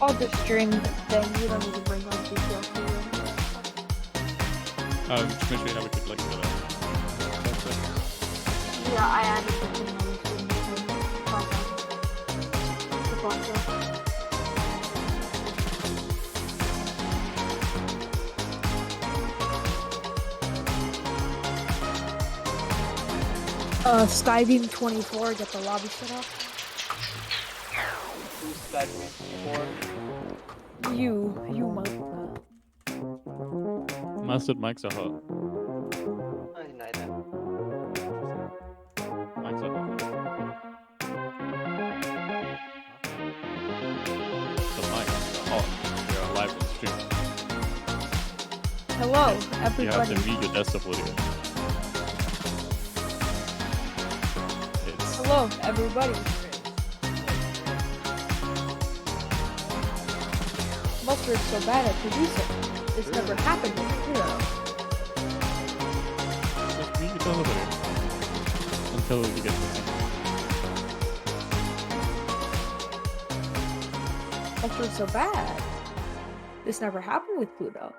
I'll just stream then. You don't need to bring on details for you. Just make sure you have a good like Yeah, I added the thing on the screen. Skybeam 24, get the lobby set up. Who's Skybeam 24? You might. Mustard mics are hot. I deny that. Mics are hot. The mics are hot. We are live on stream. Hello, You have everybody. to mute your desktop audio. Hello, everybody. Mustard's so bad at producing. This never happened before. Just mute your desktop audio until you get to see. Mustard's so bad. This never happened with Pluto.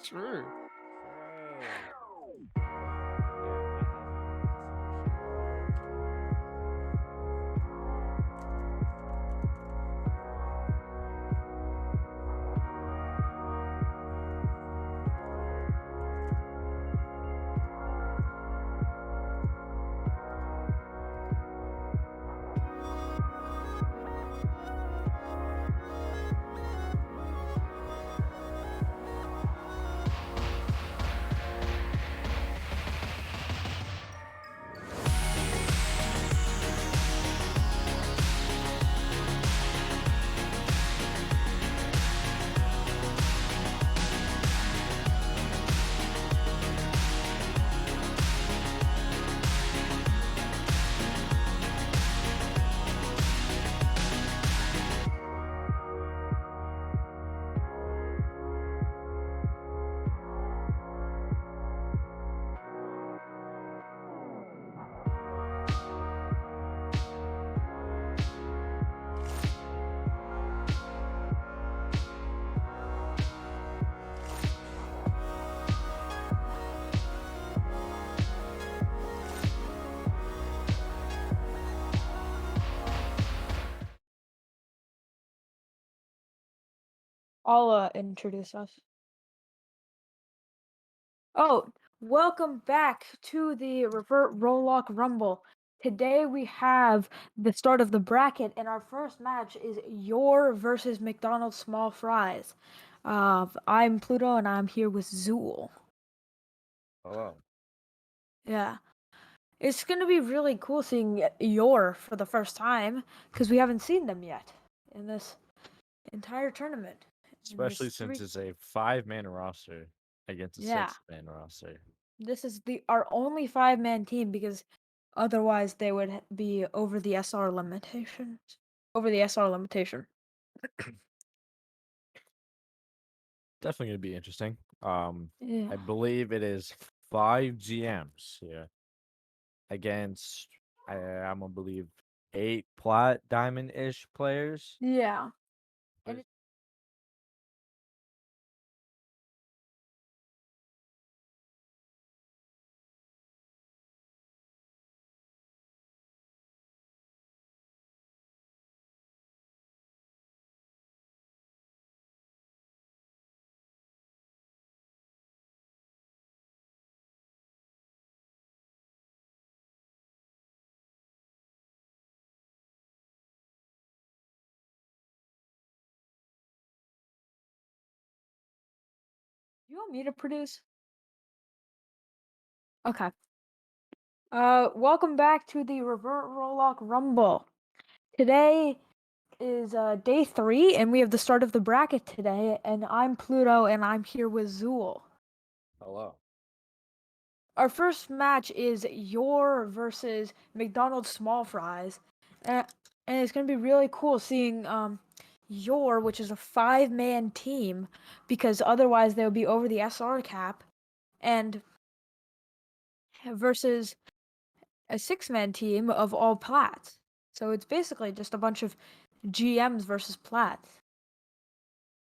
True. I'll introduce us. Oh, welcome back to the Revert Role Lock Rumble. Today we have the start of the bracket, and our first match is Your versus McDonald's Small Fries. I'm Pluto, and I'm here with Zool. Hello. Yeah. It's going to be really cool seeing Your for the first time, because we haven't seen them yet in this entire tournament. Especially since it's a 5-man roster against a Yeah. 6-man roster. This is our only 5-man team because otherwise they would be over the SR limitations. Over the SR limitation. Definitely going to be interesting. Yeah. I believe it is 5 GMs here against, I'm going to believe, 8 plat diamond-ish players. Yeah. You want me to produce? Okay. Welcome back to the Revert Role Lock Rumble. Today is day 3, and we have the start of the bracket today. And I'm Pluto, and I'm here with Zool. Hello. Our first match is Your versus McDonald's Small Fries, and it's gonna be really cool seeing Your, which is a 5-man team, because otherwise they would be over the SR cap, and versus a 6-man team of all plats. So it's basically just a bunch of GMs versus plats.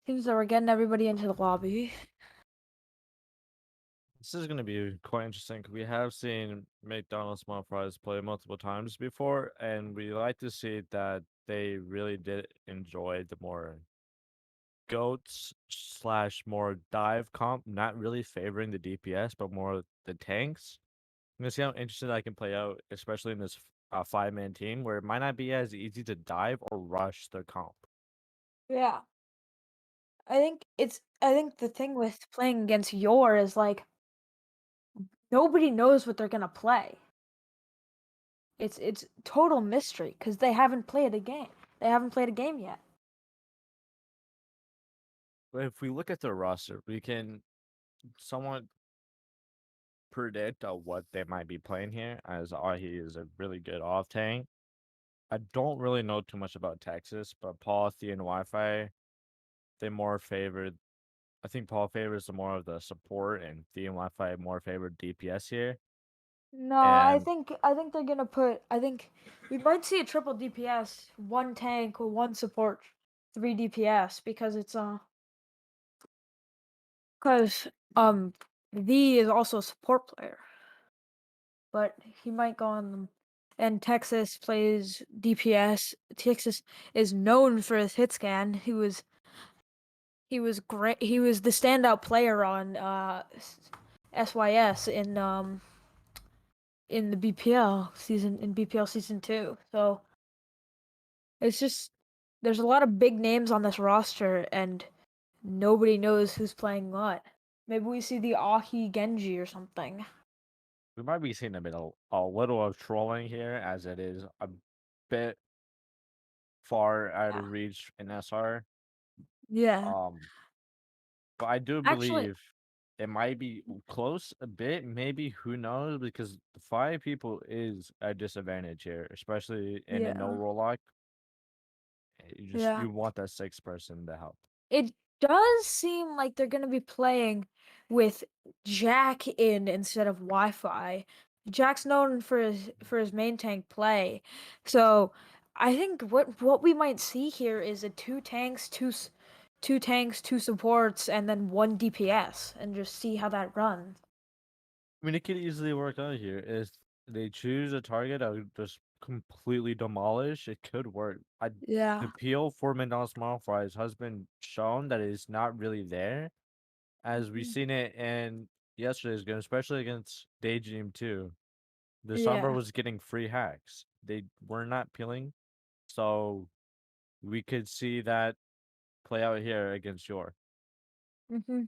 Seems that we're getting everybody into the lobby. This is going to be quite interesting. We have seen McDonald's small fries play multiple times before, and we like to see that they really did enjoy the more goats slash more dive comp, not really favoring the DPS, but more the tanks. I'm gonna see how interesting I can play out, especially in this five-man team where it might not be as easy to dive or rush the comp. Yeah. I think the thing with playing against your is like nobody knows what they're gonna play. It's total mystery because they haven't played a game. They haven't played a game yet. But if we look at the roster, we can somewhat predict what they might be playing here, as Ahi is a really good off tank. I don't really know too much about Texas, but Paul, Thea, and Wi-Fi, they more favored. I think Paul favors the more of the support, and Thea and Wi-Fi more favored DPS here. No, And I think they're gonna put. I think we might see a triple DPS, one tank, one support, three DPS because it's because V is also a support player, but he might go on them. And Texas plays DPS. Texas is known for his hit scan. He was great. He was the standout player on SYS in the BPL season in BPL season 2. So it's just there's a lot of big names on this roster and nobody knows who's playing what. Maybe we see the Ahi Genji or something. we might be seeing a little of trolling here, as it is a bit far out Yeah. of reach in SR. Yeah. Um, but I do Actually, believe it might be close a bit. Maybe, who knows? Because the five people is a disadvantage here, especially in a no yeah. roll lock. Yeah. You want that sixth person to help. It does seem like they're going to be playing with Jack in instead of Wi-Fi. Jack's known for his main tank play, so I think what we might see here is a two tanks, two supports, and then one DPS, and just see how that runs. I mean, it could easily work out here. If they choose a target that would just completely demolish, it could work. The Yeah. appeal for McDonald's small fries has been shown that it's not really there, as we've Mhm. seen it in yesterday's game, especially against DayDream 2. The Sombra Yeah. was getting free hacks. They were not peeling, so we could see that play out here against your. hmm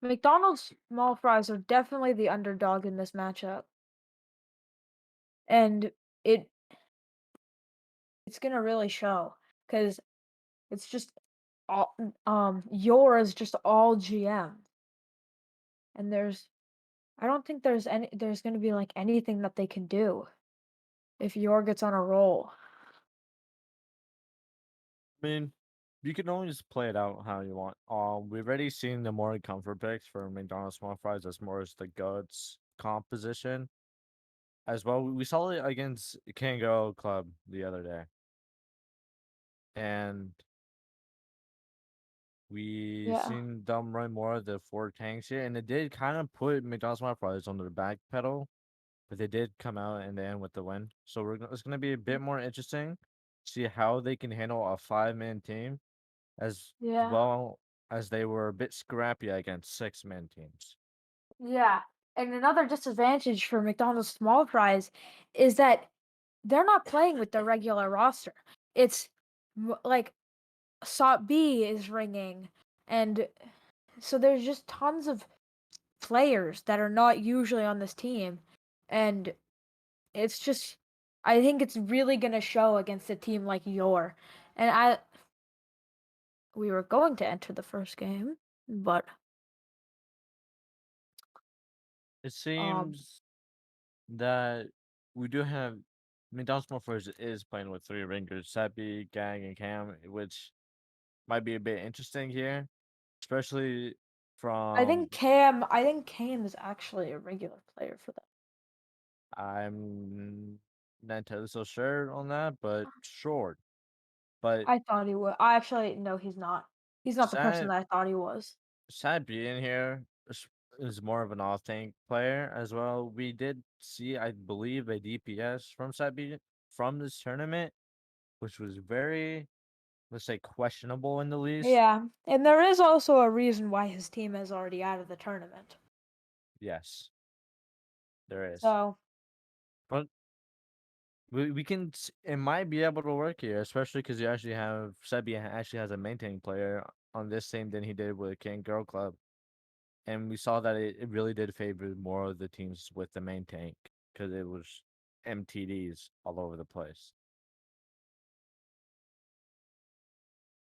McDonald's small fries are definitely the underdog in this matchup, and it it's gonna really show because it's just all yours just all GM, and I don't think there's gonna be like anything that they can do if your gets on a roll. I mean, you can always play it out how you want. We've already seen the more comfort picks for McDonald's small fries as more as the guts composition as well. We saw it against Kango Club the other day, and we Yeah. seen them run more of the four tanks here, and it did kind of put McDonald's small fries on their back pedal, but they did come out in the end with the win. So it's gonna be a bit more interesting. See how they can handle a five-man team as Yeah. well, as they were a bit scrappy against six-man teams. Yeah. And another disadvantage for McDonald's small fries is that they're not playing with the regular roster. It's like SOT B is ringing, and so there's just tons of players that are not usually on this team, and it's just I think it's really gonna show against a team like your, and we were going to enter the first game, but It um seems that we do have McDonald's Morphers is playing with three ringers, Seppi, Gang, and Cam, which might be a bit interesting here, especially from I think Cam is actually a regular player for them. I'm not entirely so sure on that, but sure. But I thought he would. I actually no, he's not. He's not the person sad that I thought he was. sad being here is more of an off tank player as well. We did see, I believe, a DPS from Sad from this tournament, which was very, let's say, questionable in the least. Yeah, and there is also a reason why his team is already out of the tournament. Yes, there is. So But we can it might be able to work here, especially because you actually have Sebi actually has a maintaining player on this team than he did with King Girl Club, and we saw that it really did favor more of the teams with the main tank because it was MTDs all over the place.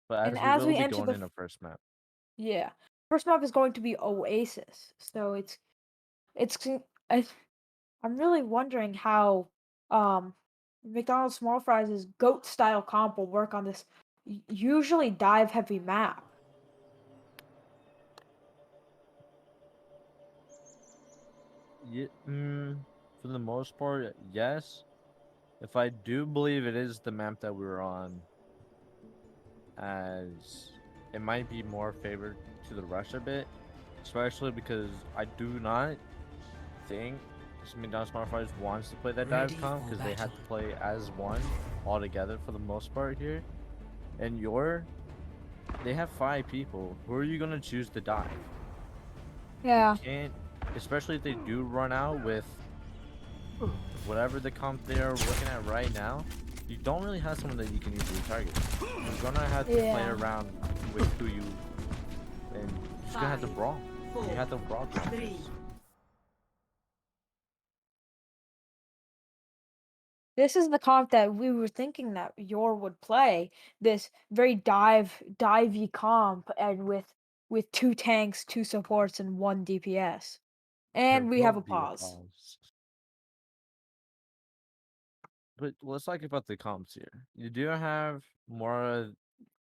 But and as we as will we be enter going the in the first map, yeah, first map is going to be Oasis. So it's I, I'm really wondering how McDonald's small fries' goat style comp will work on this usually dive heavy map. yeah, for the most part, yes. If I do believe it is the map that we were on, as it might be more favored to the rush a bit, especially because I do not think McDonald's Smart Fries wants to play that dive comp because they had to play as one all together for the most part here. And they have 5 people. Who are you gonna choose to dive? Yeah. You can't, especially if they do run out with whatever the comp they are looking at right now. You don't really have someone that you can easily target. You're gonna have to play Yeah. around with who you, and you're just gonna have to brawl. You have to brawl. This is the comp that we were thinking that Yor would play. This very divey comp, and with 2 tanks, 2 supports, and 1 DPS. There And we will have a be a pause. pause. But let's talk about the comps here. You do have more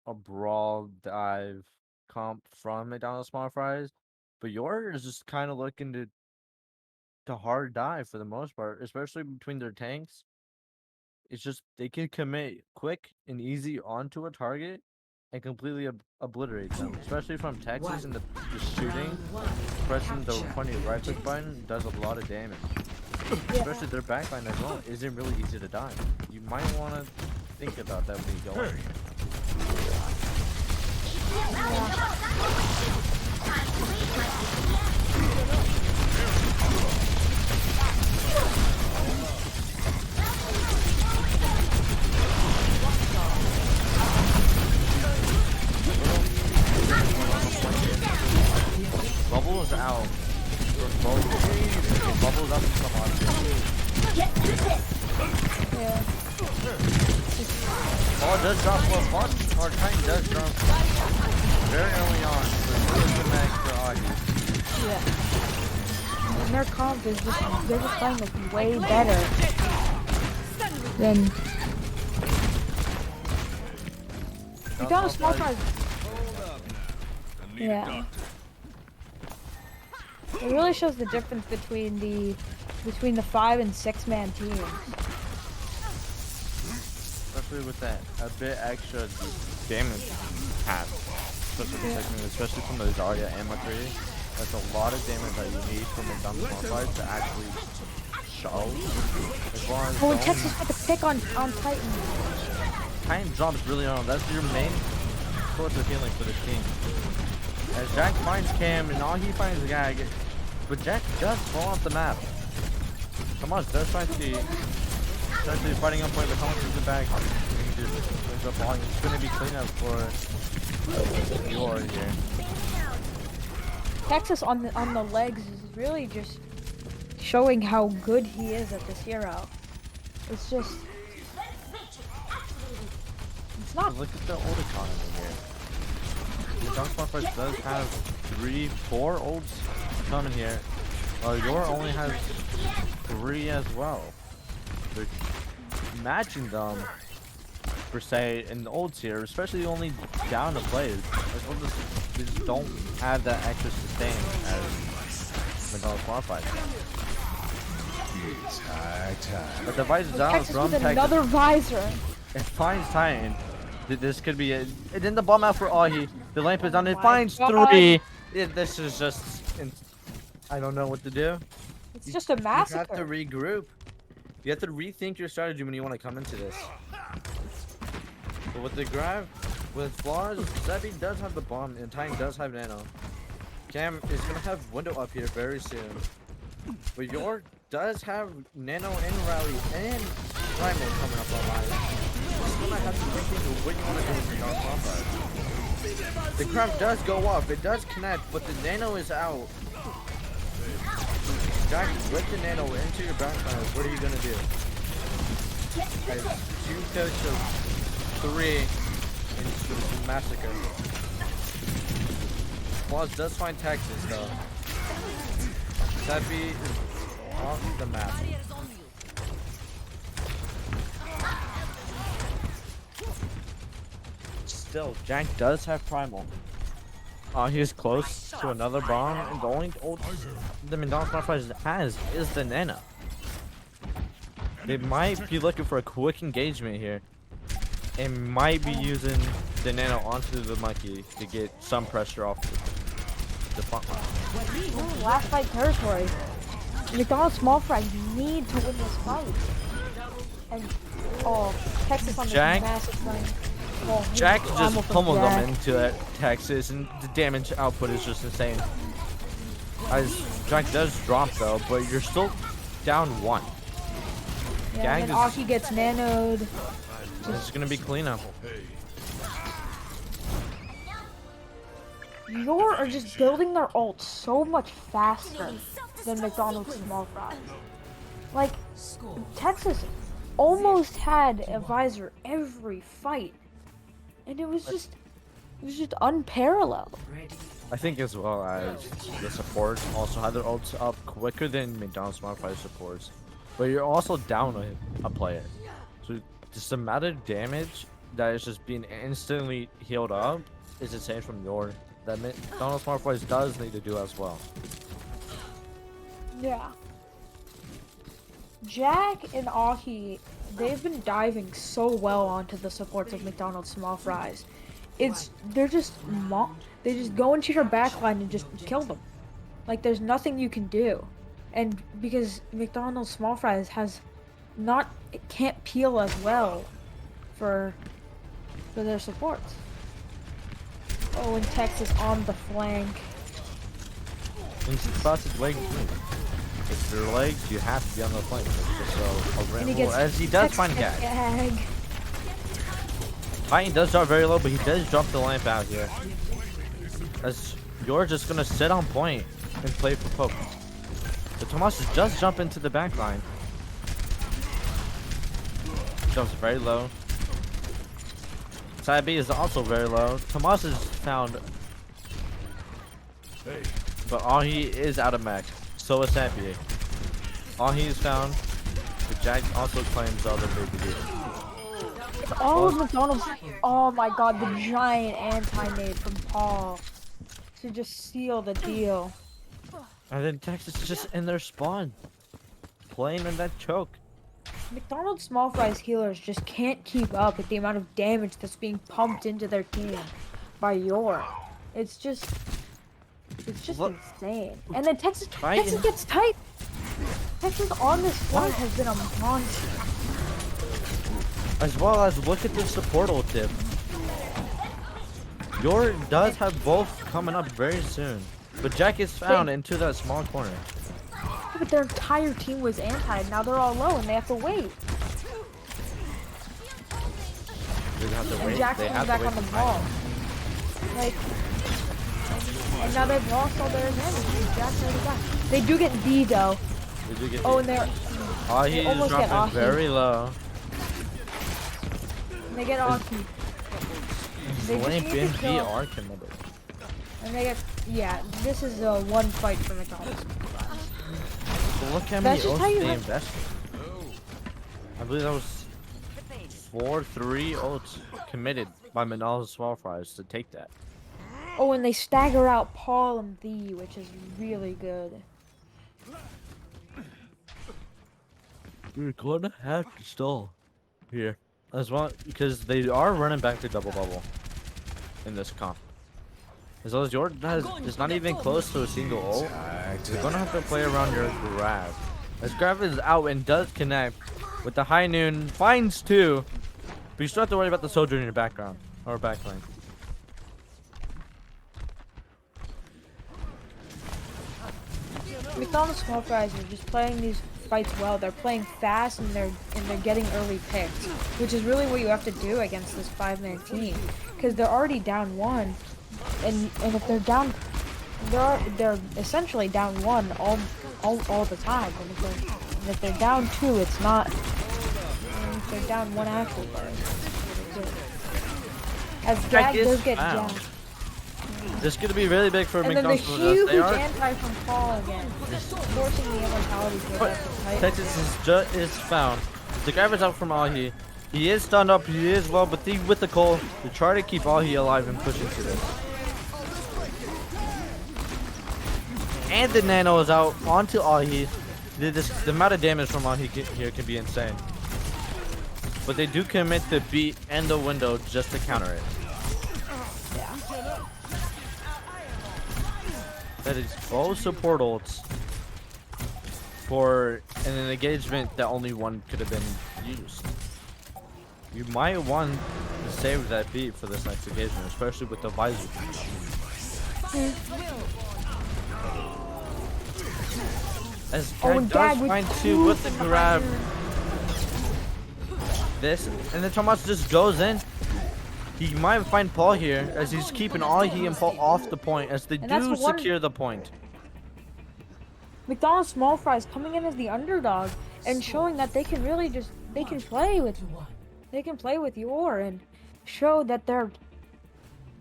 a brawl dive comp from McDonald's Small Fries, but yours is just kind of looking to hard dive for the most part, especially between their tanks. It's just they can commit quick and easy onto a target and completely obliterate them, especially from Texas and the shooting. Pressing the funny right click button does a lot of damage. Especially their backline as well isn't really easy to dive. You might want to think about that when you go in. Bubble is out. Bubble is up to come on. Yeah. Oh, it does drop for a punch. Or Titan does drop very early on. So it's really good match for Augie. Yeah. And their comp is just they're just playing like way better than McDonald's small fries. Yeah. It really shows the difference between the 5 and 6 man teams. Especially with that a bit extra damage path. Especially from the Zarya ammo tree. That's a lot of damage that you need from McDonald's small fries to actually show. As long as Oh, and Texas got the pick on Titan. Titan drops really on. That's your main source of healing for this team. As Jack finds Cam and all he finds is Gag, but Jack does fall off the map. Come on, does try to see. Essentially fighting up point, but comes in the back. He just ends up falling. It's going to be cleanup for Yor here. Texas on the legs is really just showing how good he is at this hero. It's just it's not. Look at the old economy here. The Dunk Fighters does have 3, 4 olds coming here. Yor only has 3 as well. But matching them, per se, in the olds here, especially only down to players, they just don't have that extra sustain as McDonald's qualified. But the visor down Texas from with Texas. another visor. It finds Titan. This could be it. And then the bomb out for Ahi. The lamp is on. It my finds God. 3. This is just. I don't know what to do. It's just a You have to massacre. regroup. You have to rethink your strategy when you want to come into this. But with the grab, with flaws, Zebi does have the bomb and Time does have nano. Cam is gonna have window up here very soon. But York does have nano and rally and primal coming up online. Just gonna have to rethink what you want to do with your combat. The grab does go up, it does connect, but the nano is out. Jack, with the nano into your backfire, what are you gonna do? Guys, 2 coach of 3 into the massacre. Claus does find Texas though. Zebi is off the map. Still, Jank does have primal. He's close to another bomb, and the only ult the McDonald's Fireflies has is the nano. They might be looking for a quick engagement here, and might be using the nano onto the monkey to get some pressure off the front line. Ooh, last fight territory. McDonald's small fry need to win this fight. And Texas on this Jack? massive thing. Oh, Jack I'm just with pummeled Jack. them into that Texas, and the damage output is just insane. As Jack does drop though, but you're still down 1. Yeah, Gang and then is- Aki gets nanoed. It's gonna be cleanup. Yor are just building their ult so much faster than McDonald's small fries. Like, Texas almost had a visor every fight. And it was just unparalleled. I think as well as the supports also had their ults up quicker than McDonald's Smart Fire supports. But you're also down a player. So just the amount of damage that is just being instantly healed up is insane from your that McDonald's Smart Fires does need to do as well. Yeah. Jack and Ahi, they've been diving so well onto the supports of McDonald's small fries. They're just they just go into your backline and just kill them. Like there's nothing you can do. And because McDonald's small fries it can't peel as well for their supports. Oh, and Texas on the flank. And spots his legs. If your legs, you have to be on the flank. It's just a And he random gets rule, as he does find Texas gag. gag. Titan does drop very low, but he does drop the lamp out here. As you're just gonna sit on point and play for poke. So Tomas does jump into the back line. Jumps very low. Side B is also very low. Tomas is found, but Ahi is out of mech. So is Sampi. Ahi is found, but Jack also claims the other big deal. All of McDonald's. Oh my god, the giant anti-nade from Paul to just seal the deal. And then Texas is just in their spawn, playing in that choke. McDonald's small fries healers just can't keep up with the amount of damage that's being pumped into their team by Yor. It's just Look. insane. And then Texas Titan. gets tight. Texas on this flank has been a monster. As well as look at the support ult tip. Yor does have both coming up very soon. But Jack is found into that small corner. But their entire team was anti. Now they're all low and they have to wait. They have to And wait. Jack's They coming have back to wait on the for ball. Titan. Like, and now they've lost all their advantage. because Jack's already back. They do get D though. They do get Oh, and they're Ahi is almost get dropping Ahi. very low. they get Aki. They just Lamp need to in kill- VR can never. And they get this is a one fight for McDonald's. But look how many That's just how ults you they win. invested. I believe that was 4-3 ults committed by McDonald's Small Fries to take that. Oh, and they stagger out Paul and Thee, which is really good. You're gonna have to stall here. as well because they are running back to double bubble in this comp. As well as Jordan is not even close to a single ult, you're gonna have to play around your grab. As grab is out and does connect with the high noon, finds two, but you still have to worry about the soldier in your background or back lane. McDonald's small fries are just playing these fights well. They're playing fast and they're getting early picks, which is really what you have to do against this 5-man team, because they're already down one, and if they're down, they're essentially down one all the time. And if they're down two, it's not. And if they're down one, actually, as Gag does get down. This is gonna be really big for And then the McDonald's. huge anti from Paul again, just forcing the immortality to go up. Texas is found. The grab is out from Ahi. He is stunned up. He is well, but with the Cole to try to keep Ahi alive and push into this. And the Nano is out onto Ahi. The amount of damage from Ahi here can be insane. But they do commit the beat and the window just to counter it. That is both support ults for an engagement that only one could have been used. You might want to save that beat for this next engagement, especially with the visor. As Gag does find two with the grab. This, and then Tomas just goes in. He might find Paul here as he's keeping Ahi and Paul off the point as they do secure the point. McDonald's small fries coming in as the underdog and showing that they can really play with Yor and show that they're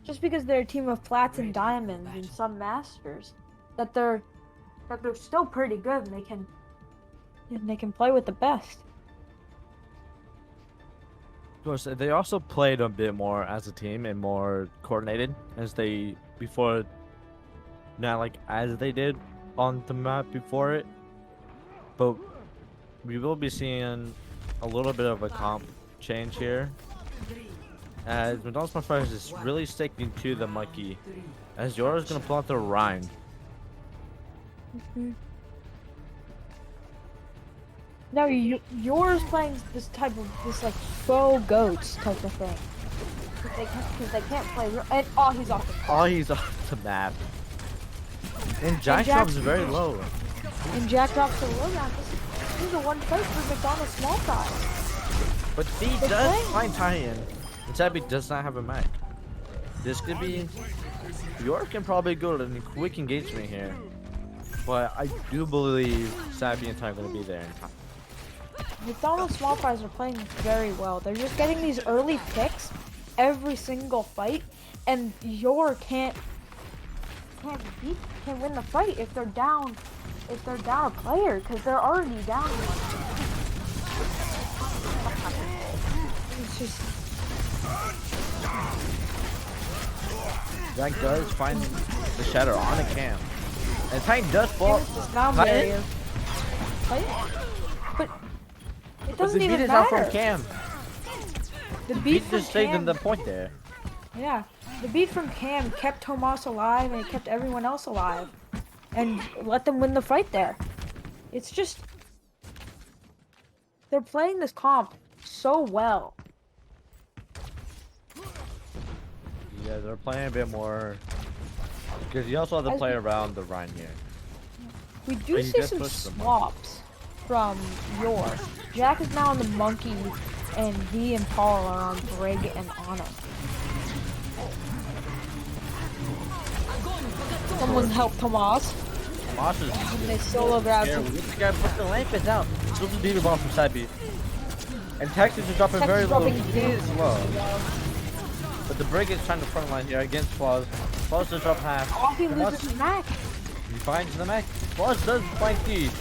just because they're a team of flats and diamonds and some masters that they're still pretty good and they can play with the best. Of course, they also played a bit more as a team and more coordinated as they as they did on the map before it. But we will be seeing a little bit of a comp change here, as McDonald's Smart Fires is really sticking to the monkey, as Yor is gonna pull out the Rhyme. No, yours playing this like faux goats type of thing. Because they can't play. And he's off the map. He's off the map. And Jack drops very low. And Jack drops so low now. This is a one place for McDonald's small fries. But B does find tie-in. And Sabby does not have a mech. This could be. York can probably go to a quick engagement here. But I do believe Sabby and Ty are going to be there in time. McDonald's small fries are playing very well. They're just getting these early picks every single fight, and Yor can't win the fight if they're down a player, because they're already down one. It's just Jack does find the shatter on a cam, and Titan does fall. But it doesn't even matter. The beat is out from Cam. The beat just stayed in the point there. Yeah, the beat from Cam kept Tomas alive and it kept everyone else alive, and let them win the fight there. It's just they're playing this comp so well. Yeah, they're playing a bit more because you also have to play around the Rhine here. We do see some swaps from Yor. Jack is now on the monkey, and V and Paul are on Brig and Anna. Someone help Tomas. Tomas is. And they solo grab him. This guy put the lamp is out. Still the beaver bomb from side B. And Texas is dropping very low. He is low. But the Brig is trying to frontline here against Flaws. Flaws does drop half. Oh, he loses his mech. He finds the mech. Flaws does find Thief.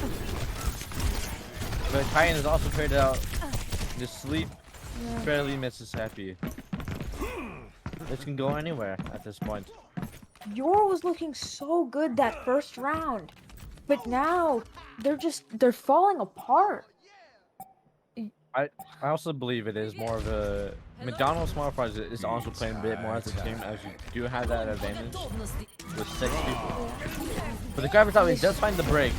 But Titan is also traded out. The sleep barely misses Happy. This can go anywhere at this point. Yor was looking so good that first round, but now they're falling apart. I also believe it is more of a McDonald's Small Fries is also playing a bit more as a team, as you do have that advantage with 6 people. But the Gravit's out, he does find the break.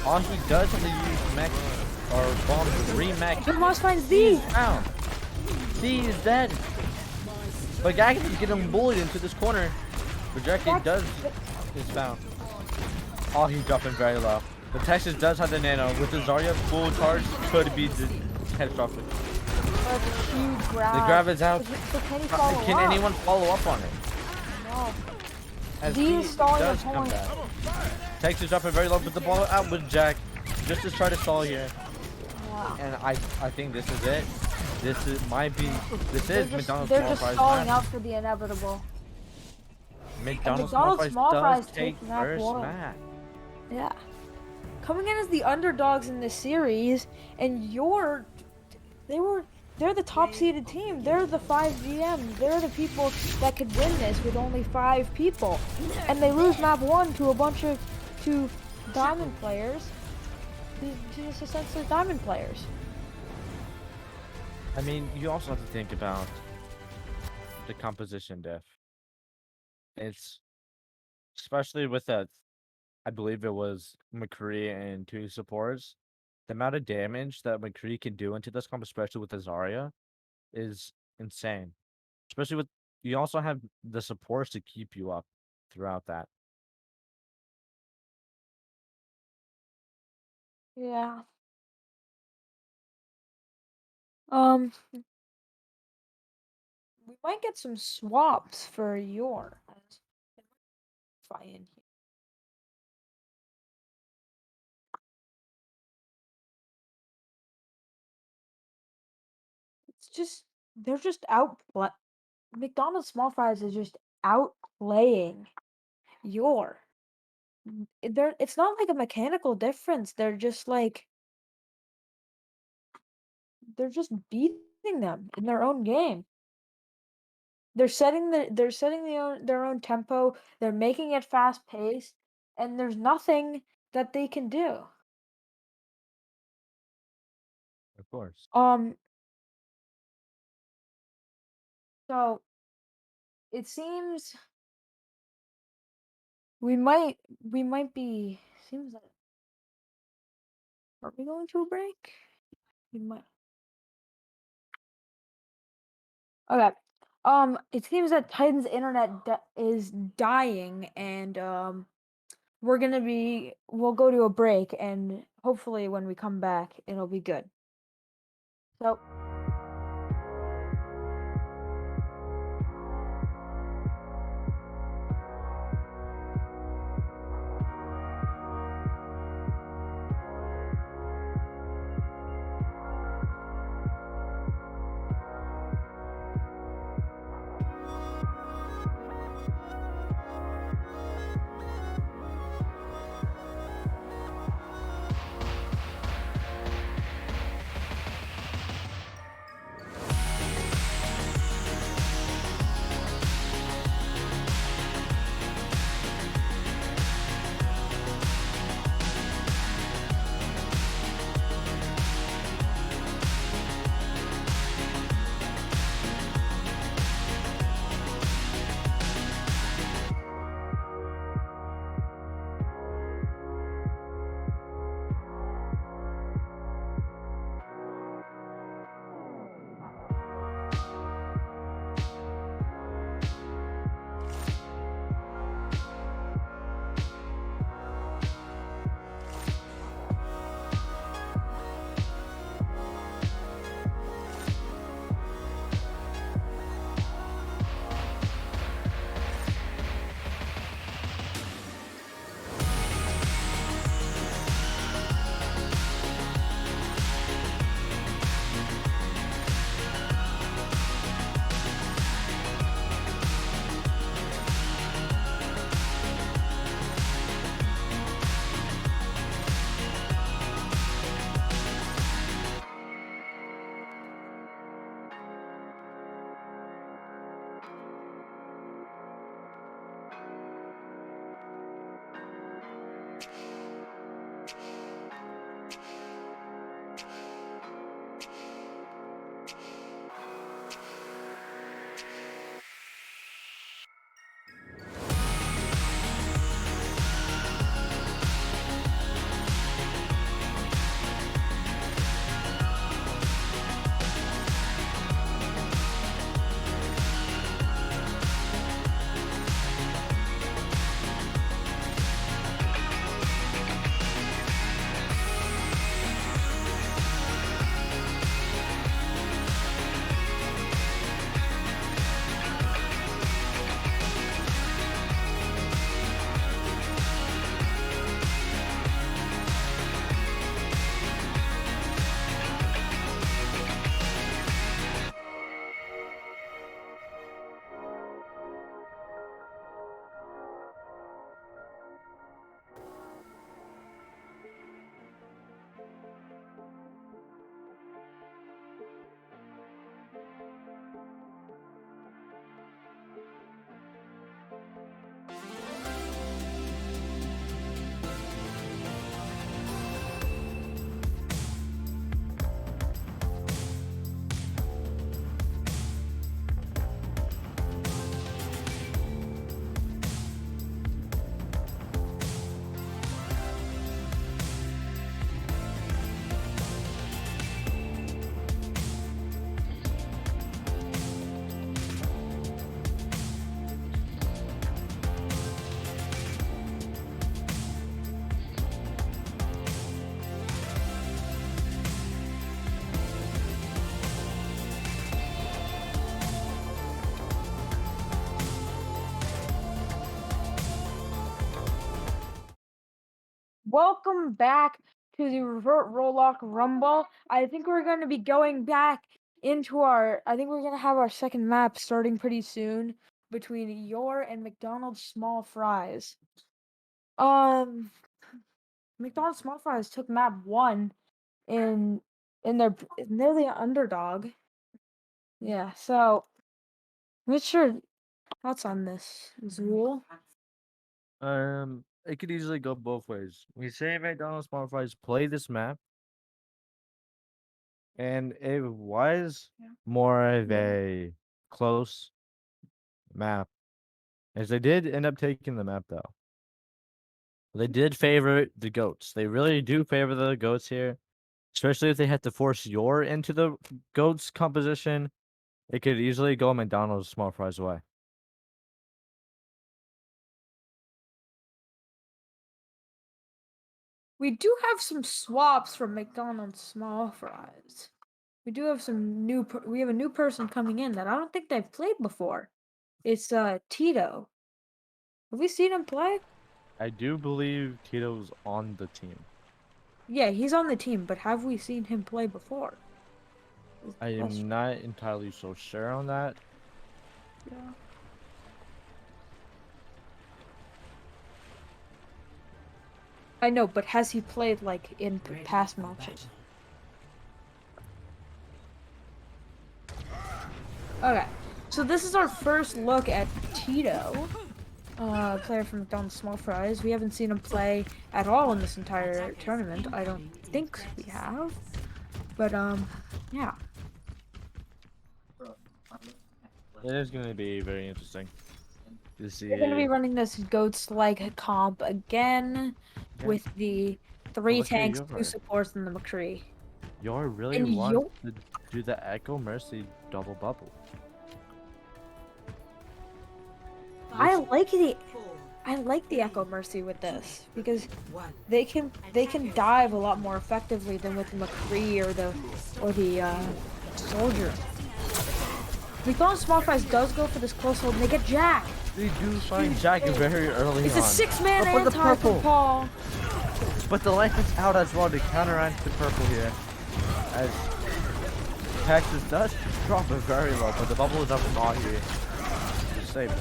All he does have to use mech or bomb 3 mech. He must find Z. Down. Z is dead. But Gag is getting bullied into this corner. Projected is found. Oh, he's dropping very low. The Texas does have the nano. With the Zarya full charge, could be catastrophic. That's a huge grab. The grab is out. But can he follow Can up? anyone follow up on it? No. As Z is stalling does the come point. back. Texas dropping very low, but the ball out with Jack. Just to try to stall here. Wow. And I think this is it. This is McDonald's They're Small just Fries stalling match. out for the inevitable. McDonald's McDonald's Small Small Fries does Fries take take map first one. match. Yeah. Coming in as the underdogs in this series, and they're the top seeded team. They're the 5 GM. They're the people that could win this with only 5 people. And they lose map 1 to a bunch of diamond players. Just essentially diamond players. I mean, you also have to think about the composition diff. It's especially with that, I believe it was McCree and 2 supports. The amount of damage that McCree can do into this comp, especially with the Zarya, is insane. Especially with you also have the supports to keep you up throughout that. Yeah. We might get some swaps for your. Try in here. It's just they're just outplay. McDonald's small fries is just outplaying your. It's not like a mechanical difference. They're just beating them in their own game. Their own tempo. They're making it fast paced, and there's nothing that they can do. Of course. So it seems we might be seems like are we going to a break? We might. Okay. It seems that Titan's internet is dying, and we'll go to a break, and hopefully when we come back, it'll be good. So. welcome back to the Revert Role Lock Rumble. I think we're going to be going back into I think we're going to have our second map starting pretty soon between your and McDonald's small fries. McDonald's small fries took map 1 in they're the underdog. Yeah, so what's your thoughts on this, Zool? It could easily go both ways. We say McDonald's small fries play this map, and it was more of a close map, as they did end up taking the map though. They did favor the goats. They really do favor the goats here, especially if they had to force your into the goats composition. It could easily go McDonald's small fries away. We do have some swaps from McDonald's small fries. We do have some we have a new person coming in that I don't think they've played before. It's Tito. Have we seen him play? I do believe Tito's on the team. Yeah, he's on the team, but have we seen him play before? I am not entirely so sure on that. Yeah. I know, but has he played like in past matches? Okay, so this is our first look at Tito, player from McDonald's Small Fries. We haven't seen him play at all in this entire tournament. I don't think we have, but yeah. It is going to be very interesting to see. We're gonna be running this goats like comp again with the 3 tanks, 2 supports, and the McCree. Yor really wants to do the Echo Mercy double bubble. I like the Echo Mercy with this because they can dive a lot more effectively than with the McCree or the soldier. McDonald's Small Fries does go for this close hold and they get Jack. They do find Jack very early it's on. It's a 6-man anti for Paul. But the life is out as well to counteract the purple here. As Texas does drop it very low, but the bubble is up from all here. Just save it.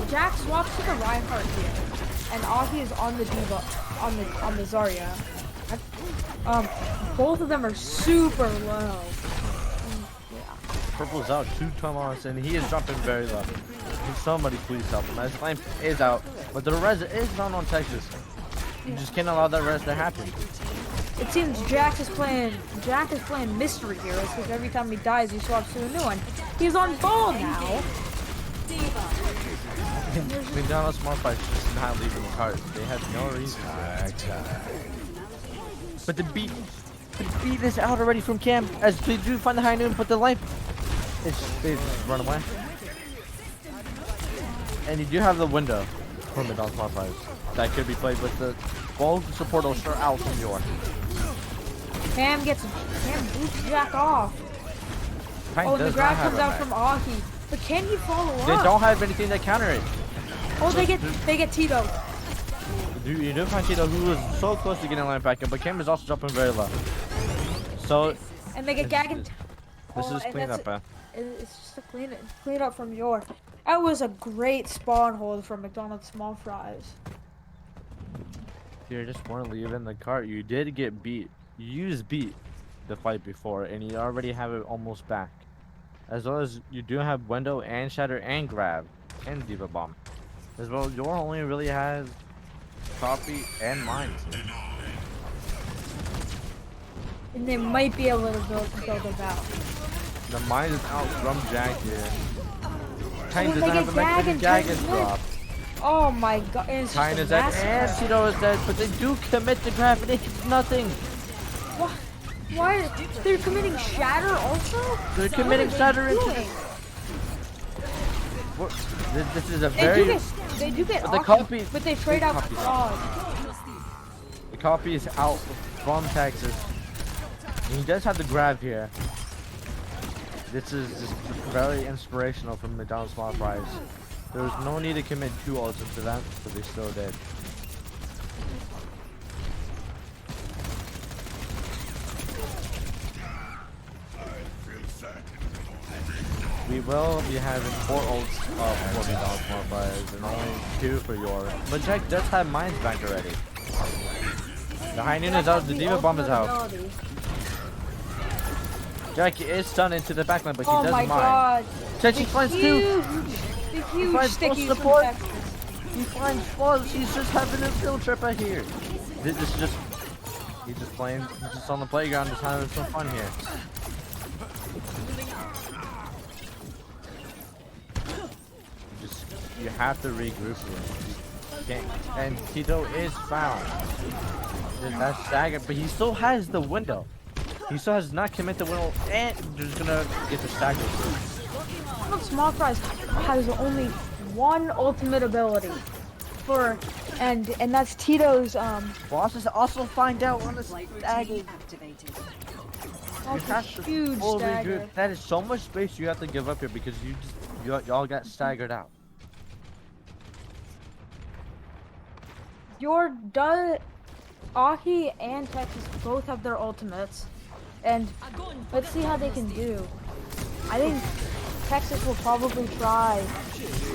Jack swaps to the Reinhardt here, and Augie is on the Diva, on the Zarya. Both of them are super low. Purple's out 2 times and he is dropping very low. Can somebody please help him? As Lamp is out, but the res is down on Texas. You just can't allow that res to happen. It seems Jack is playing Mystery Heroes because every time he dies, he swaps to a new one. He's on ball now. McDonald's Small Fries just not leaving the cart. They have no reason to. But the beat is out already from Cam as they do find the high noon, but the life they just run away. And you do have the window from McDonald's Small Fries that could be played with the ball support will start out from York. Cam boots Jack off. The grab comes out from Augie. But can he follow up? They don't have anything to counter it. Oh, they get Tito. You do find Tito, who was so close to getting line back up, but Cam is also dropping very low. So and they get gagged. This is clean up, man. It's just a clean up from York. That was a great spawn hold from McDonald's Small Fries. You just weren't leaving the cart. You did get beat. You used beat the fight before, and you already have it almost back. As well as you do have window and shatter and grab and diva bomb. As well, Yor only really has copy and mines. And they might be able to build it out. The mine is out from Jack here. Kine doesn't have a mechanism. Jag is dropped. Oh my god. Kine is dead and Tito is dead, but they do commit to grab and it's nothing. What? Why? They're committing shatter also? They're committing shatter into this is a very... They do get the copy, but they trade out fraud. The copy is out from Texas. And he does have the grab here. This is just very inspirational from McDonald's Small Fries. There was no need to commit 2 ults into that, but they still did. we will be having 4 ults for McDonald's small fries and only 2 for your. But Jack does have mines back already. The high noon is out. The diva bomb is out. Ability. Jack is stunned into the backline, but he Oh does my mine. god. Check, he finds 2. The huge finds full stickies support. from Texas. He finds flaws. He's just having a field trip out here. This is just. He's just playing. He's just on the playground, just having some fun here. You have to regroup here. You can't. And Tito is found. That's staggered, but he still has the window. He still has not commit the window, and just gonna get the stagger through. Small Fries has only one ultimate ability for, and that's Tito's Bosses also find out on the Flight stagger. routine activated. You that's a have to huge fully stagger. regroup. That is so much space you have to give up here because y'all got staggered out. Your Ahi and Texas both have their ultimates, and let's see how they can do. I think Texas will probably try.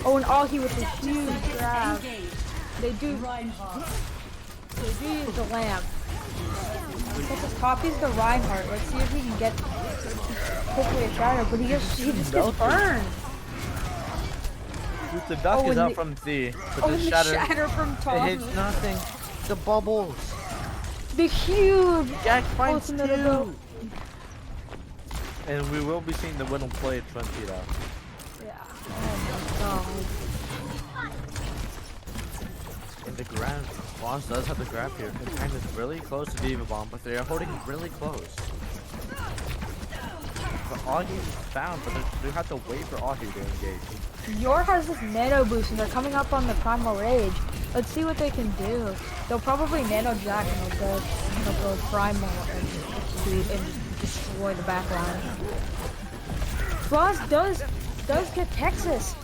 Oh, and Ahi with a huge grab. Engage. They do Reinhardt. use the lamp. Texas copies the Reinhardt. Let's see if he can get quickly a shatter, but he just gets burned. The duck Oh, is and out the- from D, but Oh, the and the shatter, shatter from it Tom. hits nothing. The bubbles. The huge Jack finds ultimate 2. ability. And we will be seeing the winner play at 20 though. Yeah. Oh my god. And the grab, Boss does have the grab here. And time is really close to Diva Bomb, but they are holding really close. But Augie is found, but they have to wait for Augie to engage. Yor has this nano boost and they're coming up on the Primal Rage. Let's see what they can do. They'll probably nano Jack and they'll go Primal and destroy the back line. Boss does get Texas.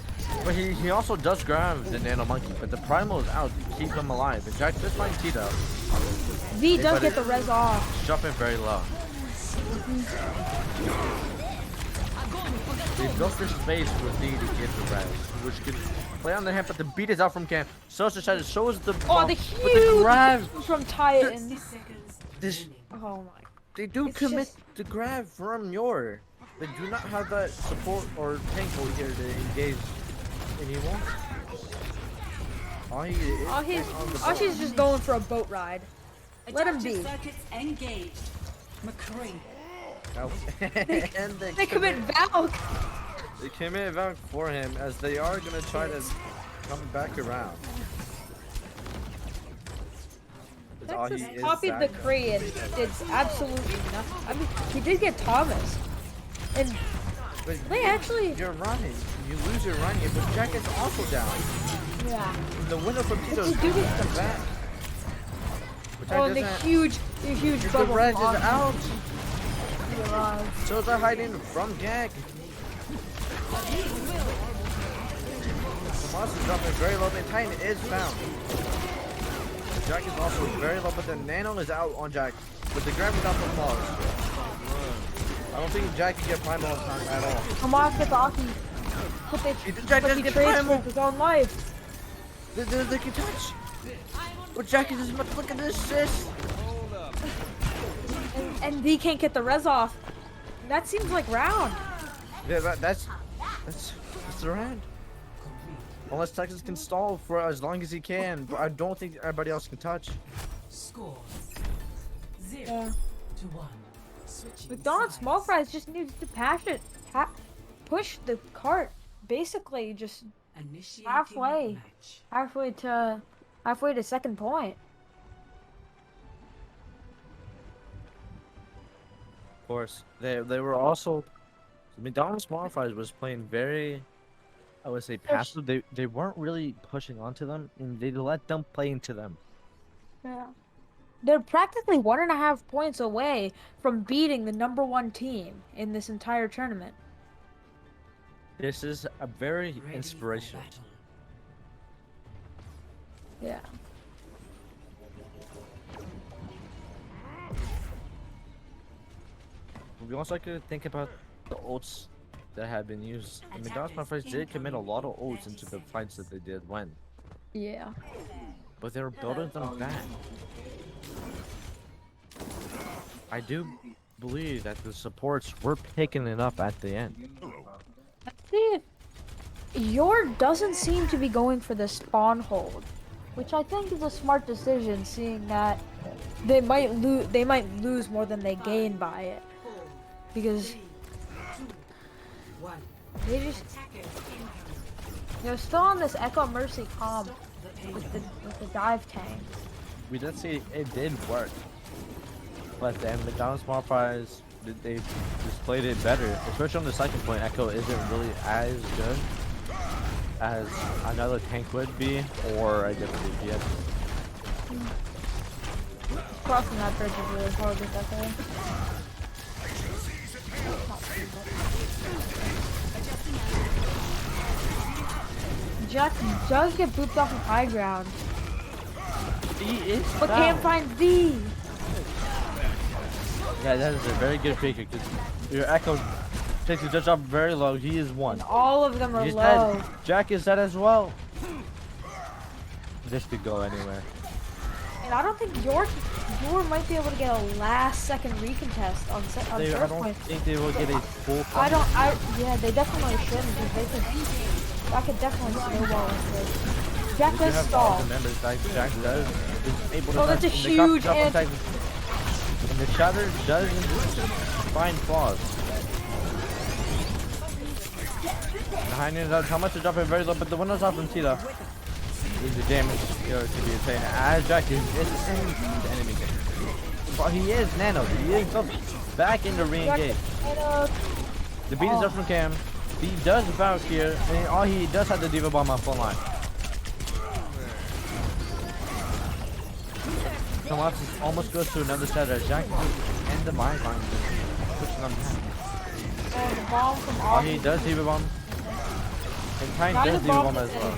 But he also does grab the Nano Monkey, but the Primal is out to keep him alive. And Jack does find Tito. V does but get the res off. Jumping very low. They built this space for D to get the res, which could play on the hand, but the beat is out from camp. Sosa tries to show us the Oh, the but the huge grab. from Titan. Seconds. This Oh my. they do It's commit just- the grab from Yor. They do not have that support or tank hold here to engage anymore. She's just going for a boat ride. Let him Adaptive be. circuits engaged. McCree. And They commit Valk. They commit Valk for him as they are gonna try to come back around. As Texas Ahi is copied the back. Kree and did absolutely nothing. I mean, he did get Thomas. And But they actually, you're running. You lose your running, but Jack is also down. yeah. And the winner from Tito's But you do coming get back. But Jack Oh, and the doesn't- huge the bubble red is from out. Ahi. So they're hiding from Jack. The monster dropping very low, and Titan is found. Jack is also very low, but the Nano is out on Jack. But the grab is out from Paul. I don't think Jack can get Primal in time at all. Come on, get the Aki. But Jack he doesn't get trades Primal. for his own life. They can touch. But Jack is as much. Look at this assist. And he can't get the res off. That seems like round. Yeah, that's the round. Unless Texas can stall for as long as he can, but I don't think everybody else can touch. Score. 0 Yeah. to 1. Switching McDonald's sides. small fries just needs to push the cart basically just Initiating halfway. match. halfway to second point. Of course, they were also McDonald's small fries was playing very, I would say, passive. They weren't really pushing onto them, and they let them play into them. Yeah. They're practically 1.5 points away from beating the #1 team in this entire tournament. This is a very Ready for inspirational. battle. Yeah. We also like to think about the ults that have been used. I mean, McDonald's Mafras did commit a lot of ults into the fights that they did win, Yeah. but they were building them back. I do believe that the supports were picking it up at the end. See, Yor doesn't seem to be going for the spawn hold, which I think is a smart decision, seeing that they might lose more than they gain by it, because they just they're still on this Echo Mercy comp with the dive tank. We did see it did work, but then McDonald's Small Fries they displayed it better, especially on the second point. Echo isn't really as good as another tank would be, or a different DPS. Crossing that bridge is really hard with Echo. Jack does get booped off of high ground, He is but can't find V. Yeah, that is a very good pick because your Echo takes the judge up very low. He is one. All of them are He's low. dead. Jack is dead as well. This could go anywhere. And I don't think Yor might be able to get a last second recontest on I first don't point. think they will get a full fight. Yeah, they definitely shouldn't, because that could definitely snowball into it. Jack does stall. Jack does is able to That's a and the huge cup attack. And the shatter does find flaws. Behind it, how much to drop it very low, but the window's off from Tita. Is the damage to be obtained as Jack is in the enemy game. But he is nano. He is back into re-engage. The beat is up from Cam. He does bounce here, and all he does have the Diva Bomb on full line. Tomas almost goes to another set as Jack and the Mind Line pushing them back. The bomb from All he does Diva Bomb. And Pine does Diva Bomb as well.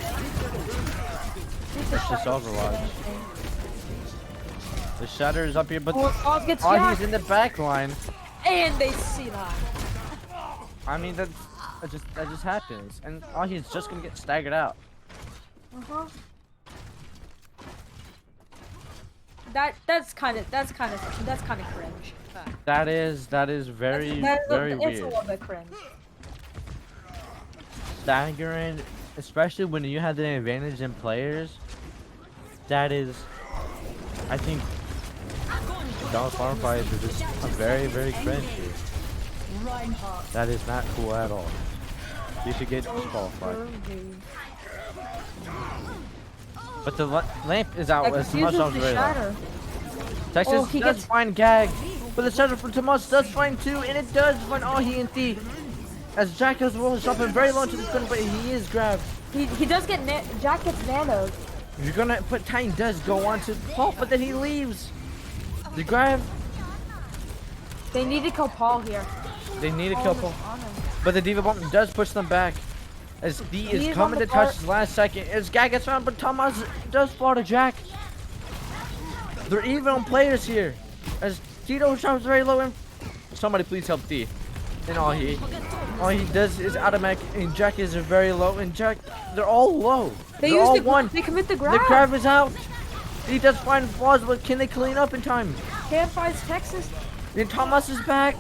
It's just Overwatch. The Shatter is up here, but he's in the back line. And they see that. I mean, that just happens, and he's just gonna get staggered out. That's kind of cringe. That is very very It's a weird. little bit cringe. Staggering, especially when you have the advantage in players. That is, I think, Dallas Farm Fight is just a very very cringe here. That is not cool at all. You should get disqualified. But the lamp is out as Tomas is very low. Texas does find Gag, but the Shadow from Tomas does find two, and it does find Ahi and T. As Jack as well is dropping very low into the gun, but he is grabbed. He does get Jack gets nanoed. If you're gonna put Titan does go on to Paul, but then he leaves. The grab. They need to kill Paul here. They need to kill Paul. But the Diva Bomb does push them back. As D is coming to touch his last second. As Gag gets found, but Tomas does fall to Jack. They're even on players here. As Tito drops very low and somebody please help D. And all he does is automatic, and Jack is very low, and Jack, they're all low. They're all one. They commit the grab. The grab is out. He does find flaws, but can they clean up in time? Cam finds Texas. And Tomas is back.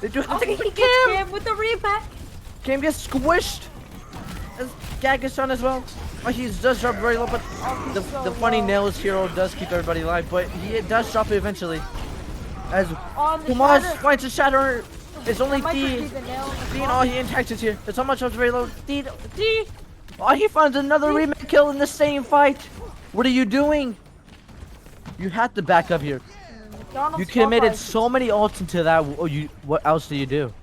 They do have to He get gets Cam with the reback. Cam gets squished. As Gag is on as well. Oh, he does drop very low, but the funny nails hero does keep everybody alive, but he does drop it eventually. As Tomas finds a shatter. It's only D. D and all he in Texas here. It's so much of very low. D. Oh, he finds another remake kill in the same fight. What are you doing? You have to back up here. You committed so many ults into that. What else do you do?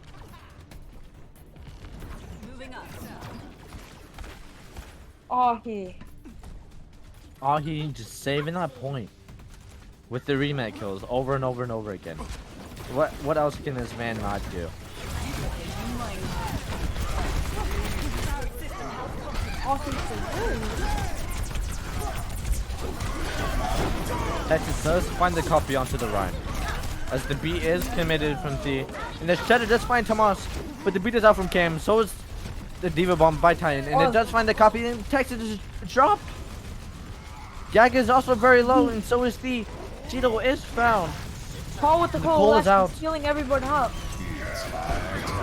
Ahi just saving that point with the remake kills over and over and over again. What else can this man not do? Texas does find the copy onto the Rhine. As the B is committed from D. And the Shatter does find Tomas, but the beat is out from Cam. So is the Diva Bomb by Titan. And it does find the copy, and Texas is dropped. Gag is also very low, and so is the Cheeto is found. Paul with the Cole is out. healing everyone up.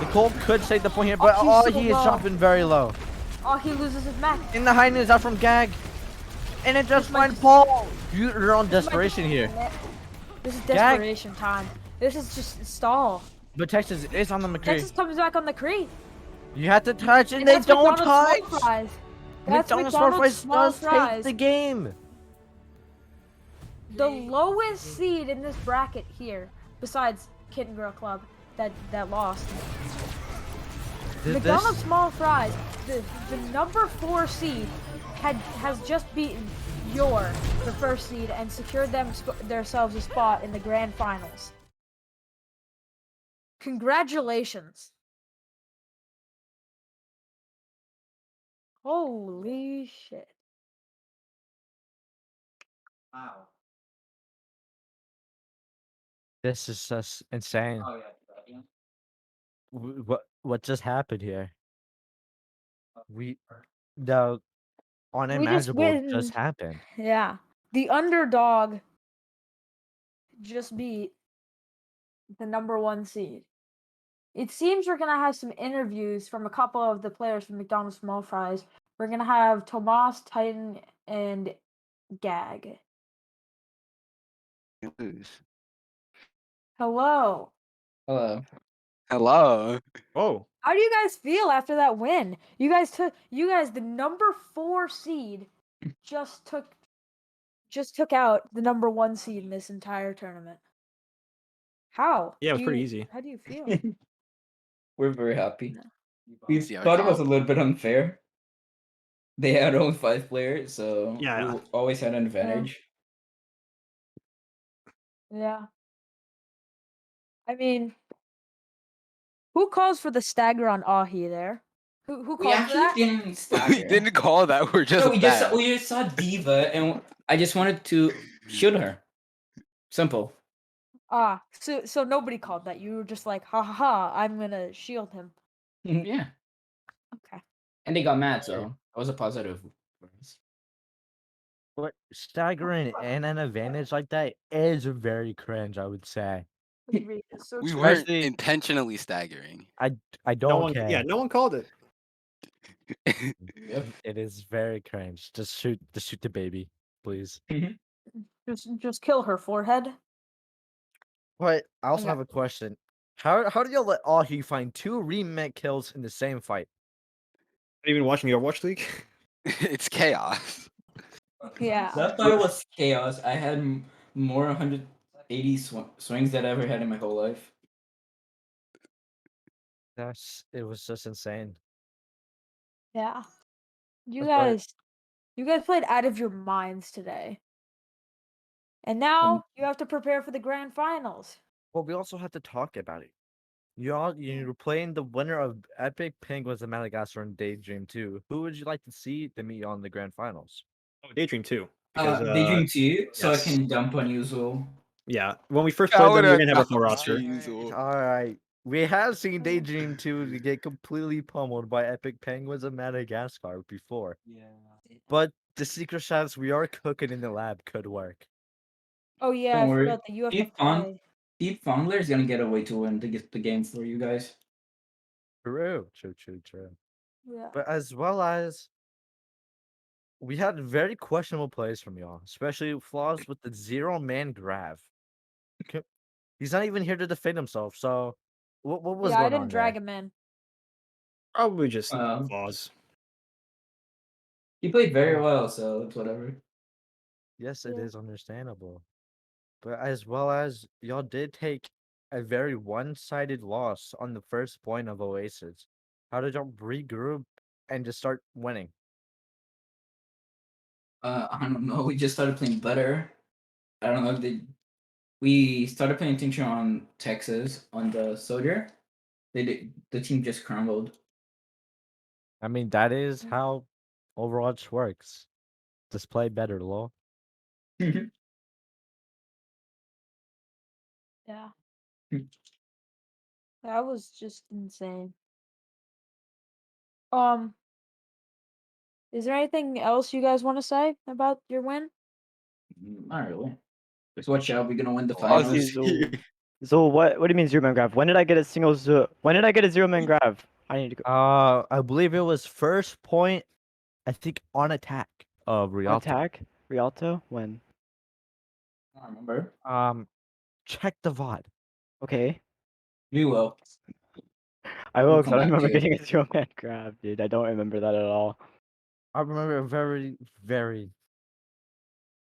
The Cole could save the point here, but he's all so he is low. dropping very low. Oh, he loses his mech. And the Heinen is out from Gag. And it does find Paul. You're on desperation here. This is desperation time. This is just stall. But Texas is on the McCree. Texas comes back on the Cree. You have to touch, and they That's don't McDonald's touch. small fries. That's McDonald's small fries small does take fries. the game. The lowest seed in this bracket here, besides Kitten Girl Club, that lost. McDonald's small fries, the number 4 seed, has just beaten the first seed, and secured themselves a spot in the grand finals. Congratulations. Holy shit. Wow. This is just insane. Oh yeah. What just happened here? The We just unimaginable just win. happened. Yeah. The underdog just beat the number 1 seed. It seems we're gonna have some interviews from a couple of the players from McDonald's Small Fries. We're gonna have Tomas, Titan, and Gag. Hello. Hello. Hello. Oh, How do you guys feel after that win? You guys, the number 4 seed, just took out the number 1 seed in this entire tournament. How? yeah, it was pretty easy. How do you feel? We're very happy. We See our thought it was a comp. little bit unfair. They had only 5 players, so Yeah. we always had an advantage. Yeah. I mean, who calls for the stagger on Ahi there? Who We called for actually that? didn't stagger. We didn't call that. We're just No, we just bad. we just saw Diva, and I just wanted to shield her. Simple. So nobody called that. You were just like, ha ha ha, I'm gonna shield him. Yeah. Okay. And they got mad, so that was a positive for us. But staggering and an advantage like that is very cringe, I would say. Agreed. It's so We true. weren't Especially- intentionally staggering. I No don't one, care. yeah, no one called it. Yep. It is very cringe. Just shoot the baby, please. Just kill her forehead. But I also Okay. have a question. How do y'all let Ahi find 2 remake kills in the same fight? Are you even watching your watch league? It's chaos. Yeah. That fight was chaos. I had more 180 swings that I ever had in my whole life. It was just insane. Yeah. You But- guys played out of your minds today. And now you have to prepare for the grand finals. Well, we also have to talk about it. You're playing the winner of Epic Penguins of Madagascar and DayDream 2. Who would you like to see to meet on the grand finals? Oh, DayDream too. DayDream 2, so yes. I can dump on Usual. Yeah, when we first played them, we didn't have a full roster. Alright. We have seen DayDream 2 get completely pummeled by Epic Penguins of Madagascar before. Yeah. But the secret shots we are cooking in the lab could work. Oh yeah, Don't I worry. forgot that you have to Steve Fon- play. Steve Fondler is gonna get a way to win to get the game for you guys. True. Yeah. But as well as we had very questionable plays from y'all, especially flaws with the 0-man grab. He's not even here to defend himself, so what was Yeah, I going didn't on drag there? him in. Probably just Um, flaws. He played very well, so it's whatever. Yes, it Yeah. is understandable. But as well as y'all did take a very one-sided loss on the first point of Oasis. How did y'all regroup and just start winning? I don't know. We just started playing better. I don't know. We started paying attention on Texas on the Soldier. The team just crumbled. I mean, that is Mm. how Overwatch works. Just play better, lol. Yeah. That was just insane. Um, is there anything else you guys want to say about your win? Not really. Just watch out. We're gonna win the Pause finals. is here. So what do you mean zero man grab? When did I get a single when did I get a zero man grab? I need to go I believe it was first point. I think on attack of Rialto. attack Rialto when? I don't remember. Check the VOD. Okay. You will. I We'll will, 'cause come I don't back to remember you. getting a zero man grab, dude. I don't remember that at all. I remember very, very.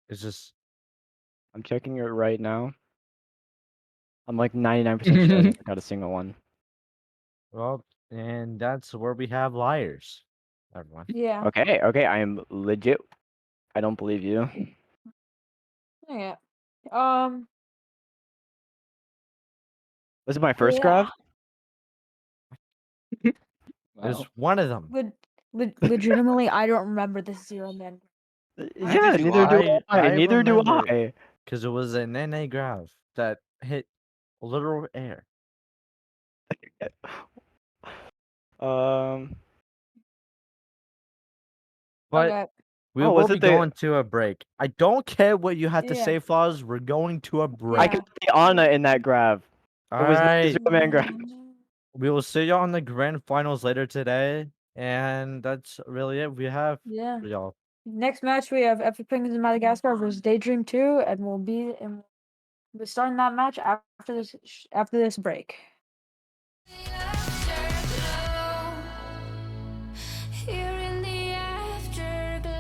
It's just I'm checking it right now. I'm like 99% sure I never got a single one. well, and that's where we have liars. Everyone. Yeah. Okay, I am legit. I don't believe you. Yeah. Um. Was it my first Yeah. grab? There's Wow. one of them. Legitimately, I don't remember this zero man. Yeah, do neither do I. I. I Neither do remember. I. Because it was an NA graph that hit literal air. Um. But Okay. we Oh, will was be it the? going to a break. I don't care what you have to Yeah. say, Flaws. We're going to a break. I Yeah. got the Ana in that grab. It was not a Alright. zero man grab. We will see you on the grand finals later today. And that's really it. We have Yeah. for y'all. Next match we have Epic Penguins in Madagascar versus DayDream 2, and we're starting that match after this break. Here in the afterglow.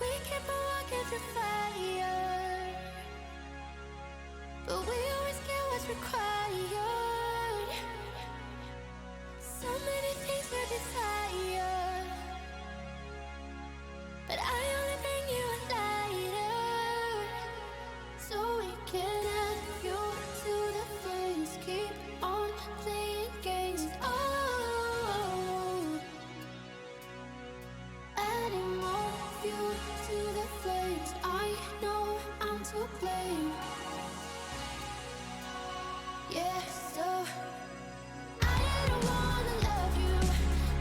We keep on walking through fire, but we always get what's required. So many things we desire, but I only bring you a lighter, so we can add fuel to the flames. Keep on playing games. Oh, adding more fuel to the flames. I know I'm to blame. Yeah, so I don't wanna love you,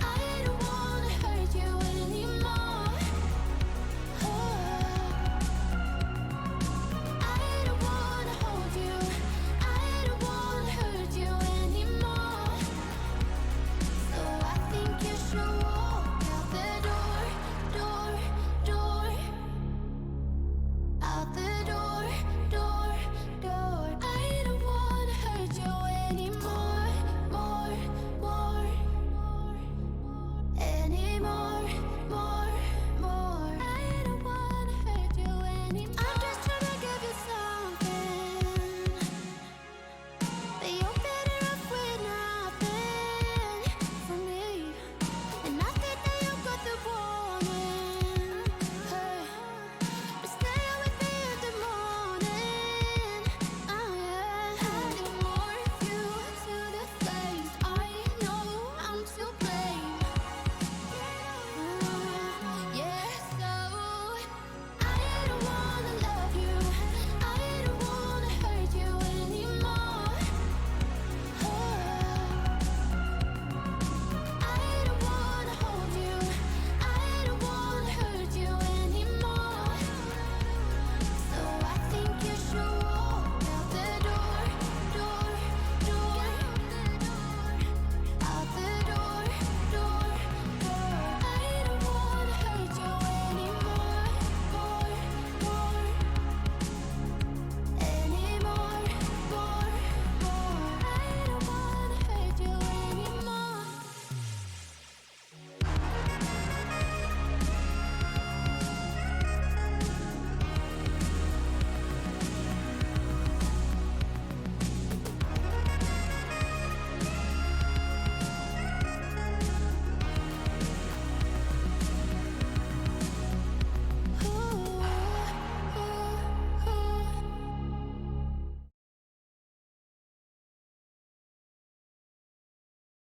I don't wanna hurt you anymore.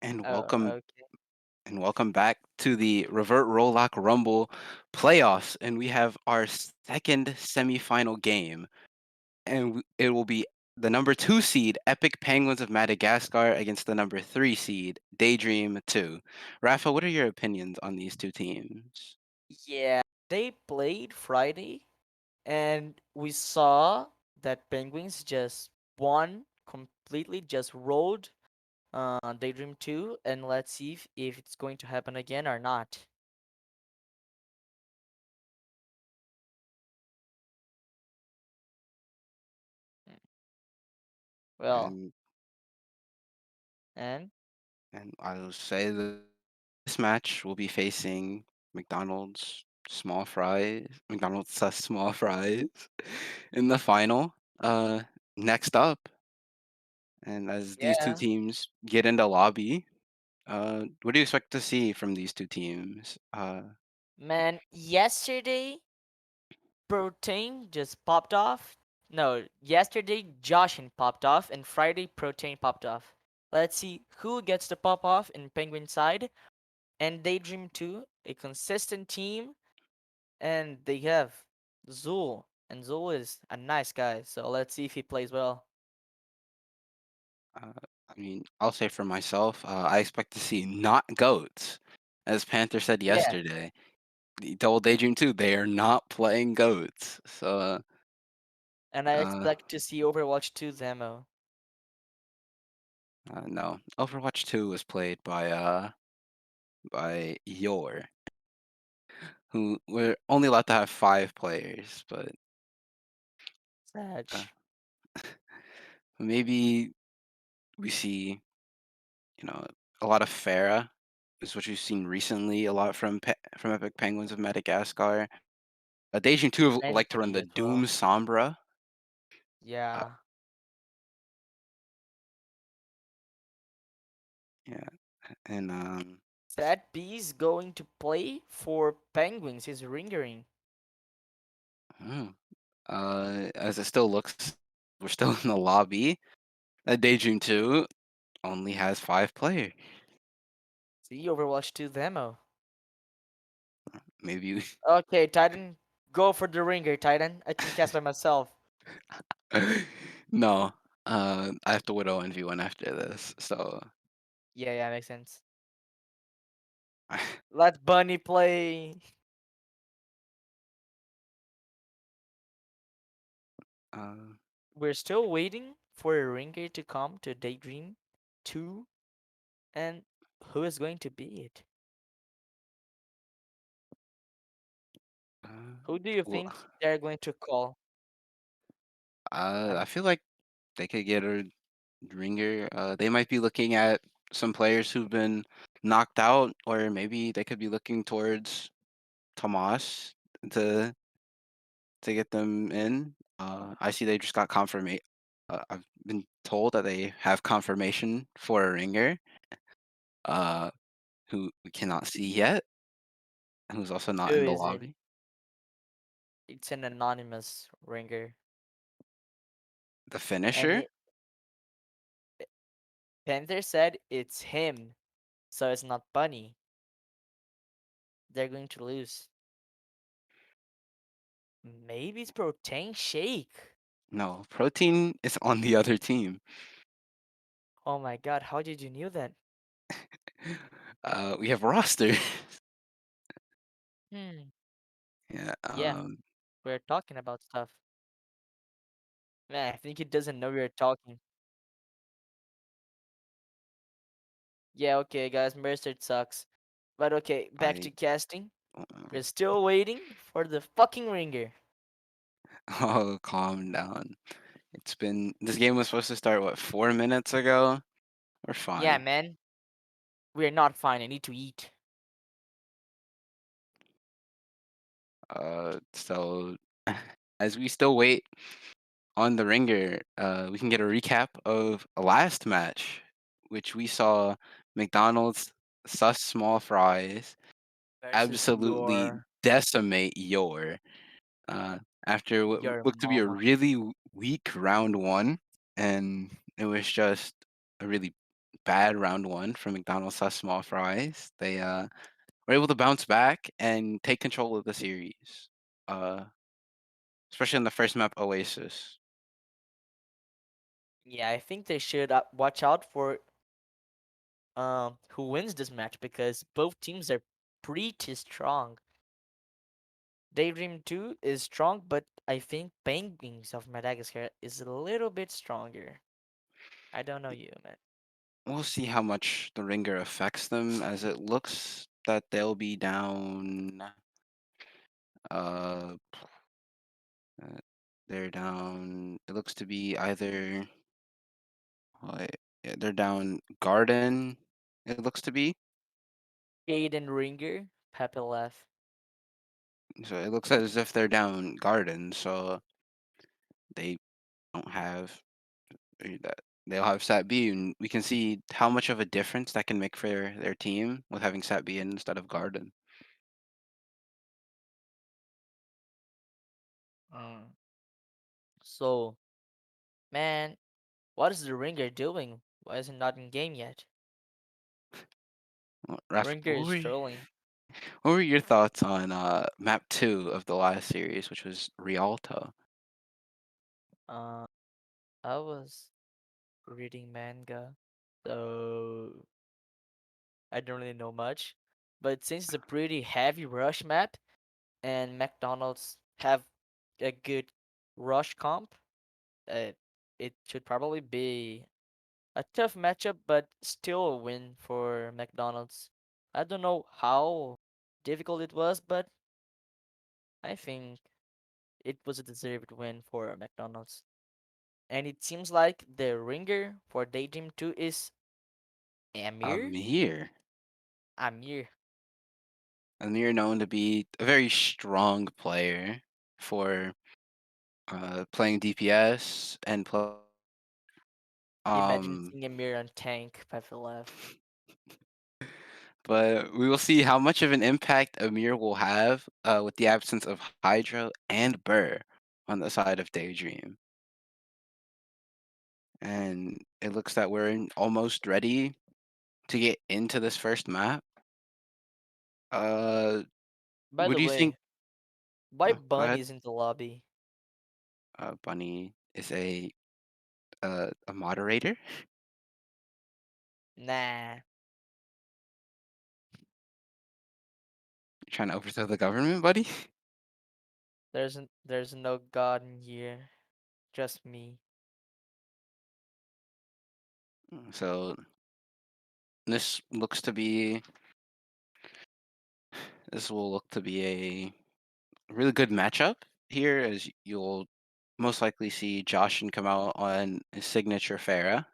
and Oh, welcome okay. and welcome back to the Revert Role Lock Rumble playoffs, and we have our second semifinal game, and it will be the number 2 seed Epic Penguins of Madagascar against the number 3 seed DayDream 2. Rafa, what are your opinions on these two teams? Yeah, they played Friday, and we saw that Penguins just won completely, just rolled Daydream 2, and let's see if it's going to happen again or not. Mm, Well, And and and I will say that this match will be facing McDonald's sus small fries in the final. Next up, and as these two yeah, teams get into lobby, what do you expect to see from these two teams? man, yesterday Protein just popped off. No, yesterday Joshin popped off, and Friday Protein popped off. Let's see who gets to pop off in Penguin side. And Daydream 2, a consistent team, and they have Zul, and Zul is a nice guy, so let's see if he plays well. Uh, I mean, I'll say for myself, I expect to see not goats, as Panther said Yeah, yesterday. He told Daydream too, they are not playing goats. So, and I uh, expect to see Overwatch 2 demo. no, Overwatch 2 was played by Yor, who we're only allowed to have 5 players, but uh, Sag. maybe we see, you know, a lot of Pharah is what you've seen recently, a lot from from Epic Penguins of Madagascar. Dacian 2 like to run Many the as Doom well. Sombra. Uh, Yeah. yeah, and Sad B's going to play for Penguins. He's ringering. hmm, as it still looks, we're still in the lobby. Daydream 2 only has 5 players. See Overwatch 2 demo. Maybe Okay, Titan, go for the ringer, Titan. I can cast by myself. no. I have to Widow and V1 after this, so Yeah, yeah, makes sense. Let Bunny play. uh, We're still waiting for a ringer to come to Daydream 2, and who is going to be it? uh, Who do you well, think they're going to call? I feel like they could get a ringer. They might be looking at some players who've been knocked out, or maybe they could be looking towards Tomas to to get them in. I see they just got confirmation. I've been told that they have confirmation for a ringer, uh, who we cannot see yet, who's also not Who in the is it? lobby. It's an anonymous ringer. The And finisher? Panther said it's him, so it's not Bunny. They're going to lose. Maybe it's Protein Shake. No, Protein is on the other team. Oh my god, how did you knew that? We have roster. Hmm. Yeah. Yeah, we're talking about stuff. Man, I think he doesn't know we are talking. Yeah, okay, guys, Mercer sucks. But okay, back to I. casting. uh, We're still waiting for the fucking ringer. Oh, calm down. It's been this game was supposed to start what 4 minutes ago. We're Yeah, fine. man, we're not fine. I need to eat. So as we still wait on the ringer, we can get a recap of a last match, which we saw McDonald's sus small fries Versus absolutely decimate your after what your looked to be a mama. really weak round one, and it was just a really bad round one from McDonald's Small Fries. They were able to bounce back and take control of the series. Uh, especially in the first map, Oasis. Yeah, I think they should watch out for who wins this match because both teams are pretty strong. DayDream 2 is strong, but I think Penguins of Madagascar is a little bit stronger. I don't know you, man. We'll see how much the ringer affects them, as it looks that they'll be down. Uh, uh, they're down. It looks to be either. Yeah, they're down Garden. It looks to be. Aiden Ringer, Pepe left. So it looks as if they're down Garden. So they don't have that. They'll have Sat B, and we can see how much of a difference that can make for their team with having Sat B instead of Garden. Mm. So, man, what is the Ringer doing? Why is he not in game yet? Raf, Ringer is trolling. what were your thoughts on map 2 of the last series, which was Rialto? Uh, I was reading manga, so I don't really know much. But since it's a pretty heavy rush map, and McDonald's have a good rush comp, uh, it should probably be a tough matchup, but still a win for McDonald's. I don't know how difficult it was, but I think it was a deserved win for McDonald's. And it seems like the ringer for DayDream 2 is Amir. Amir. Amir. Amir known to be a very strong player for playing DPS and Imagine um seeing Amir on tank, Pefilef. but we will see how much of an impact Amir will have with the absence of Hydro and Burr on the side of DayDream. And it looks that we're almost ready to get into this first map. Uh, By what the do you think? way, why Go ahead. Bunny's in the lobby? Bunny is a moderator. Nah, Trying to overthrow the government, buddy. there's no god in here, just me. So this looks to be. This will look to be a really good matchup here, as you'll most likely see Joshin come out on his signature Pharah.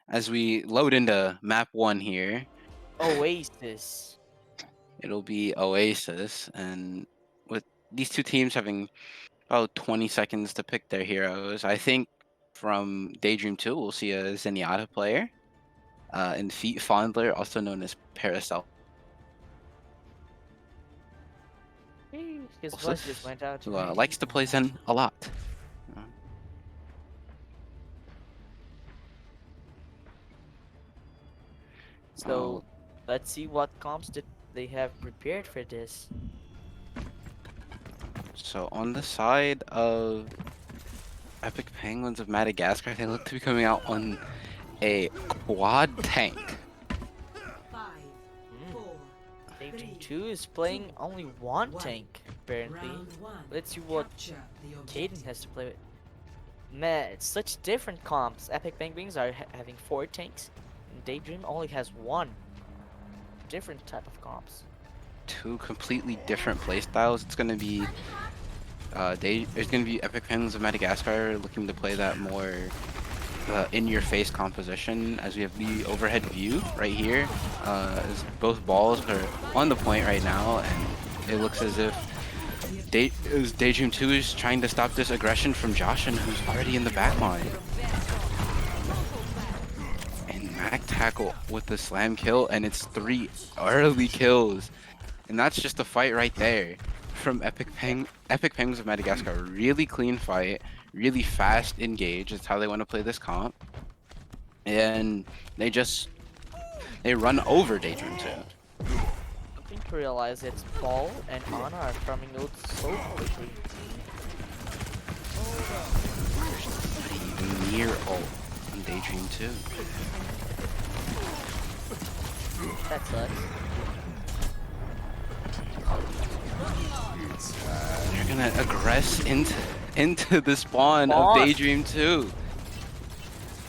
As we load into map 1 here, Oasis. it'll be Oasis, and with these two teams having about 20 seconds to pick their heroes, I think from DayDream 2 we'll see a Zenyatta player, and Feet Fondler, also known as Paracelsus, His voice just went out. who likes to play Zen a lot. So let's see what comps that they have prepared for this. So on the side of Epic Penguins of Madagascar, they look to be coming out on a quad tank. 5, 4, DayDream 2 is playing only one tank, apparently. round 1. Let's see what Capture the Caden objective. has to play with. Man, it's such different comps. Epic Penguins are having 4 tanks, and DayDream only has 1. Different type of comps. Two completely different playstyles. It's going to be there's going to be Epic Penguins of Madagascar looking to play that more in-your-face composition, as we have the overhead view right here. As both balls are on the point right now, and it looks as if DayDream 2 is trying to stop this aggression from Joshin, who's already in the back line. And Mac tackle with the slam kill, and it's 3 early kills. And that's just a fight right there from Epic Penguins of Madagascar. Really clean fight, really fast engage. That's how they want to play this comp. and they run over DayDream too. I think to realize it's Paul and Anna are farming ult so quickly. Even near ult on DayDream too. That sucks. They're gonna aggress into the spawn of Spawn. DayDream too.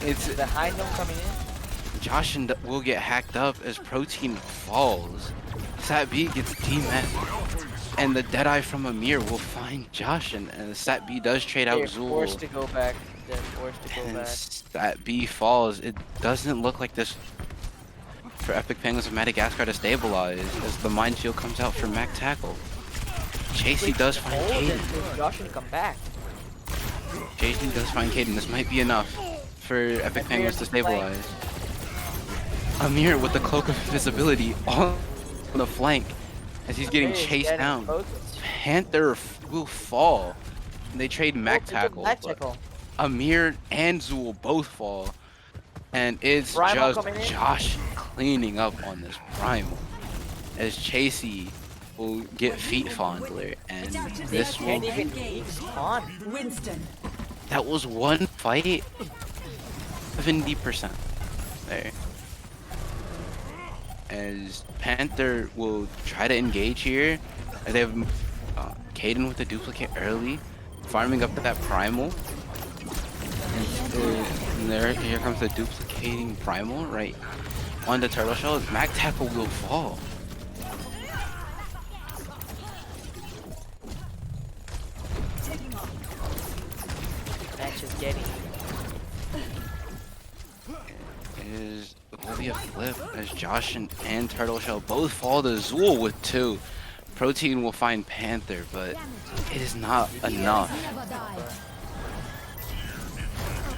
It's The high note coming in. Josh and will get hacked up as Protein falls. Sat B gets demet, and the Deadeye from Amir will find Josh, and Sat B does trade out They're forced Zool. to go back. They're forced to go And back. Sat B falls. It doesn't look like this for Epic Penguins of Madagascar to stabilize as the minefield comes out for Mac Tackle. Chasey does find Hold it Caden. for Josh to come back. Chasey does find Caden. This might be enough for Epic Penguins to stabilize. Amir with the cloak of invisibility on the flank as he's getting Amir is chased getting down. focused. Panther will fall. And they trade Mac Oh, Tackle. Mac but tackle. Amir and Zool both fall. And it's Primal just coming in. Josh cleaning up on this Primal. As Chasey will get Feet Fondler. And this Can't will... even spawn. Winston. That was one fight. 70% there. As Panther will try to engage here. As they have Caden with the duplicate early. Farming up that Primal. And here comes the duplicating Primal right on the Turtle Shell. Mac Tackle will fall. Match is getting. Will be a flip as Josh and Turtle Shell both fall to Zool with 2. Protein will find Panther, but it is not enough.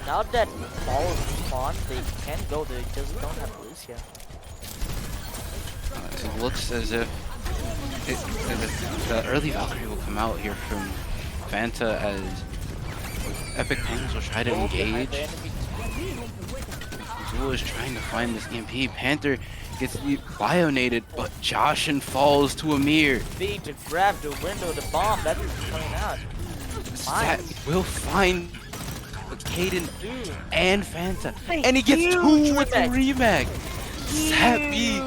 Now that ball is spawned, they can go. They just don't have Lucia. It looks as if the early Valkyrie will come out here from Fanta as Epic Penguins will try to Go behind engage. the enemy. Zool is trying to find this EMP. Panther gets bionated, but Joshin falls to Amir. Being to grab the window, the bomb that is coming out. That will find Caden Dude, and Fanta. And he gets 2 with the remake. Sappy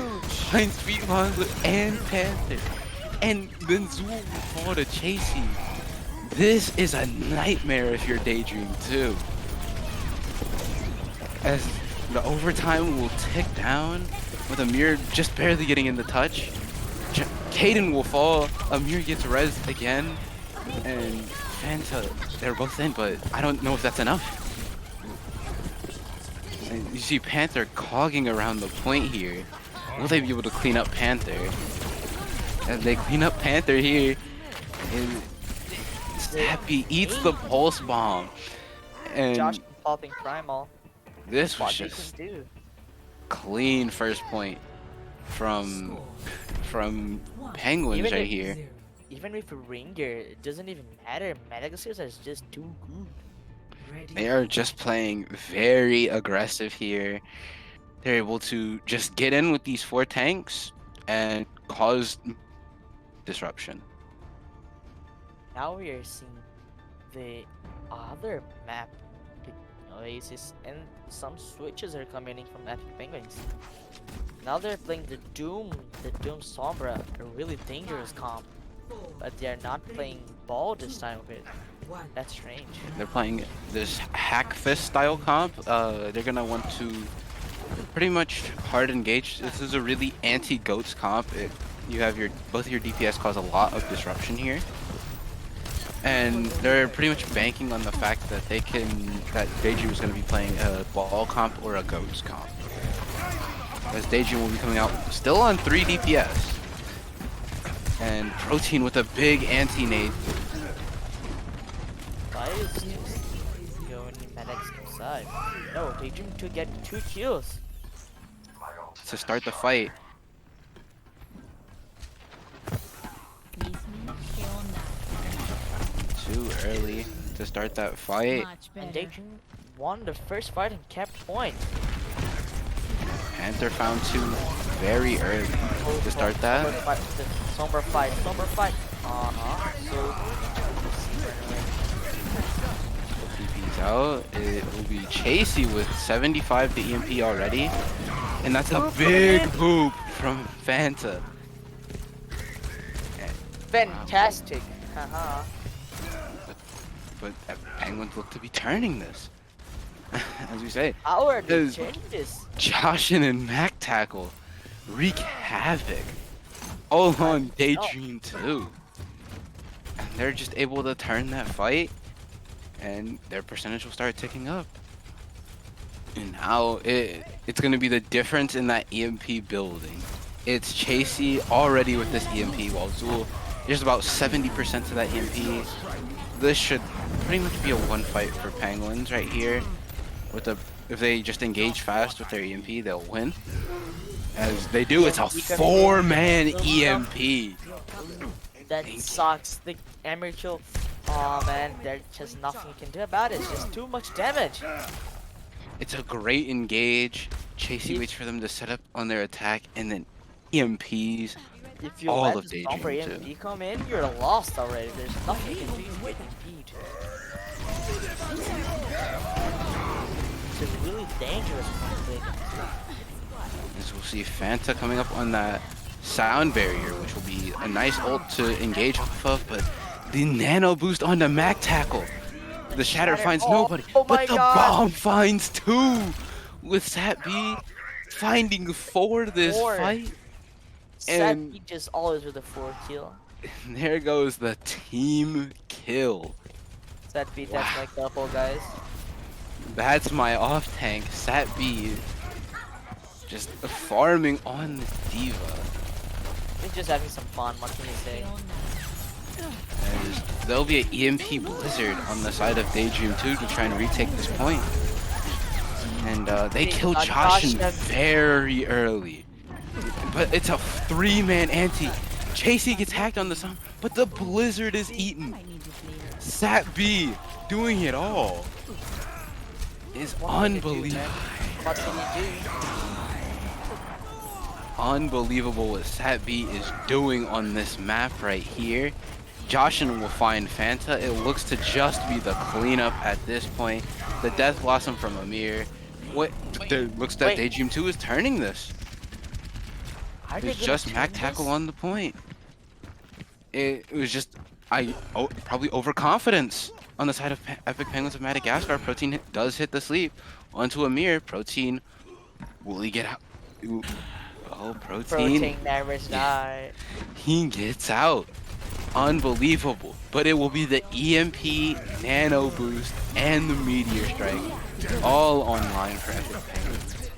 finds Feet Monster and Panther. And then Zool will fall to Chasey. This is a nightmare if you're DayDream too. As the overtime will tick down with Amir just barely getting in the touch. Caden will fall. Amir gets rezzed again. And Fanta, they're both in, but I don't know if that's enough. And you see Panther cogging around the point here. Will they be able to clean up Panther? And they clean up Panther here. And Sappy eats the pulse bomb. And Josh popping Primal. this was What they just can do. clean first point from Penguins Even right if- here. Even with a ringer, it doesn't even matter. Madagascar is just too good. They are just playing very aggressive here. They're able to just get in with these 4 tanks and cause disruption. Now we are seeing the other map, the Oasis, and some switches are coming in from Epic Penguins. Now they're playing the Doom Sombra, a really dangerous comp. But they're not playing ball this time of it. That's strange. They're playing this hack fist style comp. They're gonna want to pretty much hard engage. This is a really anti-goats comp. You have both your DPS cause a lot of disruption here. And they're pretty much banking on the fact that that DayDream is going to be playing a ball comp or a goats comp. As DayDream will be coming out still on 3 DPS. And Protein with a big anti-nade. Why is this going in Madagascar side? No, DayDream to get 2 kills. To start the fight. Too early to start that fight. And DayDream won the first fight and kept point. Panther found two very early to start that. Somber fight. So TP's out. It will be Chasey with 75 to EMP already. And that's a big poop from Fanta. fantastic. Haha. But Penguins look to be turning this. As we say, How are they Is- changing this? Joshin and Mac Tackle wreak havoc. All on DayDream too. And they're just able to turn that fight, and their percentage will start ticking up. And now it's going to be the difference in that EMP building. It's Chasey already with this EMP, while Zool is about 70% of that EMP. This should pretty much be a one fight for Penguins right here. If they just engage fast with their EMP, they'll win. As they do, it's a 4-man EMP. That sucks. The amateur. Oh man, there's just nothing you can do about it. It's just too much damage. It's a great engage. Chasey waits for them to set up on their attack, and then EMPs. If you All let of the Stomper DayDream EMP come in, you're lost already. There's nothing you can do to get impede. It's a really dangerous conflict. As we'll see Fanta coming up on that sound barrier, which will be a nice ult to engage off of, but the nano boost on the Mac Tackle. The Shatter finds nobody, but the bomb finds two, with Sat B finding four this fight. And Sat just always with a 4 kill. there goes the team kill. Sat B, that's my couple, guys. That's my off tank, Sat B, just farming on this diva. He's just having some fun, what can you say? And there'll be an EMP Blizzard on the side of DayDream 2 to try and retake this point. And they kill Joshin very early. But it's a 3-man anti. Chasey gets hacked on the song, but the Blizzard is eaten. Sat B doing it all. Is unbelievable. What can you do? Unbelievable what Sat B is doing on this map right here. Joshin will find Fanta. It looks to just be the cleanup at this point. The Death Blossom from Amir. What? Looks that DayDream 2 is turning this. It's just Mac Tackle on the point. It was just probably overconfidence on the side of Epic Penguins of Madagascar. Protein does hit the sleep onto Amir. Protein, will he get out? Ooh. Oh, Protein never died. He gets out. Unbelievable. But it will be the EMP, Nano Boost, and the Meteor Strike all online for Epic Penguins.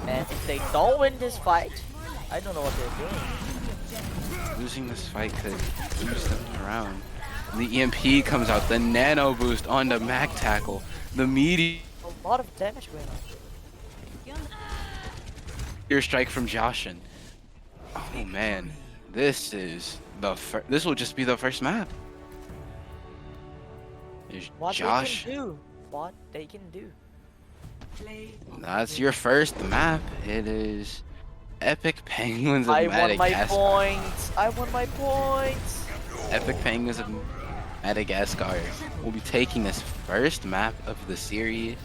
And if they don't win this fight, I don't know what they're doing. Losing this fight could boost them around. The EMP comes out, the Nano Boost on the Mac Tackle, the Meteor A lot of damage going on. Strike from Joshin. Oh man, this is this will just be the first map. There's What Josh. they can do. What they can do. That's your first map. It is Epic Penguins of I won my Madagascar. points. I won my points. Epic Penguins of Madagascar will be taking this first map of the series.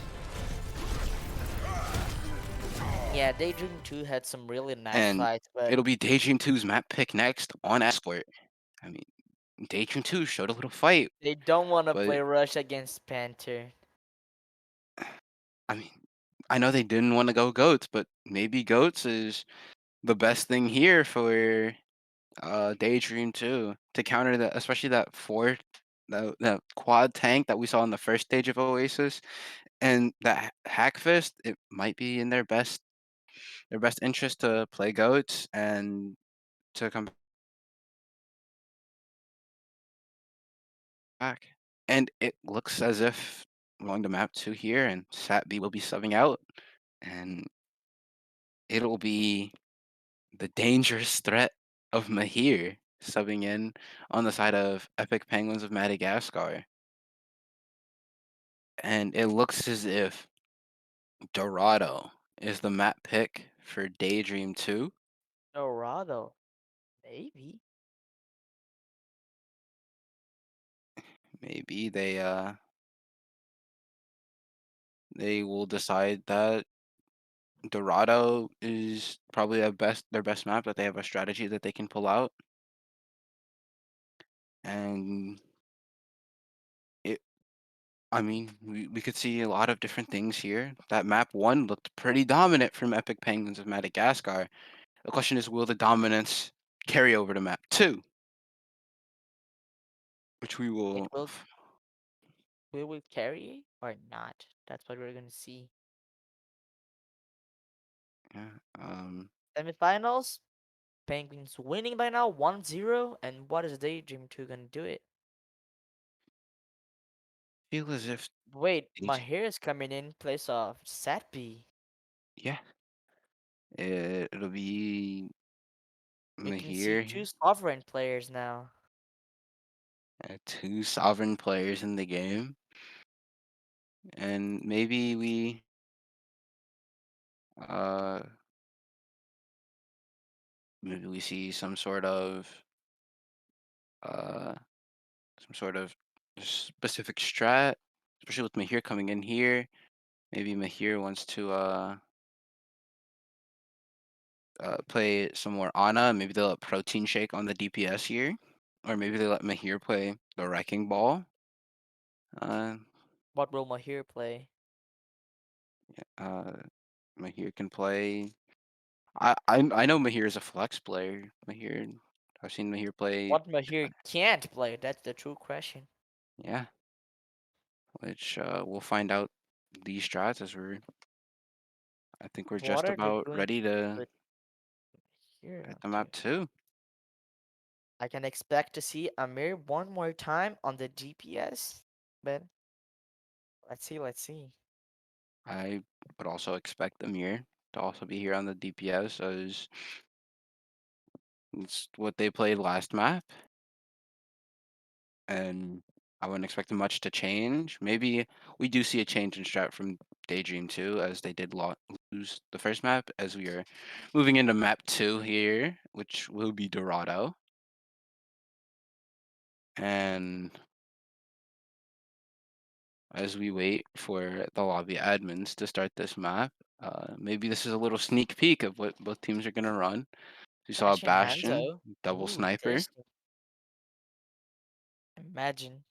Yeah, DayDream 2 had some really nice And fights, but it'll be DayDream 2's map pick next on Escort. I mean, DayDream 2 showed a little fight. they don't want to but- play Rush against Panther. I mean, I know they didn't want to go Goats, but maybe Goats is the best thing here for DayDream 2 to counter that, especially that that quad tank that we saw in the first stage of Oasis, and that Hack Fist. It might be in their best interest to play Goats and to come back. And it looks as if going to map 2 here, and Sat B will be subbing out, and it'll be the dangerous threat of Mahir subbing in on the side of Epic Penguins of Madagascar. And it looks as if Dorado is the map pick for DayDream 2. Dorado. Maybe. Maybe they will decide that Dorado is probably their best map, that they have a strategy that they can pull out. And I mean, we could see a lot of different things here. That map 1 looked pretty dominant from Epic Penguins of Madagascar. The question is, will the dominance carry over to map 2? Which we will. Will we carry or not? That's what we're gonna see. Yeah. Semifinals. Penguins winning by now 1-0. And what is DayDream 2 gonna do it? Feel as if. Wait, Mahir is coming in place of Satpi. Yeah. It'll be We can see Mahir. 2 sovereign players now. 2 sovereign players in the game. And maybe we see some sort of specific strat, especially with Mahir coming in here. Maybe Mahir wants to play some more Ana. Maybe they'll let Protein Shake on the DPS here, or maybe they let Mahir play the Wrecking Ball. What will Mahir play? Mahir can play. I know Mahir is a flex player. I've seen Mahir play. What Mahir can't play? That's the true question. Yeah, which we'll find out these strats as I think we're What just are they about going ready to with here hit up the to? map 2. I can expect to see Amir one more time on the DPS, but let's see. I would also expect Amir to also be here on the DPS, as it's what they played last map. And I wouldn't expect much to change. Maybe we do see a change in strat from DayDream 2, as they did lose the first map, as we are moving into map 2 here, which will be Dorado. And as we wait for the lobby admins to start this map, maybe this is a little sneak peek of what both teams are going to run. We saw a Bastion Bastion, Hanzo. double Ooh, sniper. tasty. Imagine.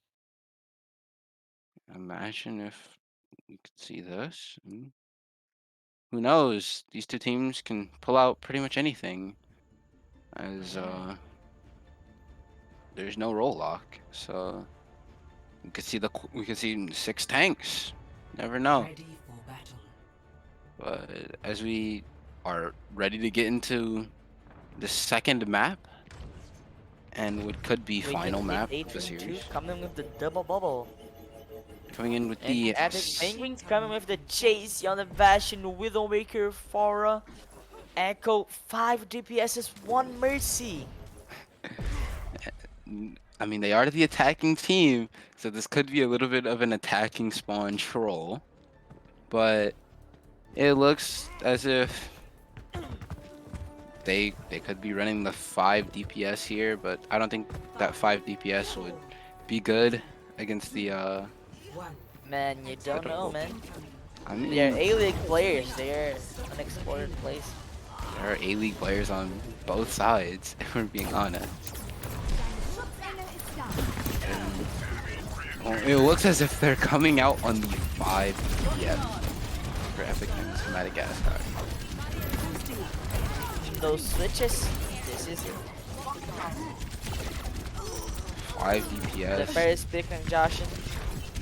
Imagine if you could see this. Who knows? These two teams can pull out pretty much anything, as there's no roll lock. So we could see 6 tanks. Never know. Ready for battle. But as we are ready to get into the second map, and what could be We final can map see of the DayDream 2 series, coming with the double bubble. coming in with And the Epic Penguins coming with the chase on the Bastion, Widowmaker, Fora, Echo, 5 DPSs, 1 Mercy. I mean, they are the attacking team, so this could be a little bit of an attacking spawn troll, but it looks as if they could be running the 5 DPS here, but I don't think that 5 DPS would be good against the Man, you don't know, man. I mean, They're A-League players. They're unexplored place. there are A-League players on both sides, if we're being honest. And, it looks as if they're coming out on the 5 DPS for Epic Games Madagascar. Those switches, this is it. 5 The DPS. first pick on Joshin.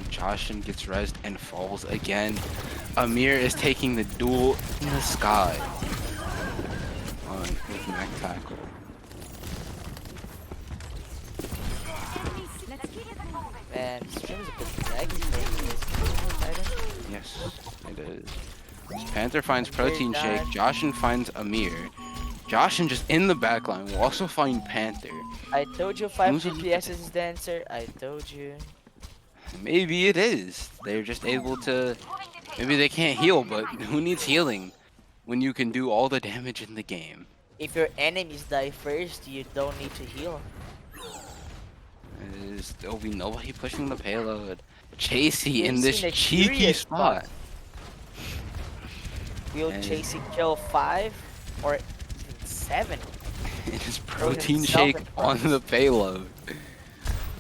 Joshin gets rezzed and falls again. Amir is taking the duel in the sky with Mac Tackle. Man, stream is a bit laggy for Yes, it is. Panther finds Protein Shake. Joshin finds Amir. Joshin just in the backline will also find Panther. I told you 5 Who's on- DPS is the answer. I told you. Maybe it is. They're just able to. Maybe they can't heal, but who needs healing? when you can do all the damage in the game. If your enemies die first, you don't need to heal. There'll be nobody pushing the payload. Chasey We've in this seen a cheeky curious spot. Will And- Chasey kill 5 or even 7? It is Throws protein himself shake in on front. the payload.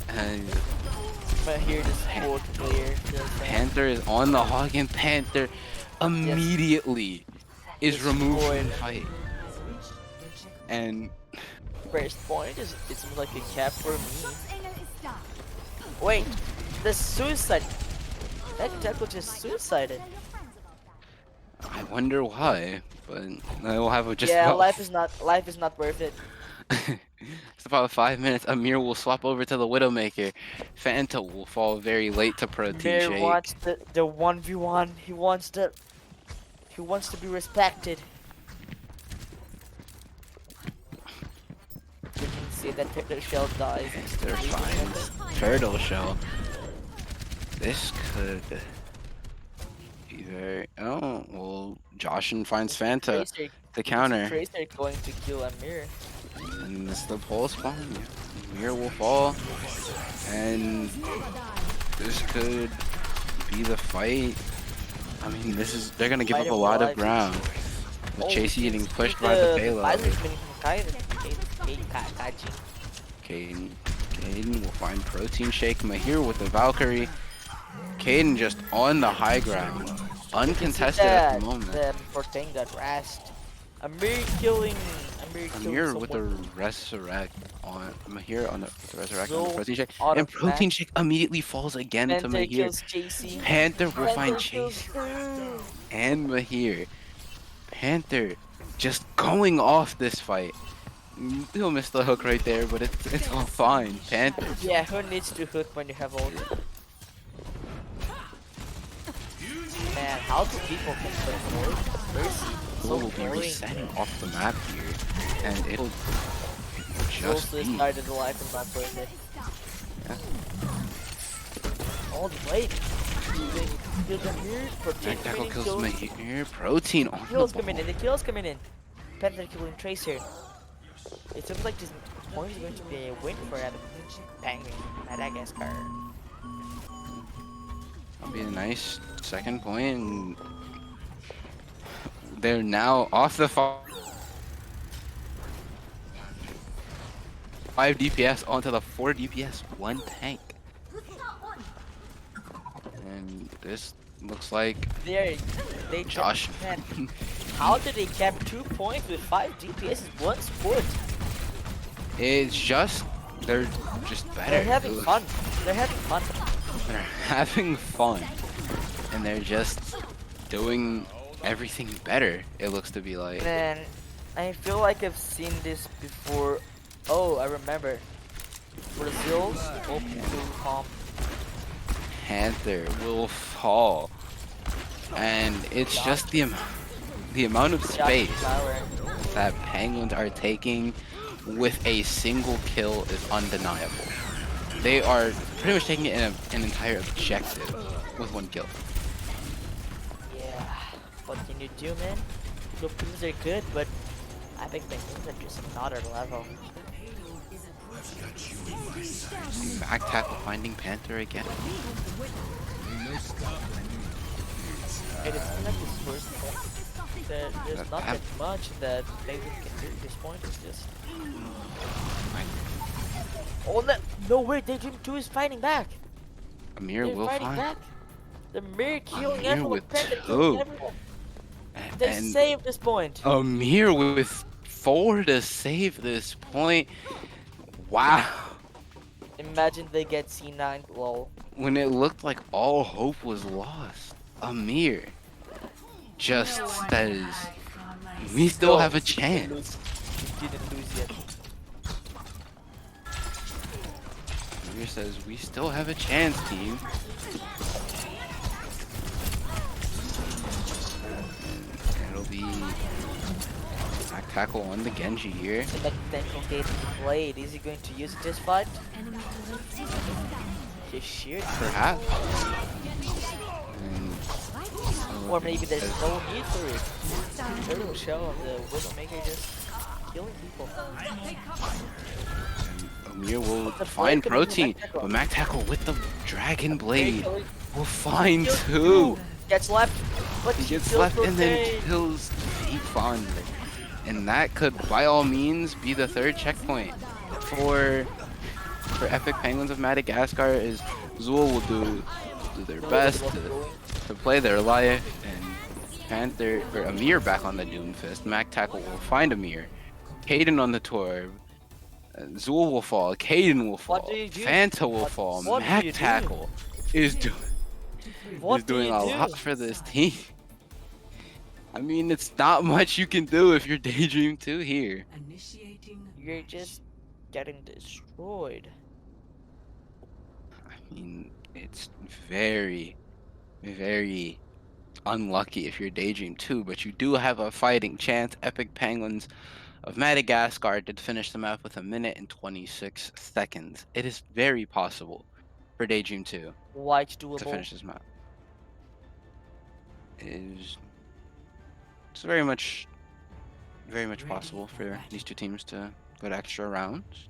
And But here the sport player just Panther is on the hog, and Panther immediately is removed from the Destroyed. fight. And first point is it seems like a cap for me. Wait, the suicide. That tackle just suicided. I wonder why, but I will have just Yeah, about, life is not worth it. it's about 5 minutes. Amir will swap over to the Widowmaker. Fanta will fall very late to protein Mir shake. wants the 1v1. He wants to be respected. You can see that turtle shell dies. Panther finds Turtle Shell. This could be very. Oh well, Joshin finds Fanta Tracer, the counter, Tracer going to kill Amir. and this is the pulse bomb. Amir will fall, and this could be the fight. I mean, they're gonna give up Fight a him lot of alive. ground. With Oh, Chasey you getting can pushed see by the payload. Viper's winning from Caden will find protein shake. Mahir with the Valkyrie. Caden just on the high ground, uncontested at the moment. The Fortane got rest. Amir killing Amir with the someone. resurrect on Mahir on the resurrect on the So protein shake, out and of protein match. shake immediately falls again to Panther Mahir. kills JC. Panther will find Panther kills Chase Drew. and Mahir. Panther just going off this fight. He'll miss the hook right there, but it's all fine. Panther. Yeah, who needs to hook when you have ult? Man, how do people can play forward? Mercy. Will So be boring. resetting off the map here, and it'll just Mostly be. started the life and not worth it. Oh, wait. There's a mirror for Back tackle winning kills kills. Mahir. Protein on the Kills ball. coming in, the kills coming in. Panther killing Tracer. It seems like this point is going to be a win for Penguin, Madagascar. That'll be a nice second point. And they're now off the 5 DPS onto the 4 DPS 1 tank. And this looks like They Josh. Man, how did they cap 2 points with 5 DPS in one sport? It's just they're just better. They're having fun. They're having fun. They're having fun, and they're just doing everything better. It looks to be like. Man, I feel like I've seen this before. Oh, I remember. Brazil's open to comp. Panther will fall, and it's just the amount of space that Penguins are taking with a single kill is undeniable. They are pretty much taking an entire objective with 1 kill. Yeah, what can you do, man? Philippines are good, but I think Penguins are just another level. Back tackle finding Panther again. It is like this first point. There's not that much that Penguins can do at this point. It's just. Oh no way! DayDream 2 is fighting back. Amir They're will fighting find. back. The Mir killing Amir everyone. with Panther 2. killing everyone. They And saved this point. Amir with 4 to save this point. Wow. Imagine they get C9 lol. When it looked like all hope was lost, Amir just says, we still have a chance. We didn't lose yet. Amir says, we still have a chance, team. And it'll be back tackle on the Genji here. So that potential gate played. Is he going to use it this fight? He should. Perhaps. And Or maybe there's no need for it. Little show of the Widowmaker just killing people. Amir will The find blade coming protein, from but Mac Tackle with the Dragon Blade Blade killing- will find kills two. Gets left, but He gets kills left and then Protein. kills Fond. And that could, by all means, be the third checkpoint for Epic Penguins of Madagascar. Is Zool will do their best to play their life and Panther or Amir back on the Doomfist. Mac Tackle will find Amir. Caden on the Torb. Zool will fall. Caden will fall. What do you do? Fanta will fall. what do Mac you do? Tackle is doing What do doing you a do? lot for this team. I mean, it's not much you can do if you're DayDream 2 here. Initiating. You're just getting destroyed. I mean, it's very, very unlucky if you're DayDream 2, but you do have a fighting chance. Epic Penguins of Madagascar did finish the map with 1:26 seconds. It is very possible for DayDream 2 White to doable. finish this map. It's very much possible for these two teams to go to extra rounds.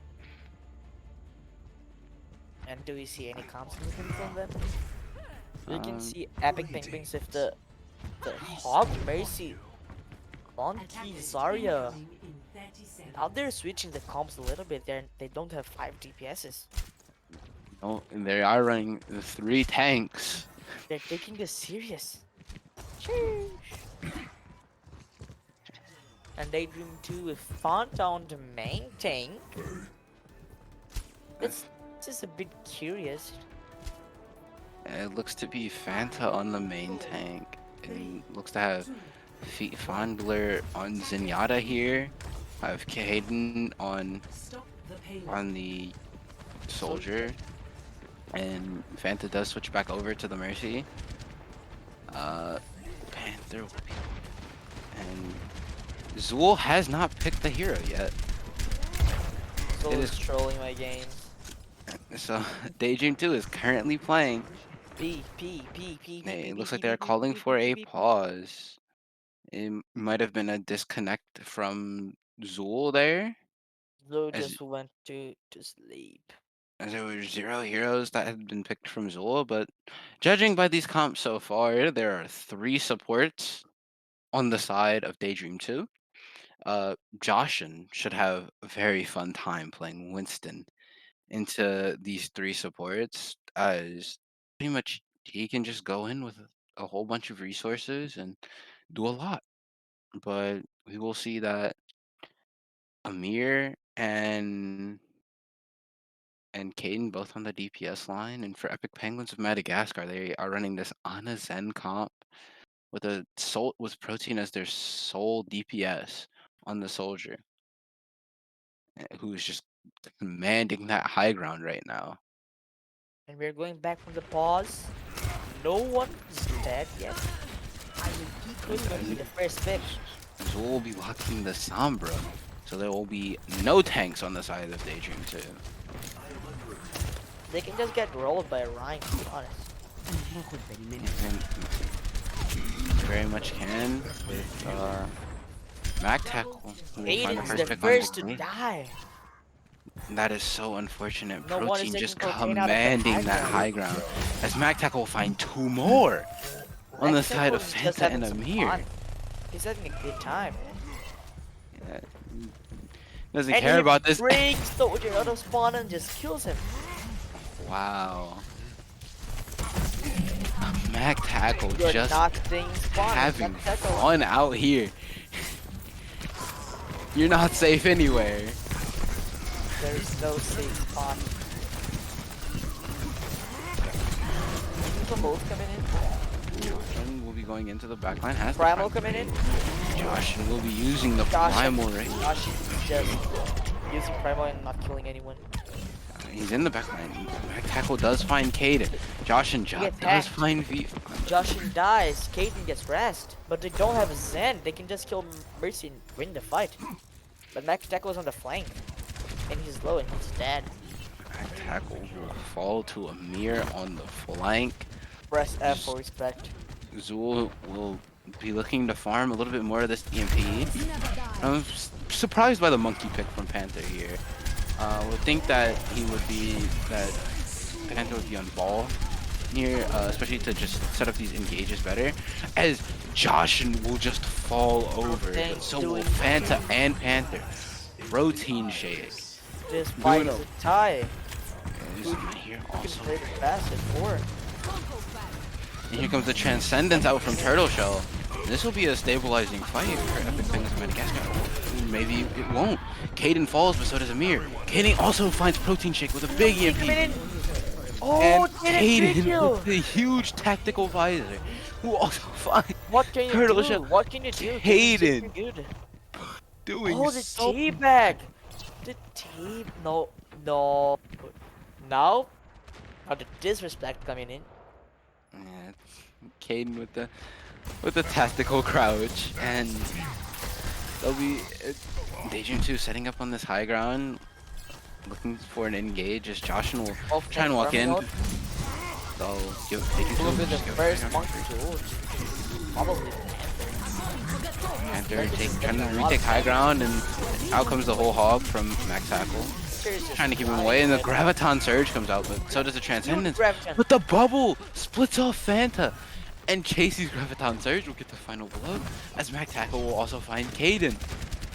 And do we see any comps moving from them? We can Um, see Epic Penguins with the Hog Mercy on Zarya. Now they're switching the comps a little bit. They don't have 5 DPSs. Oh, and they are running the 3 tanks. They're taking this serious. Sheesh. And DayDream 2 with Fanta on the main tank. It's just a bit curious. It looks to be Fanta on the main tank. It looks to have Fondler on Zenyatta here. I have Caden on the Soldier. And Fanta does switch back over to the Mercy. Panther will be... And Zool has not picked the hero yet. So It it's is- trolling my game. So DayDream 2 is currently playing. P. It looks like they're calling for a pause. It might have been a disconnect from Zool there, Zoe as- just went to sleep. as there were 0 heroes that had been picked from Zool. But judging by these comps so far, there are 3 supports on the side of DayDream 2. Joshin should have a very fun time playing Winston into these 3 supports, as pretty much he can just go in with a whole bunch of resources and do a lot. But we will see that Amir and Caden both on the DPS line, and for Epic Penguins of Madagascar, they are running this Ana Zen comp with Protein as their sole DPS on the Soldier, who is just commanding that high ground right now. And we're going back from the pause. No one is dead yet. Who's going to be the first pick? Zool will be locking the Sombra, so there will be no tanks on the side of DayDream 2. They can just get rolled by Ryan, to be honest. And very much can with Mac Tackle. who will find Aiden's the the pick on first to Victory. die. That is so unfortunate. No one is Protein just taking Protein out of the commanding high that ground. high ground. As Mac Tackle will find 2 more on the side of Mexico is just Fanta and having some Amir. fun. He's having a good time. Yeah, doesn't And care he about this. brings Soldier out of spawn and just kills him. Wow. Mac Tackle You're just not staying spawn. having Mac Tackle. fun out here. You're not safe anywhere. There's no safe spot. People both coming in. Joshin will be going into the backline. Has the Primal Prime coming in. Joshin will be using the Josh, Primal right. Josh is just using Primal and not killing anyone. He's in the backline. Mac Tackle does find Caden. Joshin get does hacked. find V. Joshin dies, Caden gets rest, but they don't have a Zen. They can just kill Mercy and win the fight. But Mac Tackle is on the flank, and he's low and he's dead. Mac Tackle will fall to Amir on the flank. Press F for respect. Zool will be looking to farm a little bit more of this EMP. I'm surprised by the monkey pick from Panther here. Would think that Panther would be on ball here, especially to just set up these engages better. As Joshin will just fall over, but so will Fanta and Panther. Protein shake. This fight Bruno. is a tie. Is here You can also. play the fastest four. And here comes the Transcendence out from Turtle Shell. This will be a stabilizing fight for Epic Things of Madagascar. Maybe it won't. Caden falls, but so does Amir. Caden also finds Protein Shake with a big EMP. Oh, And Caden Caden with a huge tactical visor, who also finds What can you Turtle do? Shell. What can you do? Caden Good. doing Oh, the so tea bag. The tea. No. Now, the disrespect coming in. Yeah, Caden with the tactical crouch, and they'll be DayDream 2 setting up on this high ground, looking for an engage as Joshin will try and walk in. They'll give DayDream 2 Will be the just give first it monkey to ult. Probably. Panther trying to retake high ground, and out comes the whole hog from Max Tackle. Trying to keep him away, and the Graviton Surge comes out, but so does the Transcendence. But the bubble splits off Fanta, and Chasey's Graviton Surge will get the final blow, as Max Tackle will also find Caden.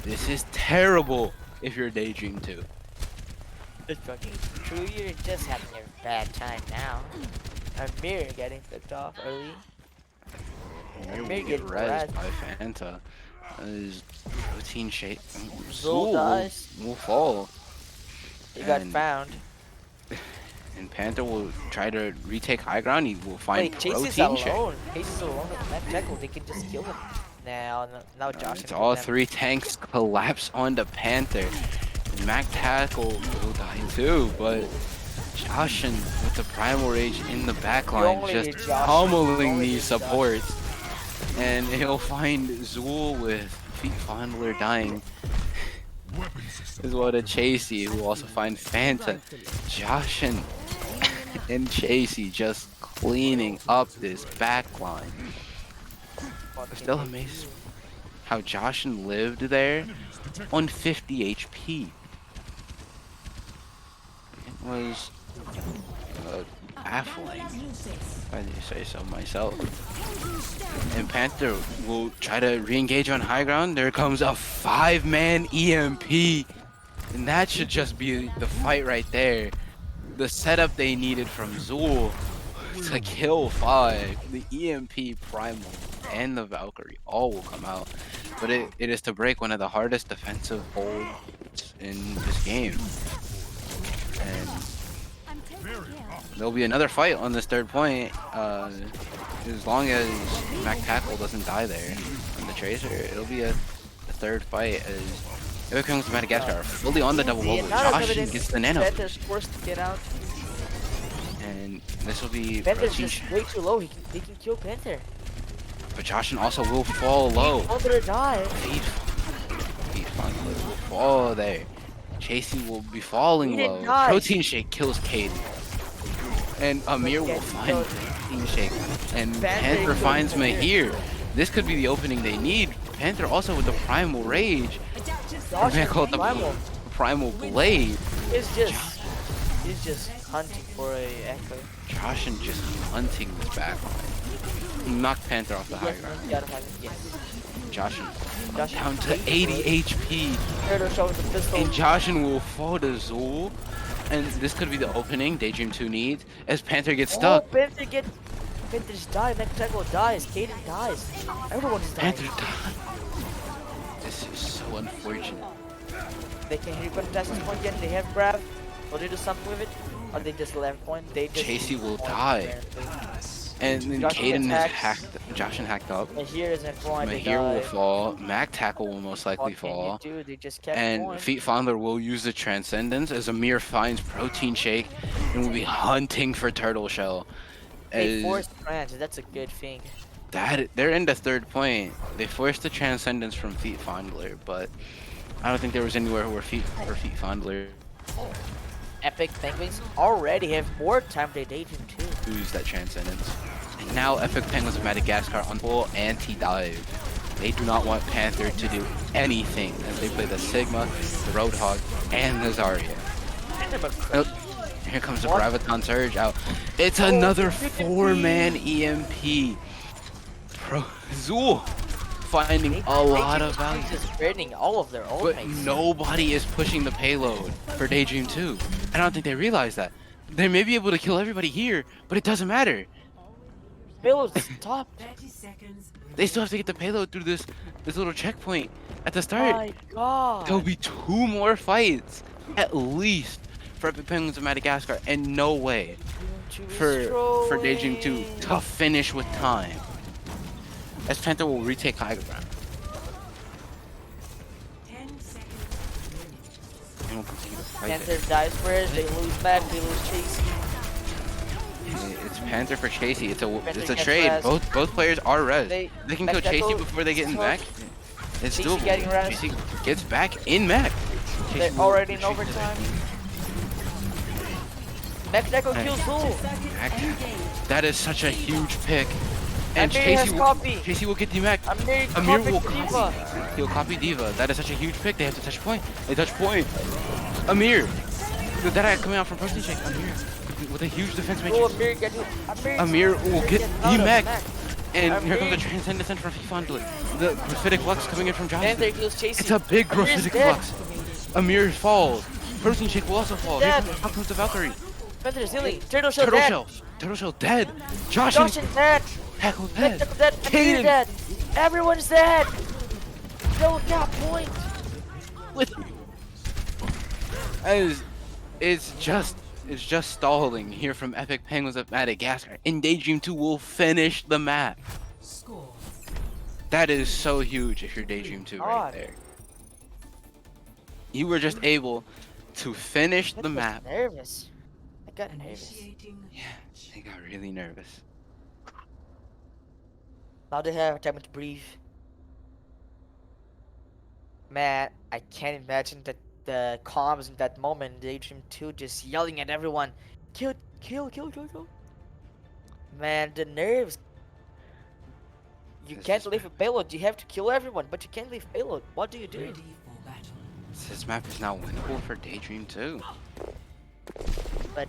This is terrible if you're DayDream 2. It's fucking true. You're just having a bad time now. Amir getting flipped off early. Amir will Amir get getting rezzed rezzed. by Fanta. As Protein Shake Zul dies. will fall. He got And- found. And Panther will try to retake high ground. He will find Wait, Chase is Protein Shake. alone. Chase is alone with Matt Jekyll. They can just kill him. Now Josh. It's all three tanks collapse onto Panther. Mac Tackle will die too, but Joshin with the Primal Rage in the backline only just need Joshin. pummeling Only these need Joshin. supports. And he'll find Zool with Feet Fondler dying. As well as Chasey, who will also find Fanta. Joshin and Chasey just cleaning up this backline. Still amazed how Joshin lived there on 50 HP. It was baffling, if I do say so myself. And Panther will try to re-engage on high ground. There comes a 5-man EMP. And that should just be the fight right there. The setup they needed from Zool to kill 5. The EMP Primal and the Valkyrie all will come out. But it is to break one of the hardest defensive holds in this game. And there'll be another fight on this third point. As long as Mac Tackle doesn't die there on the Tracer, it'll be a third fight as Epic Things of Madagascar are fully on the double bubble. Joshin gets the nano. Venter's forced to get out. And this will be Venter's Protein just way too low. He can kill Panther. But Joshin also will fall low. Panther die. Feet Fondler will fall there. Chasey will be falling He didn't low. die. Protein Shake kills Caden. And Amir will find Protein Shake. And Panther finds Mahir. This could be the opening they need. Panther also with the Primal Rage. Josh I call it the Primal. Primal Blade. He's just hunting for a echo. Joshin just hunting this backline. Knock Panther off the high ground. Joshin down to 80 HP. And Joshin will fall to Zool. And this could be the opening DayDream 2 needs as Panther gets stuck. Oh, Panther's died. Next Tackle dies. Caden dies. Everyone's dying. Panther died. This is so unfortunate. They can hit contest this point again. They have grab. Will they do something with it? Or they just left point? They just Chasey will die. And then Caden is Joshin hacked up. Mahir isn't falling. Mahir will fall. Mac Tackle will most likely fall. They just kept And going. Feet Fondler will use the Transcendence as Amir finds Protein Shake and will be hunting for Turtle Shell. They As forced Trans. That's a good thing. they're in the third point. They forced the Transcendence from Feet Fondler, but I don't think there was anywhere where Feet Fondler. Epic Penguins already have more time than DayDream too. Who's that Transcendence? And now Epic Penguins of Madagascar on full anti-dive. They do not want Panther to do anything as they play the Sigma, the Roadhog, and the Zarya. Oh, here comes the Graviton Surge out. It's another 4-man EMP. Zool finding a lot of value. Just burning all of their But ultimates. nobody is pushing the payload for DayDream 2. I don't think they realize that. They may be able to kill everybody here, but it doesn't matter. Payload stopped. 30 seconds. They still have to get the payload through this little checkpoint at the start. My God. There'll be 2 more fights, at least, for Epic Penguins of Madagascar, and no way for DayDream 2 to finish with time. As Panther will retake high ground. 10 seconds. And will continue to fight Panther it. dies first. They lose back. They lose Chasey. It's Panther for Chasey. It's a gets trade. res. Both players are res. They They can kill Mech Chasey Deco before they get in took- mech. It's Chasey still getting res. Chasey gets back in mech. They're Chasey will already in retreat overtime. McDonald Hey. kills Zool. Mech. That is such a huge pick. And Amir has copy. Chasey will get the mech. Amir will copy Diva. He'll copy Diva. That is such a huge pick. They have to touch point. They touch point. Amir. The Deadeye coming out from Protein Shake. Amir with a huge defense Oh, matrix. Amir get you. Amir will get out the of mech. mech. And here comes Amir. the Transcendent Descent from FIFA. The Graphitic Flux coming in from Johnson. Panther kills Chasey. It's a big Amir's Graphitic dead. Flux. Amir falls. Protein Shake will also fall. Here Dead. comes the Valkyrie. Panther's healing. Turtle Shell Turtle dead. Shell. Turtle Shell dead. Josh Josh is dead. Tackle dead. McDonald dead. Amir Kaden. dead. Everyone's dead. No got point. As it's just stalling here from Epic Penguins of Madagascar. And DayDream 2 will finish the map. Score. That is so huge if you're DayDream 2 right God. there. You were just able to finish I the was map. nervous. I got nervous. Initiating Yeah, they got really nervous. Now they have time to breathe. Man, I can't imagine that the comms in that moment. DayDream 2 just yelling at everyone, kill, kill, kill, kill, kill. Man, the nerves. You This can't is leave a payload. You have to kill everyone, but you can't leave payload. What do you do? ready for battle. This map is now winnable for DayDream 2. But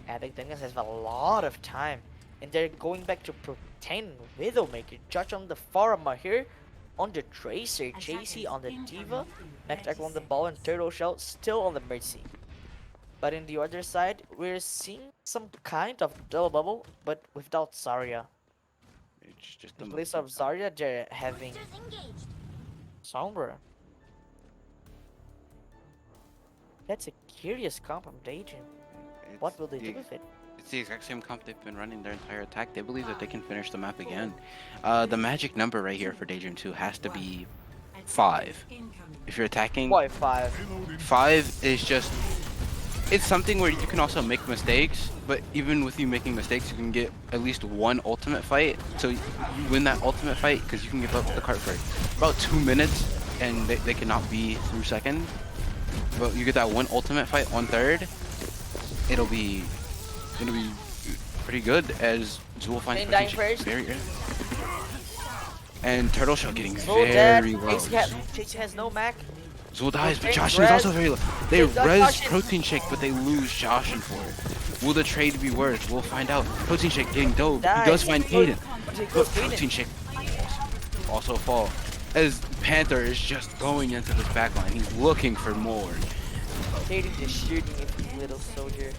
Epic Penguins has a lot of time, and they're going back to Protein Widowmaker. Judge on the Farama here, on the Tracer, Chasey on the Diva, McTackle on the ball, and Turtle Shell still on the Mercy. But in the other side, we're seeing some kind of double bubble, but without Zarya. It's just In place of Zarya, they're having Sombra. That's a curious comp from DayDream. What will they do with it? It's the exact same comp they've been running their entire attack. They believe that they can finish the map again. The magic number right here for DayDream 2 has to be 5. Incoming. If you're attacking, Why 5? 5 is just... It's something where you can also make mistakes, but even with you making mistakes, you can get at least one ultimate fight. So you win that ultimate fight because you can give up the card for about 2 minutes, and they cannot be through second. But you get that one ultimate fight on third, it'll be pretty good as Zool finds Main dying protection first. very early. And Turtle Shell getting Zool dead. very low. Chasey has no Mac. Zool dies, but Protein Joshin is also res. very low. They They got res Joshin. Protein Shake, but they lose Joshin for it. Will the trade be worth? We'll find out. Protein Shake getting dove. He does find Kaden. But Protein Shake also fall. As Panther is just going into this backline. He's looking for more. Kaden just shooting at the little soldier.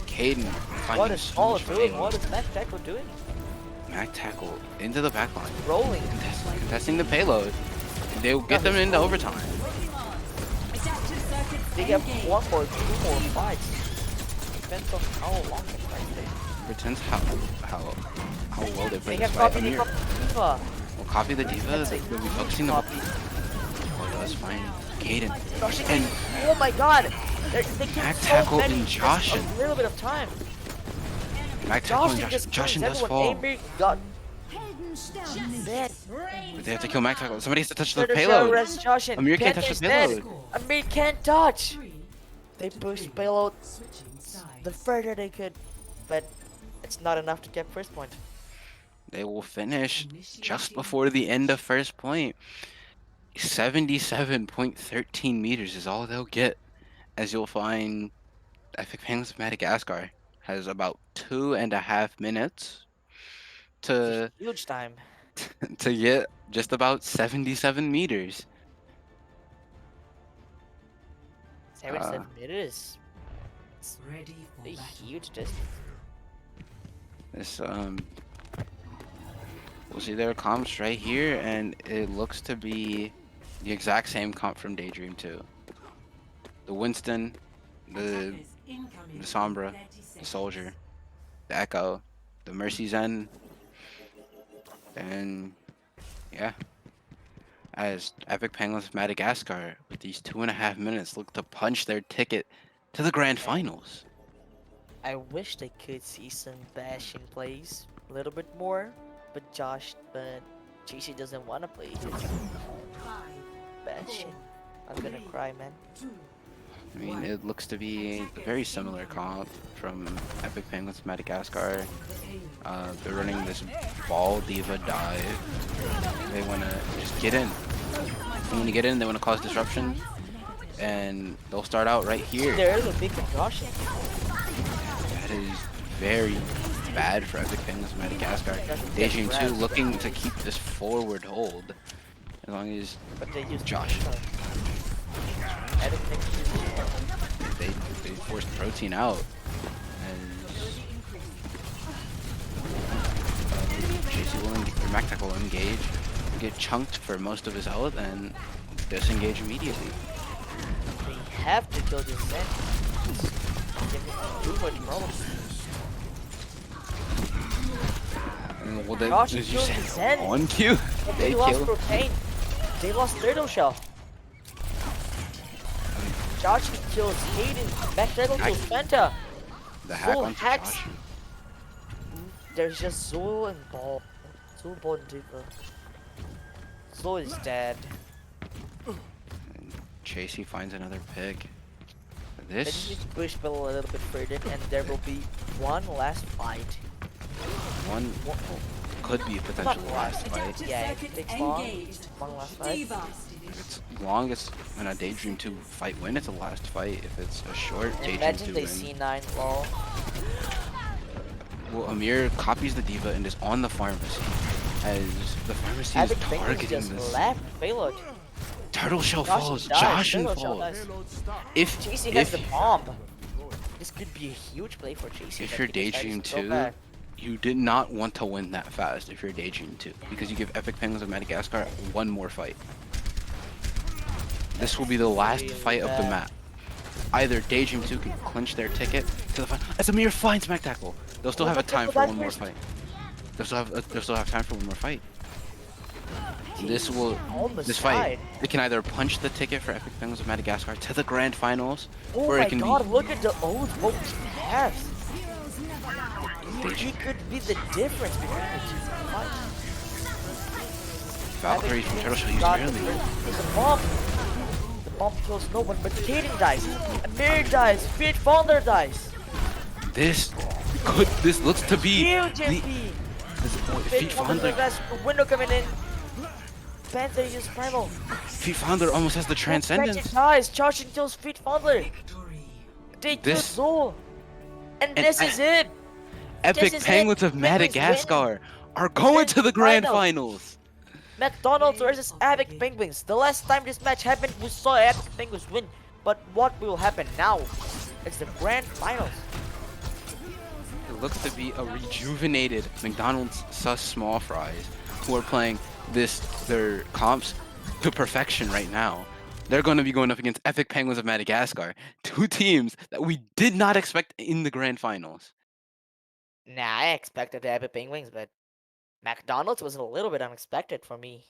Caden What finding is so Paul much doing? value. What is Mac Tackle doing? Mac tackle into the backline. Rolling. Contesting the payload. They'll get them into overtime. They have 1 more, 2 more fights. Depends on how long the fight is. Pretends how well they play They this have fight. copy the Amir Diva. will copy the Diva. That's They'll a be focusing the copy. Oh, that's fine. Caden. Joshin, And oh my god! They killed Mac so tackle many in in just Joshin. a little bit of time. Mac tackle and Joshin just Joshin kills does everyone. fall. Amir got dead. But they have to kill Mac tackle. Somebody has to touch the Turtle Shell payload. res Joshin. Amir can't touch Panther's the dead. payload. Amir can't touch. They pushed payload Switching sides. the further they could, but it's not enough to get first point. they will finish just Initiating before the end of breach. first point. 77.13 meters is all they'll get, as you'll find Epic Penguins of Madagascar has about 2.5 minutes It's a to huge time. to get just about 77 meters. 77 meters. It's Ready for a battle. huge distance. This we'll see their comps right here, and it looks to be the exact same comp from DayDream 2. The Winston, the Attackers incoming in Sombra, 30 the seconds. Soldier, the Echo, the Mercy Zen, and yeah. As Epic Penguins of Madagascar, with these 2.5 minutes, look to punch their ticket to the grand finals. I wish they could see some bashing plays a little bit more, but JC doesn't want to play his 5, bashing. I'm gonna cry, man. 2, I mean, it looks to be a very similar comp from Epic Penguins of Madagascar. They're running this ball diva dive. They want to just get in. And when you get in, they want to cause disruption. And they'll start out right here. There's a big rushing. That is very bad for Epic Penguins of Madagascar. DayDream 2 looking to keep this forward hold. As long as But they use Josh. I don't think they forced Protein out. And JC will MacTac will engage, get chunked for most of his health, and disengage immediately. they have to kill this Zen. Too much problem. And well, they Josh as you killed said, the Zen. on cue. But They they lost kill. Propane. They lost Turtle Shell. Josh kills Hayden. McDonald kills Fanta. The hack Zul onto hacks. Josh. There's just Zul and Ball. Zul, Ball, and Diva. Zul is dead. And Chasey finds another pick. They just This need to push Bill a little bit further, and there will be one last fight. one could be potentially the last fight. Yeah, if it takes long, one last fight. If it's long, it's in a DayDream 2 fight win, it's a last fight. If it's a short DayDream 2 Imagine they win. C9 lol. Well, Amir copies the diva and is on the pharmacy. As the pharmacy Epic is Penguins targeting just this. left payload. Turtle Shell Josh falls. dies, Joshin Turtle Shell falls. dies. If JC has if the bomb. This could be a huge play for JC. if but you're he decided DayDream to go 2, back. you did not want to win that fast if you're DayDream 2, because you give Epic Penguins of Madagascar one more fight. This will be the last really fight of the bad. map. Either DayDream 2 can clinch their ticket to the final. As Amir finds Smack Tackle, they'll still have a time for one more fight. They'll still have time for one more fight. This will Almost this fight. died. They can either punch the ticket for Epic Penguins of Madagascar to the grand finals, Oh or my it can god, be look at the old both has. DayDream. He could be the difference between the two fights. Valkyrie from Turtle Shell used Got early. There's a bomb. The bomb kills no one, but Kaden dies. Amir dies. Feet Founder dies. This looks to be Huge the MP. Feet Feet Founder Founder. dies. Window coming in. Panther uses Primal. Feet Founder almost has the transcendence. Dies. Charging kills Feet Founder. They kill This- Zul. And and this I- is it. Epic is it. Penguins of Penguins win. Madagascar are going to the grand finals. McDonald's versus Epic Penguins. The last time this match happened, we saw Epic Penguins win. But what will happen now? It's the grand finals. It looks to be a rejuvenated McDonald's sus small fries who are playing their comps to perfection right now. They're going to be going up against Epic Penguins of Madagascar, two teams that we did not expect in the grand finals. Nah, I expected the Epic Penguins, but McDonald's was a little bit unexpected for me.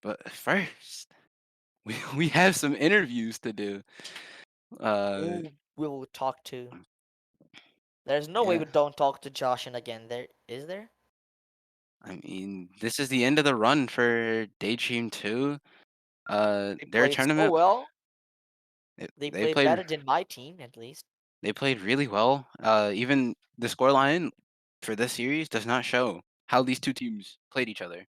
But first, we have some interviews to do. Who will talk to? There's no way yeah. we don't talk to Joshin again. There is there? I mean, this is the end of the run for DayDream 2. They Their played so tournament, well. they, They they played played better than my team, at least. they played really well. Even the scoreline for this series does not show how these two teams played each other,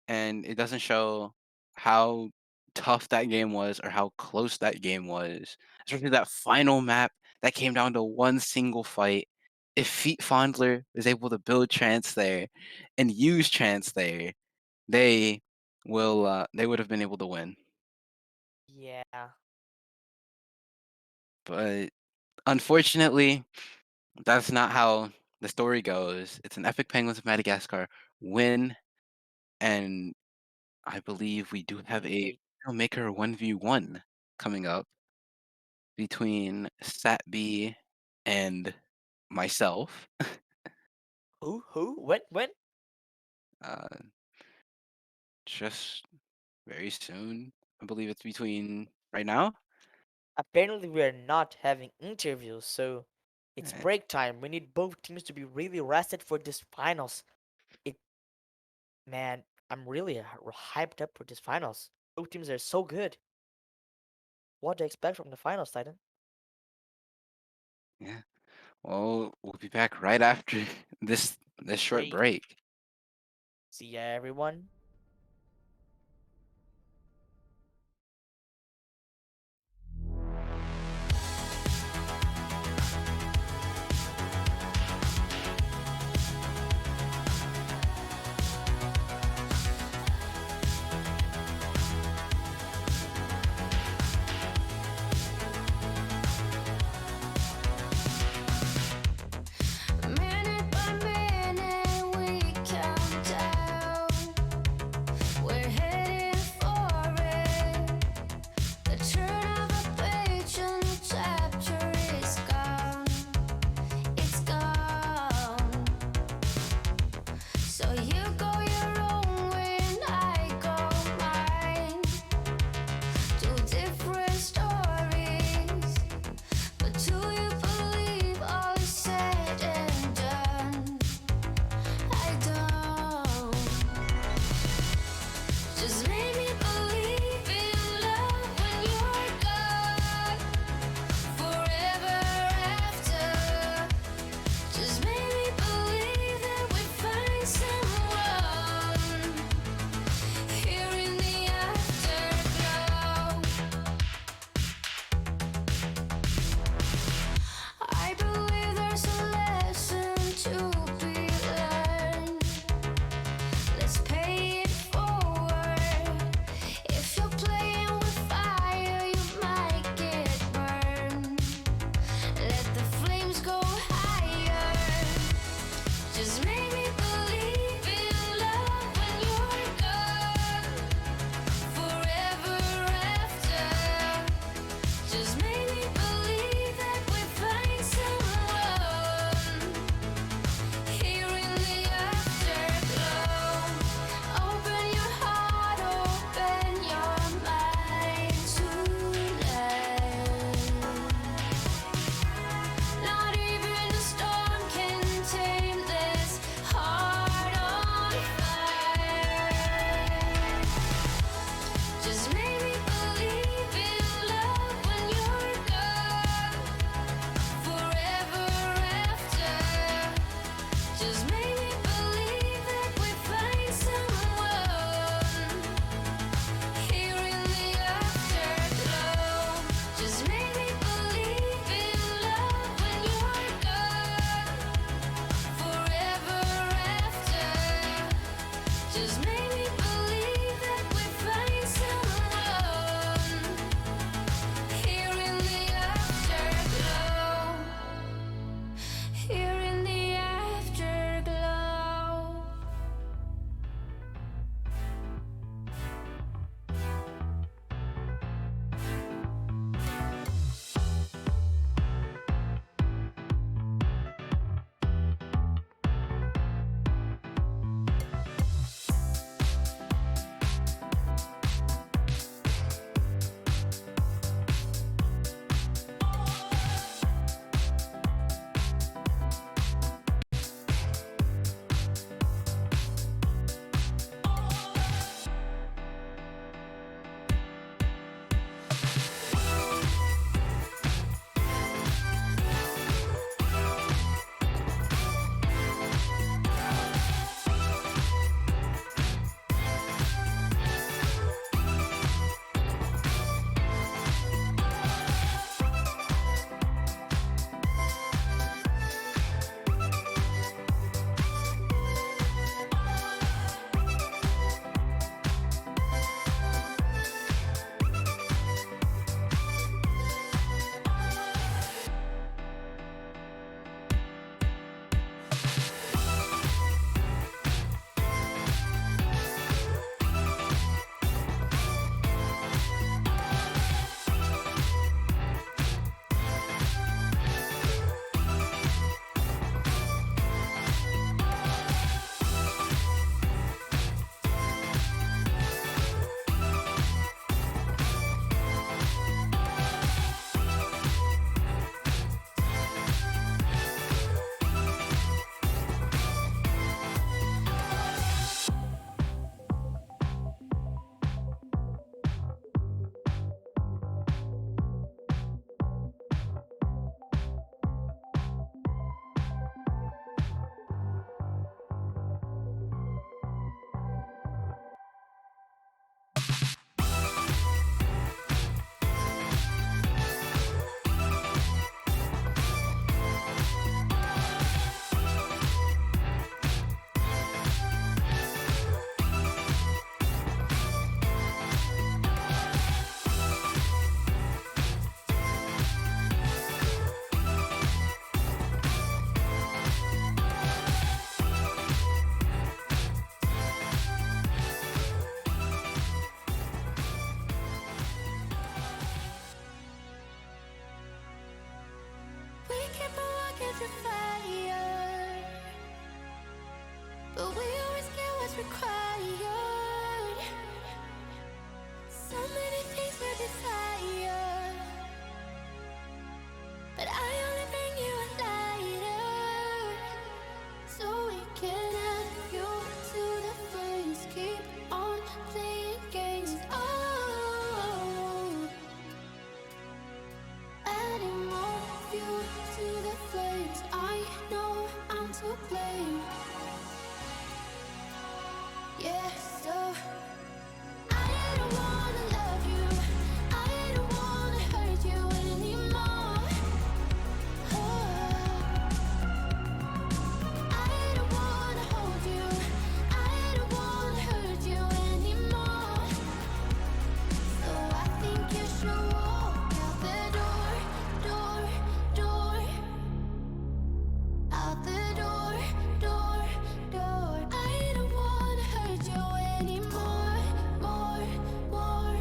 and it doesn't show how tough that game was or how close that game was. Especially that final map that came down to one single fight. If Feet Fondler was able to build Trance there and use Trance there, they they would have been able to win. Yeah. But unfortunately, that's not how the story goes. It's an Epic Penguins of Madagascar win, and I believe we do have a Maker 1v1 coming up between Satb and myself. Who? When? Uh, just very soon. I believe it's between right now. Apparently, we are not having interviews, so it's Eh, break time. We need both teams to be really rested for this finals. It, man, I'm really hyped up for this finals. Both teams are so good. What do you expect from the finals, Titan? Yeah. Well, we'll be back right after this short Break. break. See ya, everyone. Minute by minute we count down. the fire. But we always get what's required. So many things we desire. But I only bring you a lighter, so we can add fuel to the flames. Keep on playing games. Oh, adding more fuel to the flames. I know I'm to blame. Yeah, so I don't wanna love you. I don't wanna hurt you anymore. I don't wanna hold you. I don't wanna hurt you anymore. So I think you should walk out the door. Out the door. I don't wanna hurt you anymore. More.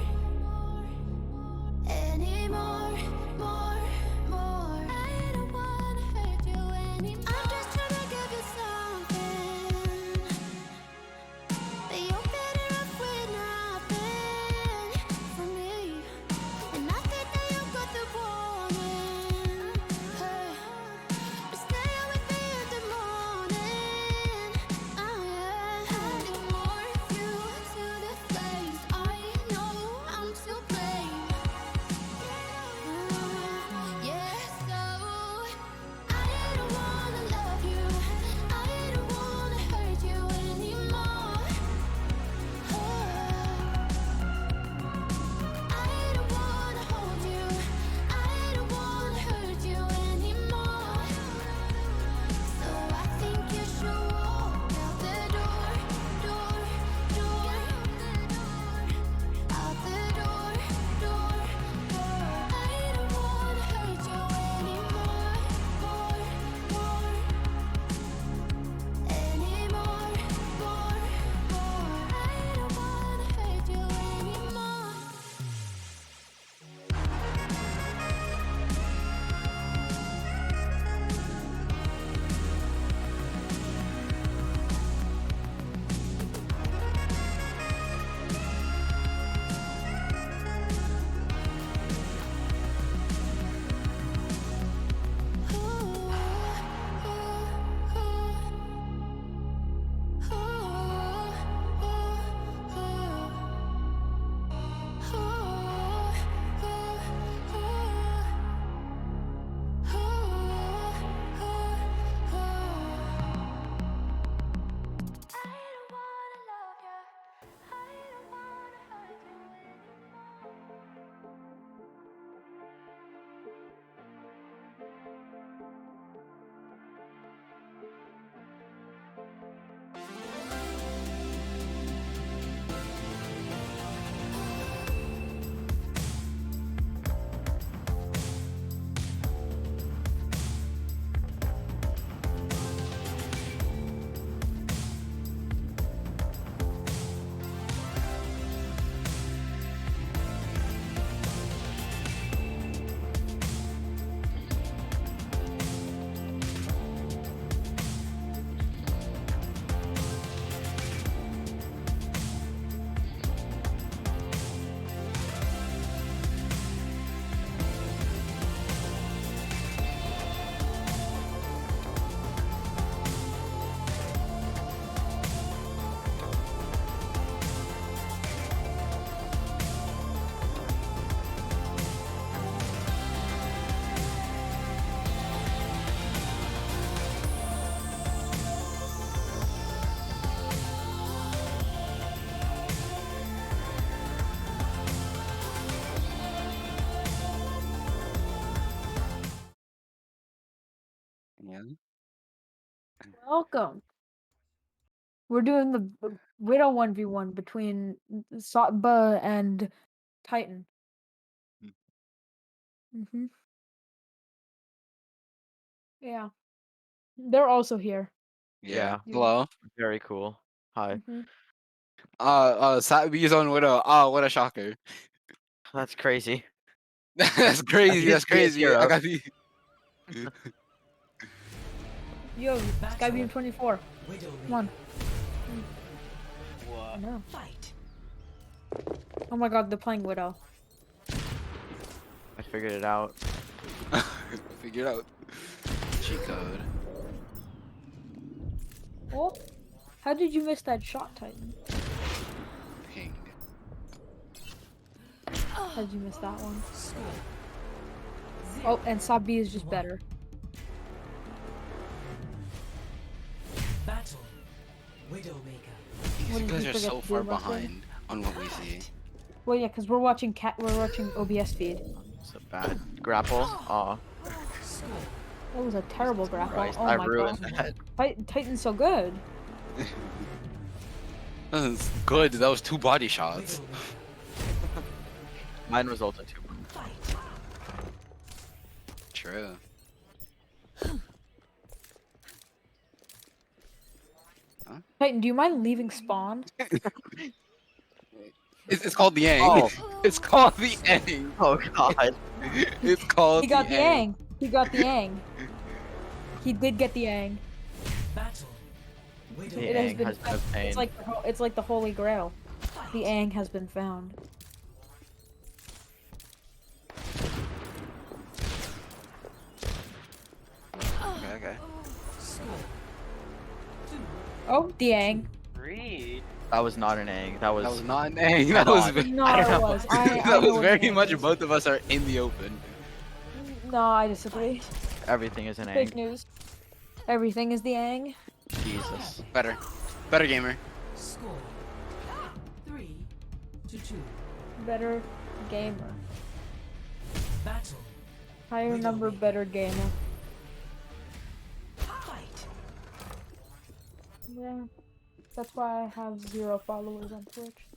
Anymore. More. I don't wanna hurt you anymore. I'm just trying to give you something, but you're better off with nothing from me. And I think that you got the warning. But stay out with me in the morning. Oh yeah. Adding more fuel to the flames. I know I'm to blame. Yeah, so I don't wanna love you. I don't wanna hurt you anymore. I don't wanna hold you. I don't wanna hurt you anymore. So I think you should walk out the door. Out the door. I don't wanna hurt you anymore. More. Anymore. More. I don't wanna hurt you anymore. Yeah. Welcome. We're doing the Widow 1v1 between Satba and Titan. Mm-hmm. Yeah. They're also here. Yeah. You- Hello. Very cool. Hi. Mhm. Satvi's on Widow. Oh, what a shocker. That's crazy. That's crazy. He That's used to be a crazy. I hero. got the. Yo, Skybeam 24. Come on. What? No. Fight. Oh my god, they're playing Widow. I figured it out. Figure out. Cheat code. Oh, how did you miss that shot, Titan? Ping. How did you miss that one? Score. Oh, and Sabi is just better. Battle. Widowmaker. What These did guys you are forget so to do, far Russell? behind on what we see. Well, yeah, because we're watching OBS feed. It's a bad grapple. Aw. Score. That was a terrible grapple. Christ, Oh I my ruined god. that. Titan's so good. That's good. That was 2 body shots. Widowmaker. Mine resulted too. Fight. True. Titan, do you mind leaving spawn? It's called the Yang. Oh. It's called the Yang. Oh god. It's called He got the Yang. Yang. He got the Yang. He did get the Yang. Battle. The Widowmaker. It has Yang been has been a pain. It's like the Holy Grail. The Ang has been found. Okay. Score. Oh, the Ang. Reed. That was not an Ang. That was. That was not an Yang. That was. No, I don't it know. was. I That know was what very an much. Ang is. Both of us are in the open. No, I disagree. Everything is an Ang. Fake news. Everything is the Ang. Jesus. Better. Better gamer. Score. 3-2. Better gamer. Battle. Higher number, better gamer. Fight. Yeah. That's why I have 0 followers on Twitch.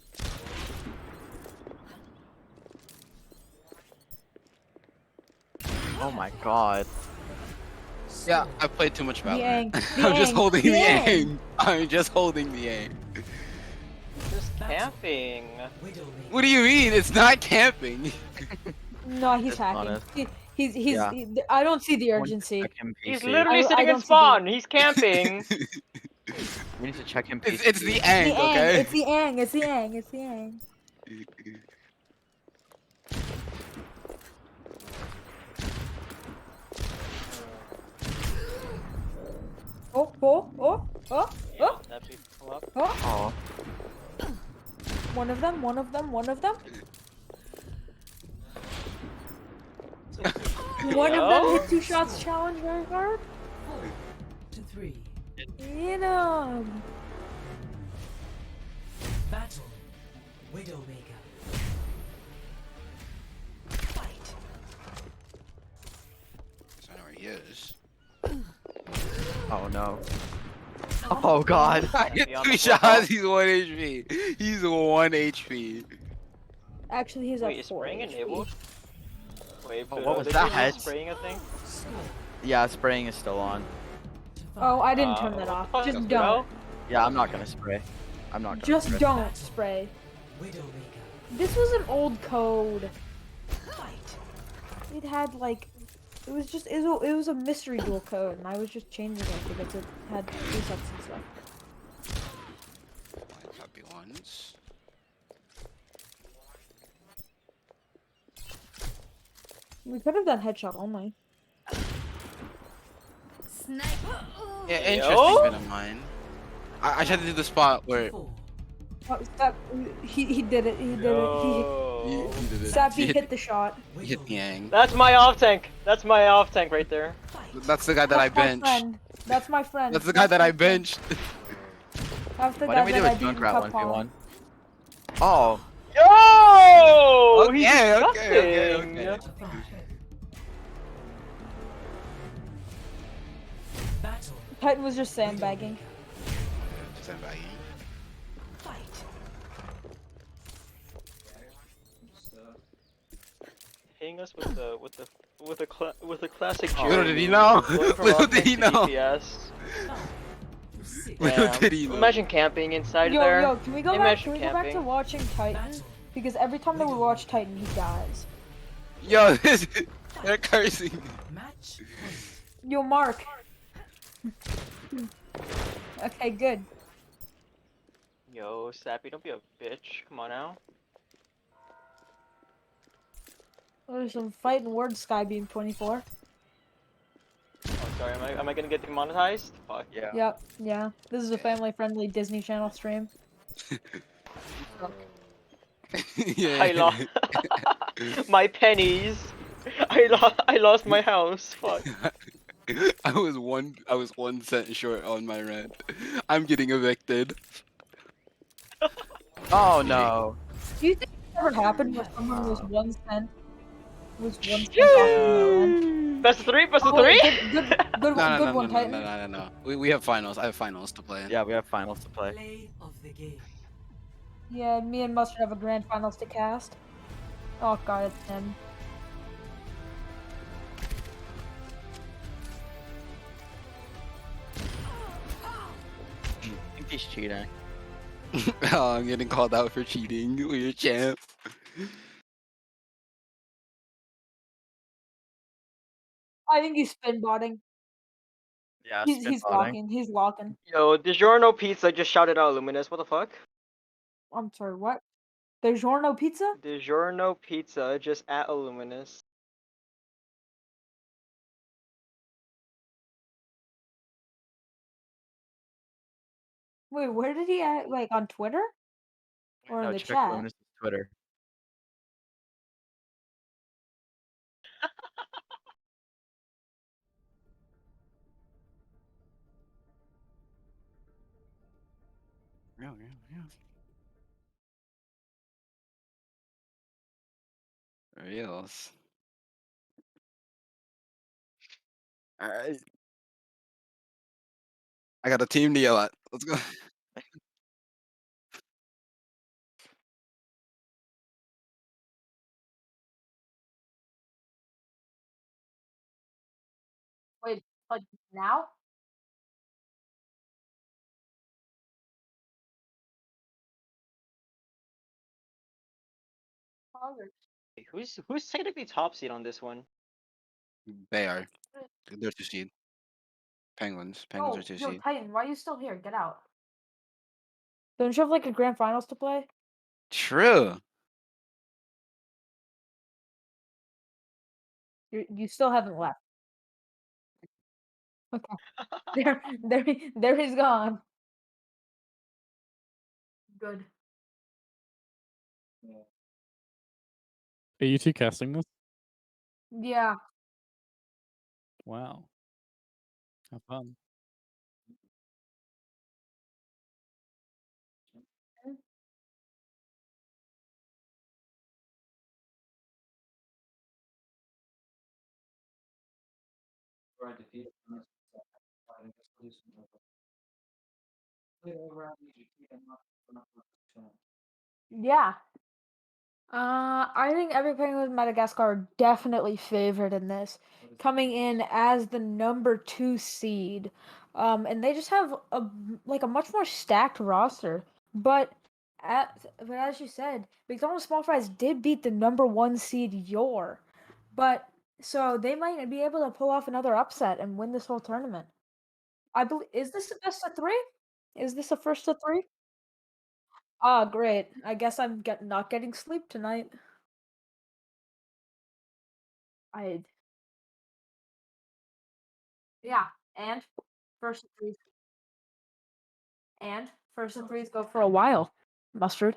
Oh my god. Yeah, I played too much The Valorant. Ang. The I'm just Ang, holding the the Ang. Yang. I'm just holding the Yang. Just camping. Widowmaker. What do you mean? It's not camping. No, he's That's hacking. honest. He's Yeah. I don't see the Someone urgency. check him He's PC. literally I sitting don't in see spawn. He's camping. We need to check him PC. It's the Yang, The Ang. okay? It's the Ang. It's the Ang. It's the Ang. Oh, oh, oh, oh, oh, That people up. oh. Oh. One of them, one of them, one of them. One of them hit 2 shots challenge very hard. 4-3. Hit him. Battle. Widowmaker. Fight. I know where he is. Oh no. Oh god. I hit Be on 3 the floor. shots. He's 1 HP. He's 1 HP. Actually, he's Wait, at is 4 spraying HP. enabled? Wait, Oh, but, what was they that? didn't spraying a thing? Score. Yeah, spraying is still on. Oh, I didn't turn that what off. the fuck, Just bro? don't. Yeah, I'm not gonna spray. I'm not gonna Just spray. don't spray. Widowmaker. This was an old code. Fight. It had like, it was a mystery dual code, and I was just changing it because it had resets and stuff. Happy ones. We could have done headshot only. Sniper. Yeah, Yo? interesting bit of mine. I tried to do the spot where 4. Oh, that, he did it. He did it. Yo. he did it. Sappy He hit, hit the shot. he hit the Yang. That's my off tank. That's my off tank right there. Fight. That's the guy that I That's my benched. friend. That's my friend. That's the guy that I my friend. benched. That's the Why guy didn't we do that a I beat in Junkrat Cup 1v1? Hall. Oh. Yo! Okay, He's okay, disgusting. okay. Battle. Titan was just sandbagging. Sandbagging. Fight. Hitting us with a classic. Oh. Little Jerry did he move. know. Going from Little offense did he to know. DPS. 6. Little Damn. did he know. Imagine camping inside Yo, there. yo, can we go back? Imagine Can we go back to camping. watching Titan? Because every time that we watch Titan, he dies. Yo, this they're cursing. Match. Yo, Mark. Okay, good. Yo, Sappy, don't be a bitch. Come on now. There's some fighting words, Skybeam 24. Oh, sorry. Am I gonna get demonetized? Fuck. Yeah. Yep, yeah. This is a family-friendly Disney Channel stream. I lost my pennies. I lost my house. Fuck. I was 1 cent short on my rent. I'm getting evicted. Oh no. Do you think it ever happened where someone was 1 cent off of their rent? Best of three. Best of Oh wait, three. good No, one, no, good no, no, one, no, Titan. no, no, no. We have finals. I have finals to play in. Yeah, we have finals to play. Play of the game. Yeah, me and Mustard have a grand finals to cast. Oh god, it's him. I think he's cheating. Oh, I'm getting called out for cheating. We're champ. I think he's spin botting. Yeah, He's spitballing. locking. He's locking. Yo, DiGiorno Pizza just shouted out Luminous. What the fuck? I'm sorry, what? DiGiorno pizza? DiGiorno Pizza just at Illuminous. Wait, where did he at? Like on Twitter or in No, the check chat? Luminous' Twitter. Yeah. Reals. Alright. I got a team to yell at. Let's go. Wait, like now? August. Who's technically top seed on this one? They are. They're 2 seed. Penguins. Penguins are Oh, 2 yo, seed. Titan, why are you still here? Get out. Don't you have like a grand finals to play? True. You still haven't left. Okay. There he's gone. Good. Are you two casting this? Yeah. Wow. Have fun. Yeah. I think Epic Penguins of Madagascar are definitely favored in this, coming in as the number 2 seed. And they just have a much more stacked roster. But as you said, McDonald's Small Fries did beat the number 1 seed Yor. But so they might be able to pull off another upset and win this whole tournament. I believe is this the best of 3? Is this a first of 3? Ah, great. I guess I'm not getting sleep tonight. I Yeah, and first of threes and first of threes go for a while. Mustard.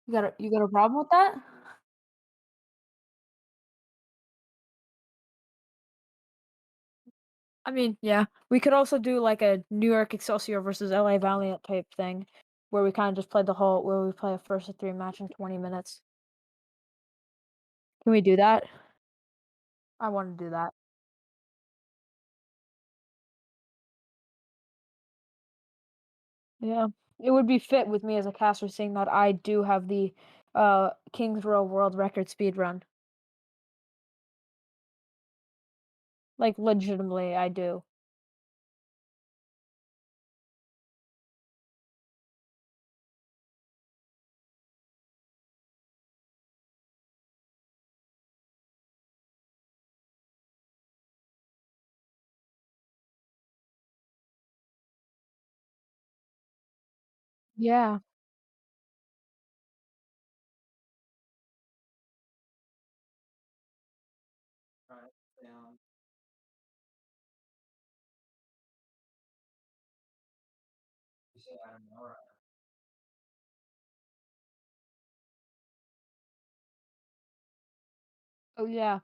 You got a problem with that? I mean, yeah. We could also do like a New York Excelsior versus LA Valiant type thing where we kind of just play where we play a first of 3 match in 20 minutes. Can we do that? I want to do that. Yeah. It would be fit with me as a caster seeing that I do have the Kings Row World Record speed run. Like legitimately I do. Yeah. Oh yeah.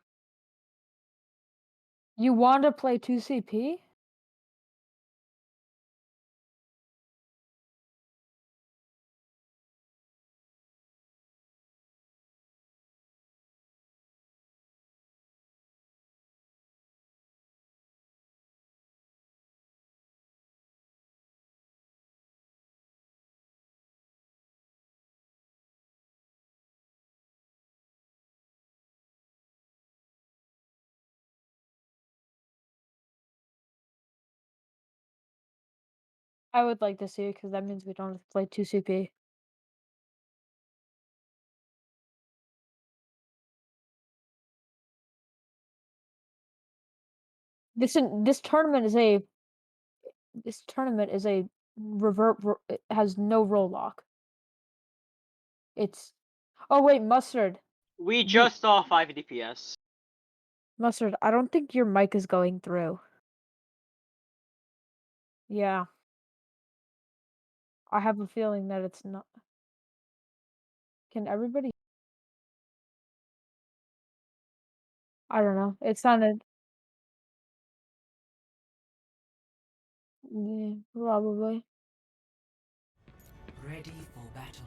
You want to play 2CP? I would like to see it because that means we don't have to play 2CP. This tournament is a it has no roll lock. It's oh wait, Mustard. We You- just saw 5 DPS. Mustard, I don't think your mic is going through. Yeah. I have a feeling that it's not. Can everybody? I don't know. It sounded. Yeah, probably. Ready for battle.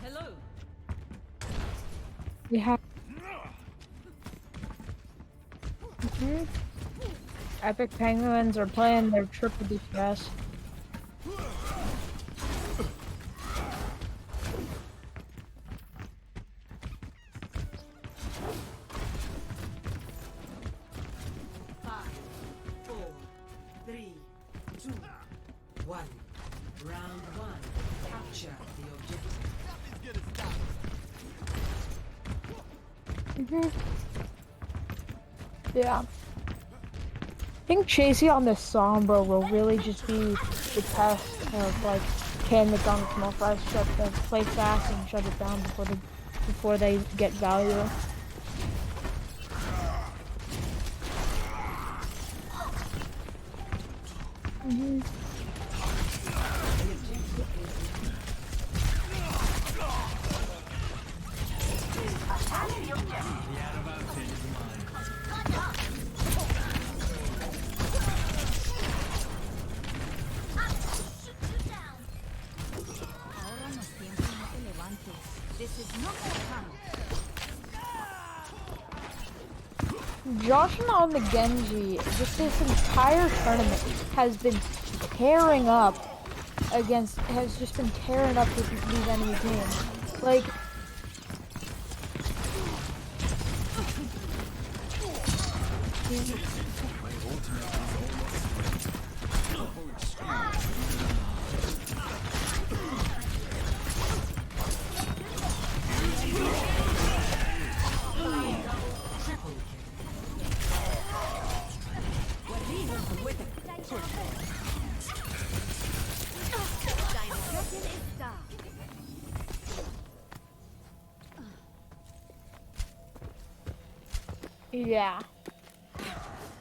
Hello. We have. Mhm. Epic Penguins are playing their triple DPS. Five, four, three, two, one. Round one. Capture the objective. Mhm. Yeah. I think chasing on the Sombra will really just be the test of like, can McDonald small fries play fast and shut it down before they get value. Mhm. Josh on the Genji, just this entire tournament has been tearing up has just been tearing up with these enemy teams. Like, yeah.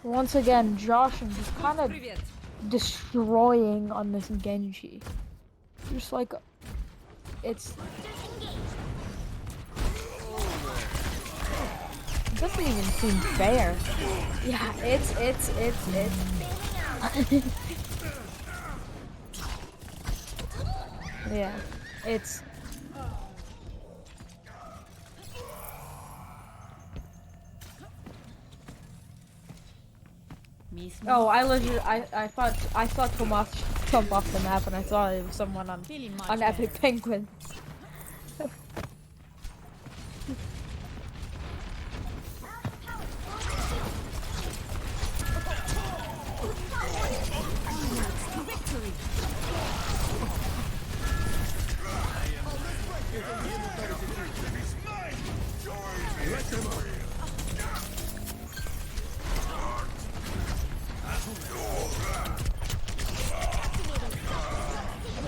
Once again, Josh is just kind of destroying on this Genji. Just like, it doesn't even seem fair. Yeah, it's. Yeah, it's. Oh, I thought Tomas jumped off the map and I thought it was someone on Epic Penguin.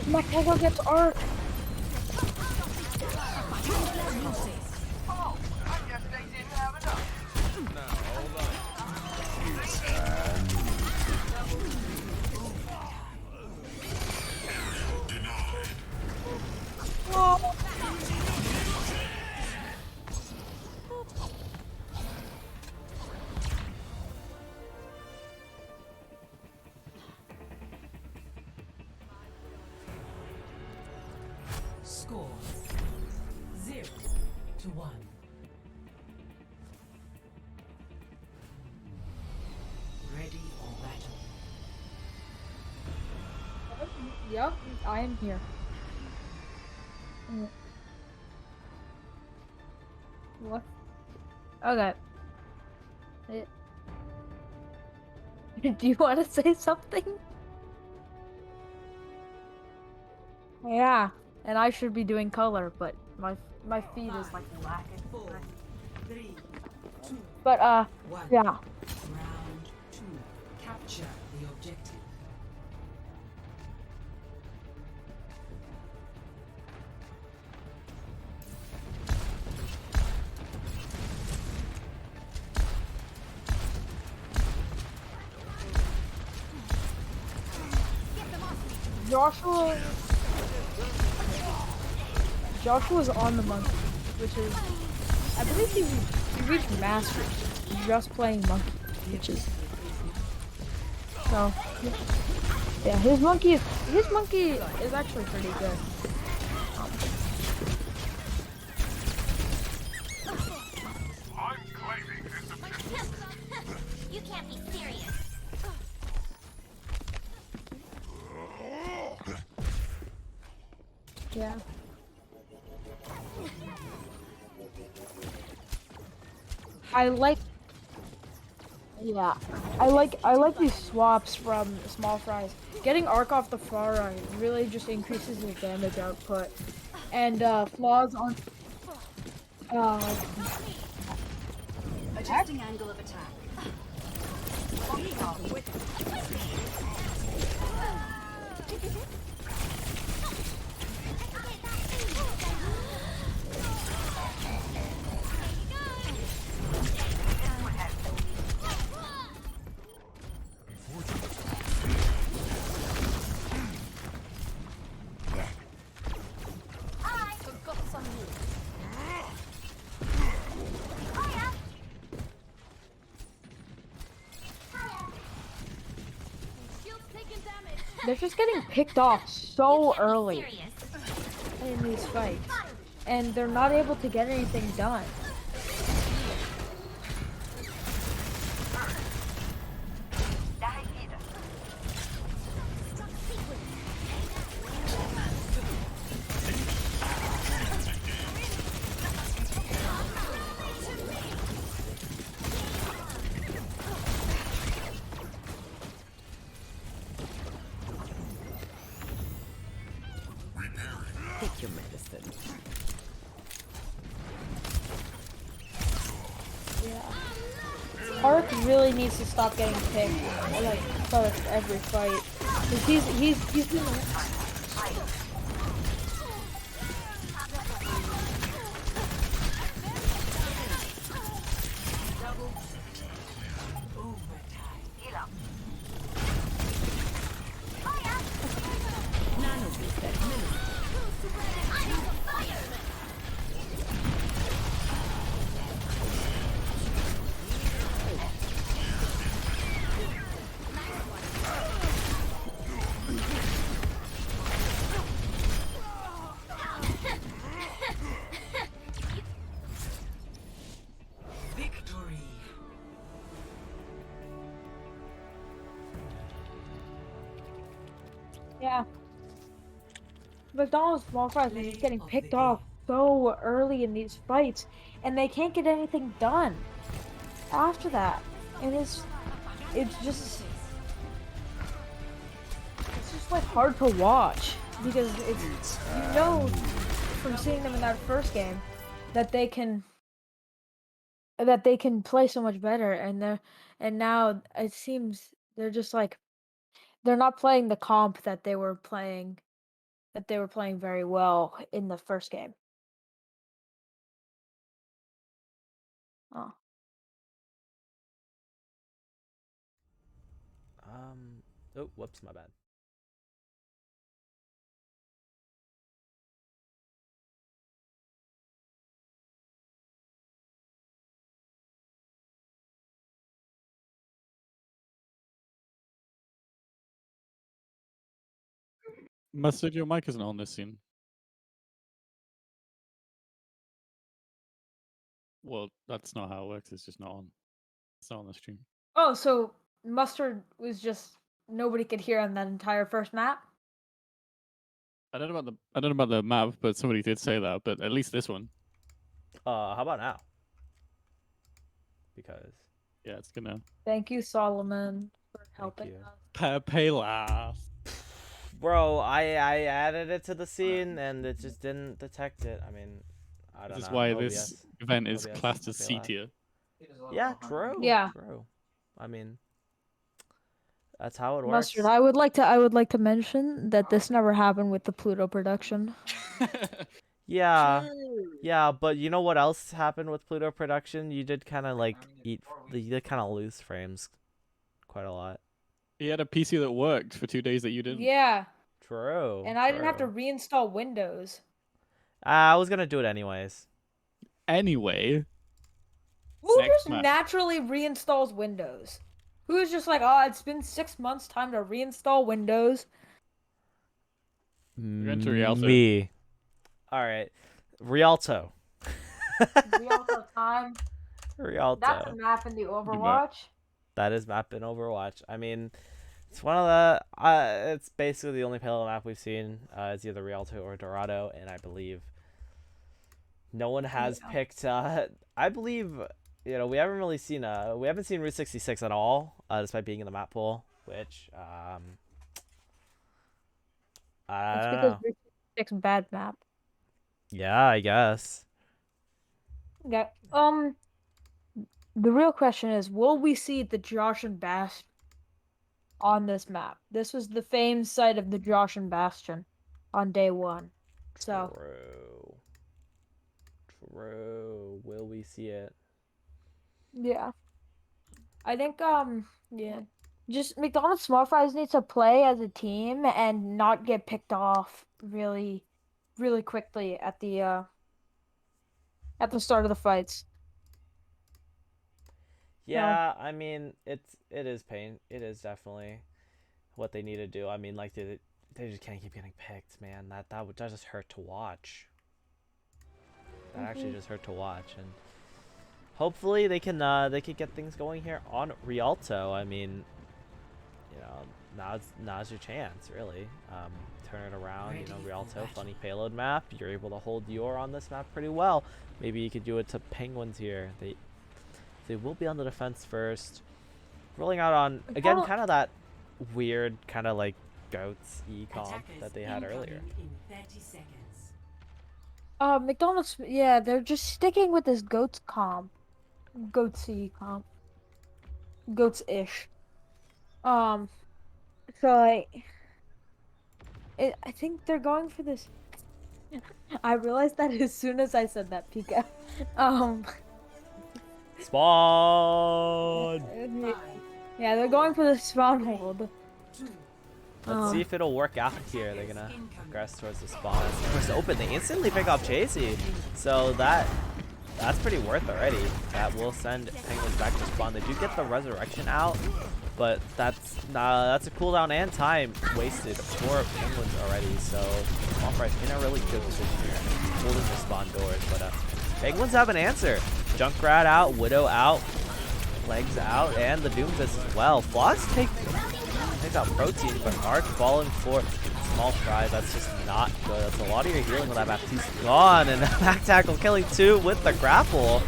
McDonald gets arc. Score 0-1. Ready for battle. Yep, I am here. What? Okay. Do you want to say something? Yeah, and I should be doing color, but my feed is like lacking. 4, 3, 2, But 1. yeah. Round 2. Capture the objective. Joshua's on the monkey, which is, I believe he reached masters just playing monkey, which is so. Yeah, his monkey is actually pretty good. You can't be serious. Yeah. I like these swaps from small fries. Getting arc off the far right really just increases his damage output. And flaws on Adjusting angle of attack. I forgot some they're just getting picked off so early in these fights. And they're not able to get anything done. Take your medicine. Ark really needs to stop getting picked like first every fight. 'Cause he's been Victory. Yeah. McDonald's small fries are just getting picked off so early in these fights, and they can't get anything done after that. And it's just like hard to watch because it's from seeing them in that first game that they can play so much better, and now it seems they're just like they're not playing the comp that they were playing that they were playing very well in the first game. Oh. Oh, whoops, my bad. Mustard, your mic isn't on this scene. Well, that's not how it works. It's just not on. It's not on the stream. Oh, so Mustard was just nobody could hear on that entire first map? I don't know about the map, but somebody did say that. But at least this one. How about now? Because Yeah, it's gonna Thank you, Solomon, for helping you. us. pay laugh. Bro, I added it to the scene and it just didn't detect it. I mean, I don't know. This is why OBS. this event is OBS, classed as pay C laugh. tier. Yeah, true. Yeah. True. I mean, that's how it works. Mustard, I would like to mention that this never happened with the Pluto production. Yeah. Yeah, but you know what else happened with Pluto production? You did kind of like you did kind of lose frames quite a lot. He had a PC that worked for 2 days that you didn't. Yeah, True. and I didn't have to true. reinstall Windows. I was gonna do it anyways. Anyway, Who Next just map. naturally reinstalls Windows? Who is just like, oh, it's been 6 months, time to reinstall Windows? We're going to Rialto. Me. All right, Rialto. Rialto time. Rialto. That's a map in the Overwatch. That is map in Overwatch. I mean, it's one of the. It's basically the only Palo map we've seen. It's either Rialto or Dorado, and I believe no one has picked. I believe we haven't really seen. We haven't seen Route 66 at all, despite being in the map pool, which I It's don't because know. Route 66 bad map. Yeah, I guess. Okay. The real question is, will we see the Josh and Bastion on this map? This was the famed site of the Josh and Bastion on day 1. So True. True. Will we see it? yeah. I think yeah. Just McDonald's Small Fries needs to play as a team and not get picked off really quickly at the start of the fights. Yeah, I mean, it is pain. It is definitely what they need to do. I mean, like they just can't keep getting picked, man. That just hurt to watch. That actually just hurt to watch, and hopefully they can get things going here on Rialto. I mean, now's your chance, really. Turn it around. Rialto, funny payload map. You're able to hold your on this map pretty well. Maybe you could do it to Penguins here. They will be on the defense first. Rolling out on, again, kind of that weird kind of like goats e-comp that they had earlier. McDonald's, yeah, they're just sticking with this goats comp. Goatsy comp. Goats-ish. So I think they're going for this. I realized that as soon as I said that, Pika. Spawn! Yeah, they're going for the spawn hold. Let's see if it'll work out here. They're gonna progress towards the spawn. Of course, open. They instantly pick off Chasey. So that's pretty worth already. That will send Penguins back to spawn. They do get the resurrection out, but that's a cooldown and time wasted for Penguins already. So Small Fries in a really good position here, holding the spawn doors. But Penguins have an answer. Junkrat out, Widow out, Legs out, and the Doomfist as well. Floss take out Protein, but Arc falling for Small Fry. That's just not good. That's a lot of your healing with that Baptiste gone, and back tackle killing 2 with the grapple.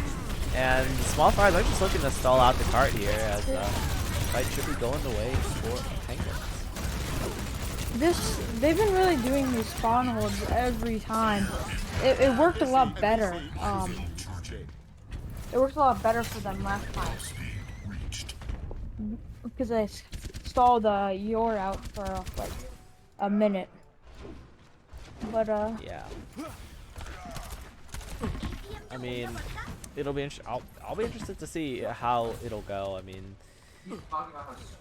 And Small Fries are just looking to stall out the cart here, as the fight should be going the way for Penguins. They've been really doing these spawn holds every time. It worked a lot better. It worked a lot better for them last time. Because I stalled Yor out for like a minute. But Yeah. I mean, it'll be I'll be interested to see how it'll go. I mean,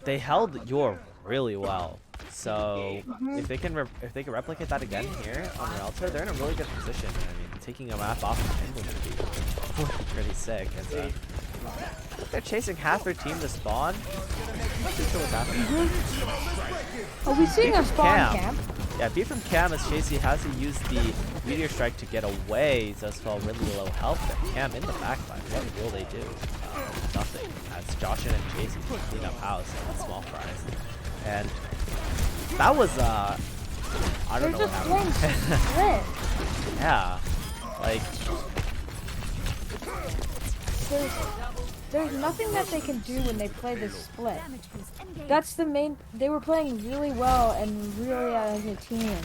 they held Yor really well. So if they can replicate that again here on Realtor, they're in a really good position. I mean, taking a map off of Penguin would be pretty sick. As, they're chasing half their team to spawn. Not too sure what's happening. are we seeing a spawn Cam. camp? Yeah, B from Cam as Chasey has to use the Meteor Strike to get away. He does fall really low health. But Cam in the backline, what will they do? Nothing. As Joshin and Chasey clean up house and small fries. And that was, I don't know what happened. Yeah, like... There's nothing that they can do when they play this split. That's the main. They were playing really well and really as a team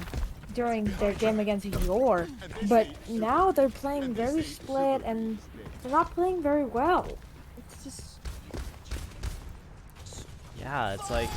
during their game against Yor, but now they're playing very split and they're not playing very well. It's just. Yeah, it's like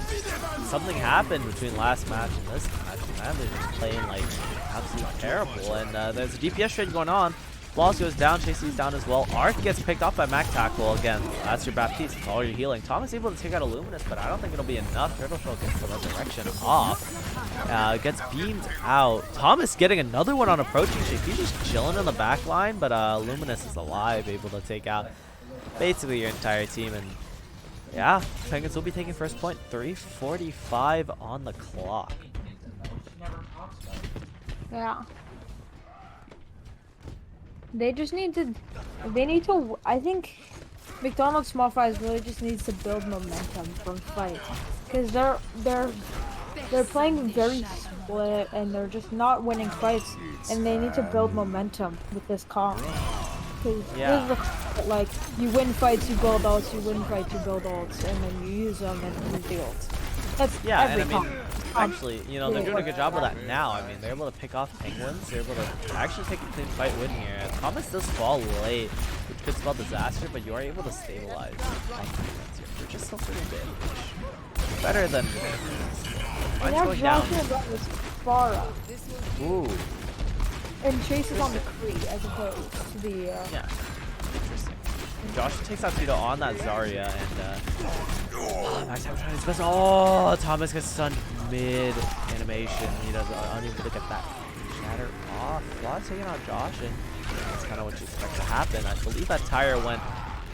something happened between last match and this match. Man, they're just playing like absolutely terrible. And there's a DPS trade going on. Flaws goes down, Chasey's down as well. Arc gets picked off by Mac Tackle again. That's your Baptiste. It's all your healing. Thomas able to take out a Luminous, but I don't think it'll be enough. Turtle Shell gets the resurrection off. Gets beamed out. Thomas getting another one on approaching shape. He's just chilling in the back line, but Luminous is alive, able to take out basically your entire team. And yeah, Penguins will be taking first point. 3:45 on the clock. Yeah. They just need to. I think McDonald's small fries really just needs to build momentum from fights, because they're playing very split and they're just not winning fights, and they need to build momentum with this comp. Yeah. Like you win fights, you build ults, you win fights, you build ults, and then you use them and use the ults. That's every and I mean, comp. actually, you know, they're doing a good job of that now. I mean, they're able to pick off Penguins. They're able to actually take a clean fight win here. Thomas does fall late, which could spell disaster, but you are able to stabilize Penguins here for just a little bit. Better than And now Joshua got this Farah. Ooh. And Chase is on the Kree as opposed to the Yeah. Interesting. Josh takes out Tito on that Zarya, and Max Hammer trying his best. Oh, Thomas gets stunned mid animation. He does unable to get that shatter off. Flaws taking out Josh, and that's kind of what you expect to happen. I believe that tire went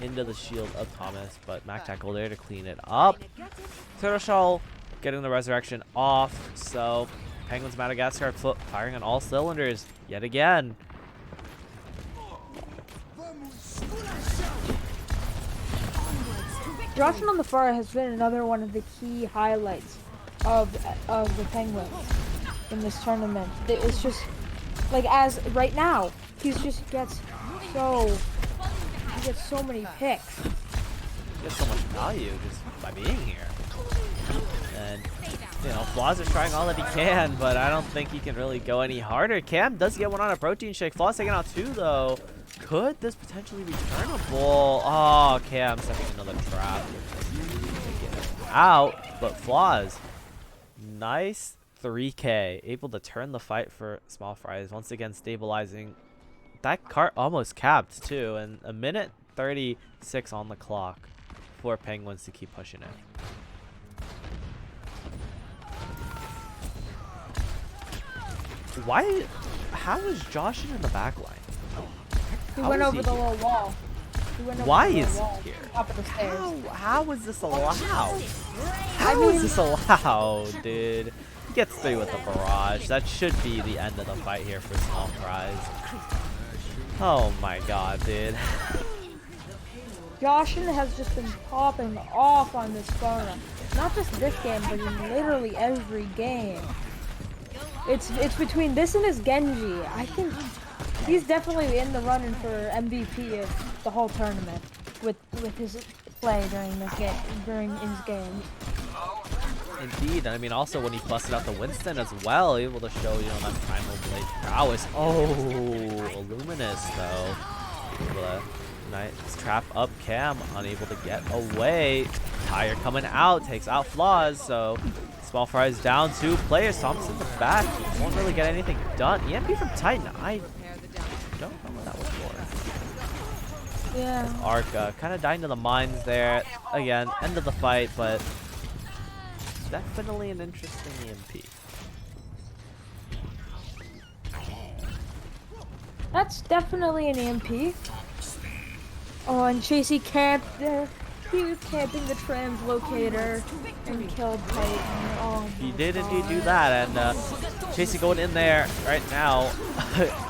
into the shield of Thomas, but Mac Tackle there to clean it up. Turtle Shell getting the resurrection off, so Penguins Madagascar firing on all cylinders yet again. Joshing on the Farah has been another one of the key highlights of the Penguins in this tournament. It's just like, as right now, he gets so many picks. He gets so much value just by being here. And you know, Flaws is trying all that he can, but I don't think he can really go any harder. Cam does get one on a protein shake. Flaws taking out two though. Could this potentially be turnable? Oh, Cam setting another trap. Get him out, but Flaws, nice 3K, able to turn the fight for Small Fries. Once again, stabilizing. That cart almost capped too, and a minute 36 on the clock for Penguins to keep pushing it. How is Josh in the back line? He went over the little wall. Why is he here? Top of the stairs. How is this allowed? How is this allowed, dude? He gets through with the barrage. That should be the end of the fight here for Small Fries. Oh my god, dude. Joshin has just been popping off on this Farah. Not just this game, but in literally every game. It's between this and his Genji. I think he's definitely in the running for MVP of the whole tournament with his play during his games. Indeed, and I mean also when he busted out the Winston as well, able to show, you know, that primal blade prowess. Oh, Luminous though. Able to nice trap up Cam, unable to get away. Tire coming out, takes out Flaws, so Small Fries down 2 players. Thomas in the back. Won't really get anything done. EMP from Titan. I don't know what that was for. Yeah. Arc kind of dying to the mines there. Again, end of the fight, but definitely an interesting EMP. That's definitely an EMP. Oh, and Chasey camped there. He was camping the translocator and killed Titan. Oh, He my did indeed do God. that, and Chasey going in there right now,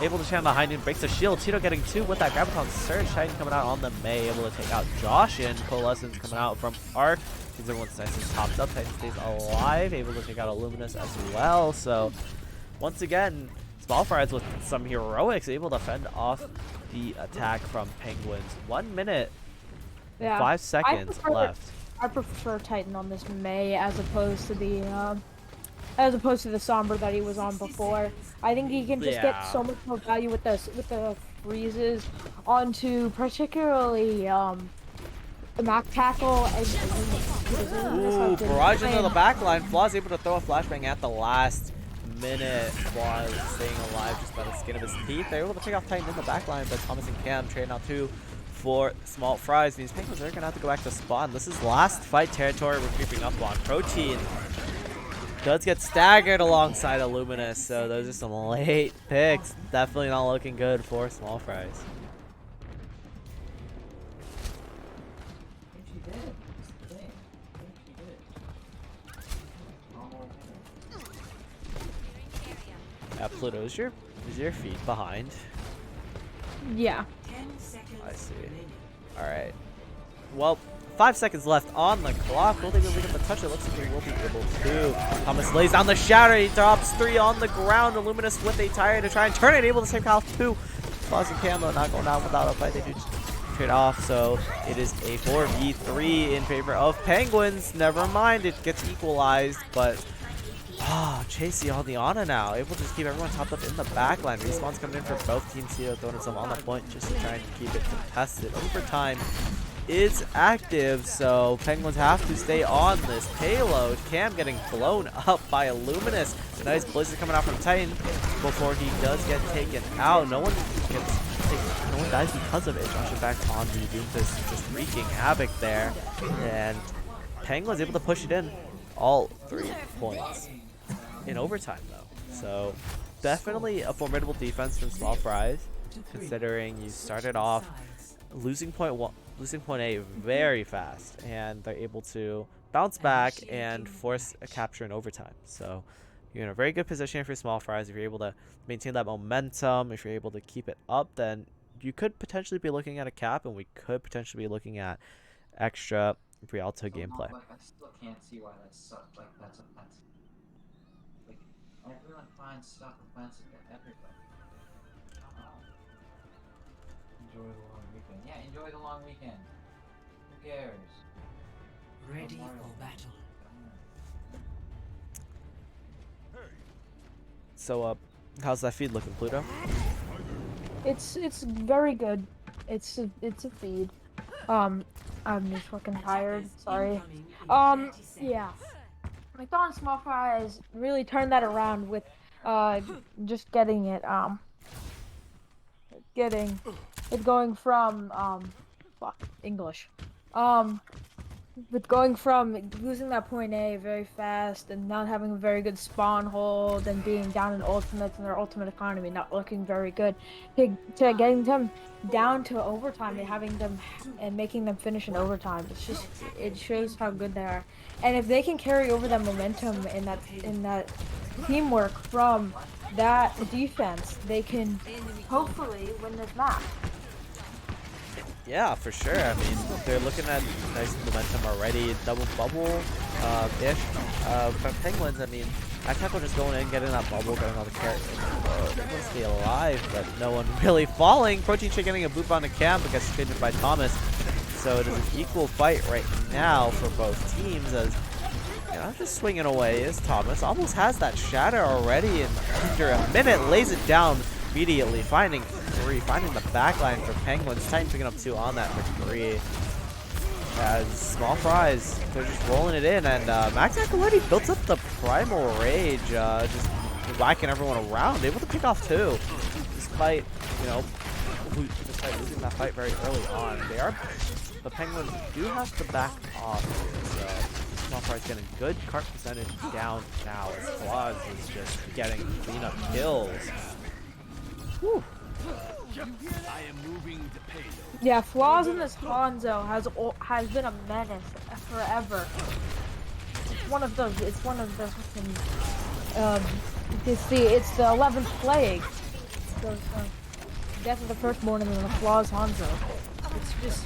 able to channel behind him, breaks the shield. Tito getting 2 with that Graviton Surge. Titan coming out on the May, able to take out Josh, and Coalescence coming out from Arc. Seems everyone's nice and topped up. Titan stays alive, able to take out Illuminous as well. So once again, Small Fries with some heroics, able to fend off the attack from Penguins. 1 minute, Yeah. 5 seconds left. I prefer Titan on this May as opposed to the Sombra that he was on before. I think he can just get so much more value with the freezes onto particularly the Mac tackle and Ooh, barrage into the back line. Flaw's able to throw a flashbang at the last minute. Flaw is staying alive just by the skin of his teeth. They're able to pick off Titan in the back line, but Thomas and Cam trading out 2 for Small Fries. These Penguins are going to have to go back to spawn. This is last fight territory we're creeping up on. Protein does get staggered alongside Illuminous, so those are some late picks. Definitely not looking good for Small Fries. Pluto, is your feet behind? Yeah. I see. Alright. Well, 5 seconds left on the clock. Will they be able to touch it? Looks like they will be able to. Thomas lays down the shatter. He drops 3 on the ground. Illuminous with a tire to try and turn it. Able to save Kyle 2. Flaws and Camo not going down without a fight. They do trade off. So it is a 4v3 in favor of Penguins. Never mind. It gets equalized, but Chasey on the Ana now, able to just keep everyone topped up in the backline. Respawn's coming in for both teams here, throwing some on the point just to try and keep it contested. Overtime is active, so Penguins have to stay on this payload. Cam getting blown up by Illuminous. A nice blizzard coming out from Titan before he does get taken out. No one dies because of it. Josh is back on the Doomfist, just wreaking havoc there, and Penguins able to push it in. All 3 points in overtime, though. So definitely a formidable defense from Small Fries, considering you started off losing point A very fast, and they're able to bounce back and force a capture in overtime. So you're in a very good position for Small Fries. If you're able to maintain that momentum, if you're able to keep it up, then you could potentially be looking at a cap, and we could potentially be looking at extra Rialto gameplay. I still can't see why that's such like that's offensive. Like everyone finds stuff offensive to everybody. Come on. Enjoy the long weekend. Yeah, enjoy the long weekend. Who cares? Ready for battle. So how's that feed looking, Pluto? It's very good. It's a feed. I'm just fucking tired. Sorry. Yeah. McDonald Small Fries really turned that around with just getting it going from with going from losing that point A very fast and not having a very good spawn hold and being down in ultimates and their ultimate economy not looking very good to getting them down to overtime and having them and making them finish in overtime. It shows how good they are, and if they can carry over that momentum in that teamwork from that defense, they can hopefully win this match. Yeah, for sure. I mean, they're looking at nice momentum already. Double bubble-ish. From Penguins, I mean, Tackle just going in, getting that bubble, getting all the carrots. They want to stay alive, but no one really falling. Protein Shake getting a boop on the cam, but gets traded by Thomas. So it is an equal fight right now for both teams, as just swinging away is Thomas. Almost has that shatter already, and after a minute, lays it down immediately, finding the backline for Penguins. Titan picking up 2 on that for 3. as small fries, they're just rolling it in, and Max already built up the primal rage, just whacking everyone around, able to pick off 2, despite, you know, despite losing that fight very early on. The Penguins do have to back off here, so small fries getting good cart percentage down now as Claus is just getting cleanup kills. Whew. Yeah, flaws in this Hanzo has been a menace forever. It's one of the it's the 11th plague. The death of the firstborn and then the flaws Hanzo. It's just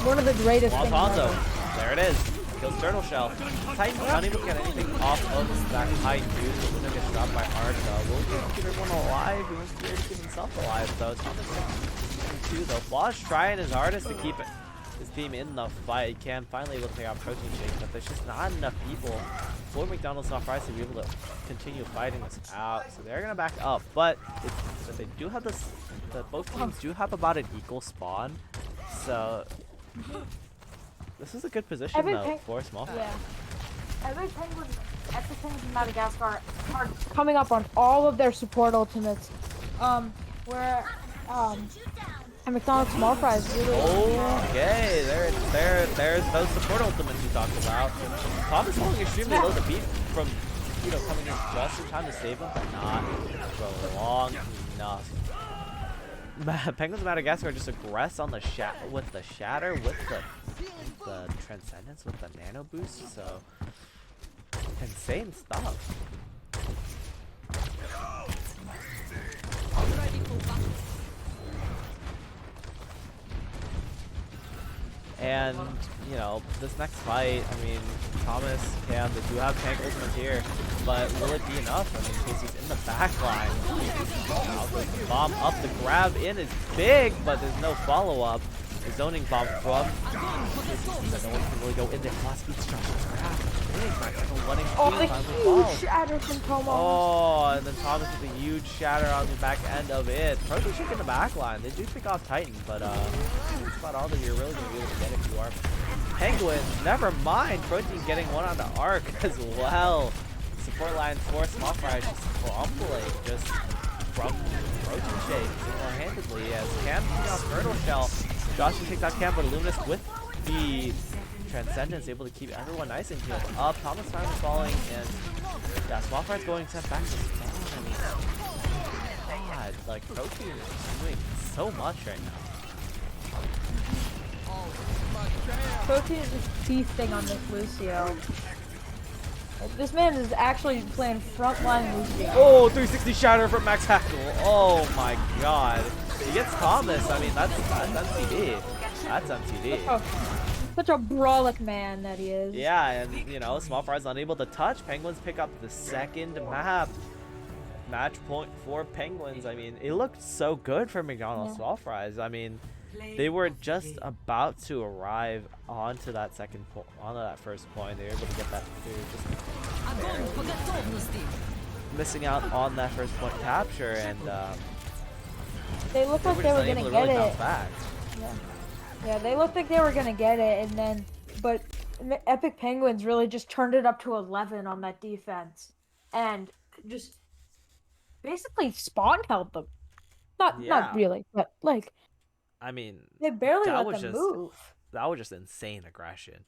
one of the greatest Flaws things Hanzo. ever. There it is. Kills Turtle Shell. Titan unable to get anything off of that high dude. Luna gets dropped by Arc. Will keep everyone alive. He wants to be able to keep himself alive, though. Thomas too, though. Flaws trying his hardest to keep his team in the fight. He can finally able to take out Protein Shake, but there's just not enough people for McDonald's Soft Fries to be able to continue fighting this out. So they're gonna back up, but they do have this. Both teams do have about an equal spawn, so. This is a good position though for small fries. Yeah. Epic Penguins in Madagascar are coming up on all of their support ultimates. Where and McDonald's small fries really. Okay, there's those support ultimates we talked about. Thomas falling extremely low. The beat from coming in just in time to save him, but not for long enough. Penguins of Madagascar just aggress on the with the shatter, with the transcendence, with the nano boost. So insane stuff. And this next fight, I mean, Thomas, Cam, they do have tank ultimates here, but will it be enough? I mean, Casey's in the back line. Now goes the bomb up, the grab in is big, but there's no follow-up. The zoning bomb from Casey, no one can really go in there. Flash speed strong grab. The huge shatter from Tomo. Oh, and then Thomas with a huge shatter on the back end of it. Protein Shake in the back line. They do pick off Titan, but that's about all that you're really going to be able to get if you are Penguins. Never mind. Protein getting one on the Arc as well. Support lines for small fries just crumbling just from Protein Shake single-handedly as Cam picking off Turtle Shell. Josh takes out Cam, but Illuminous with the Transcendence able to keep everyone nice and healed up. Thomas finally falling, and yeah, small fries going sent back to spawn. I mean, God, like Protein is doing so much right now. Protein is just feasting on this Lucio. Like, this man is actually playing frontline Lucio. Oh, 360 shatter from Max Hackle. Oh my God. He gets Thomas. I mean, that's MTD. That's MTD. Such a brawlic man that he is. Yeah, and small fries unable to touch. Penguins pick up the second map. Match point for Penguins. I mean, it looked so good for McDonald's small fries. I mean, they were just about to arrive onto that first point. They were able to get that through, just missing out on that first point capture, and they looked like they were gonna get it. Yeah, they looked like they were gonna get it, but Epic Penguins really just turned it up to 11 on that defense, and just basically spawn held them. Not really, but like. I mean, they barely let them move. That was just insane aggression,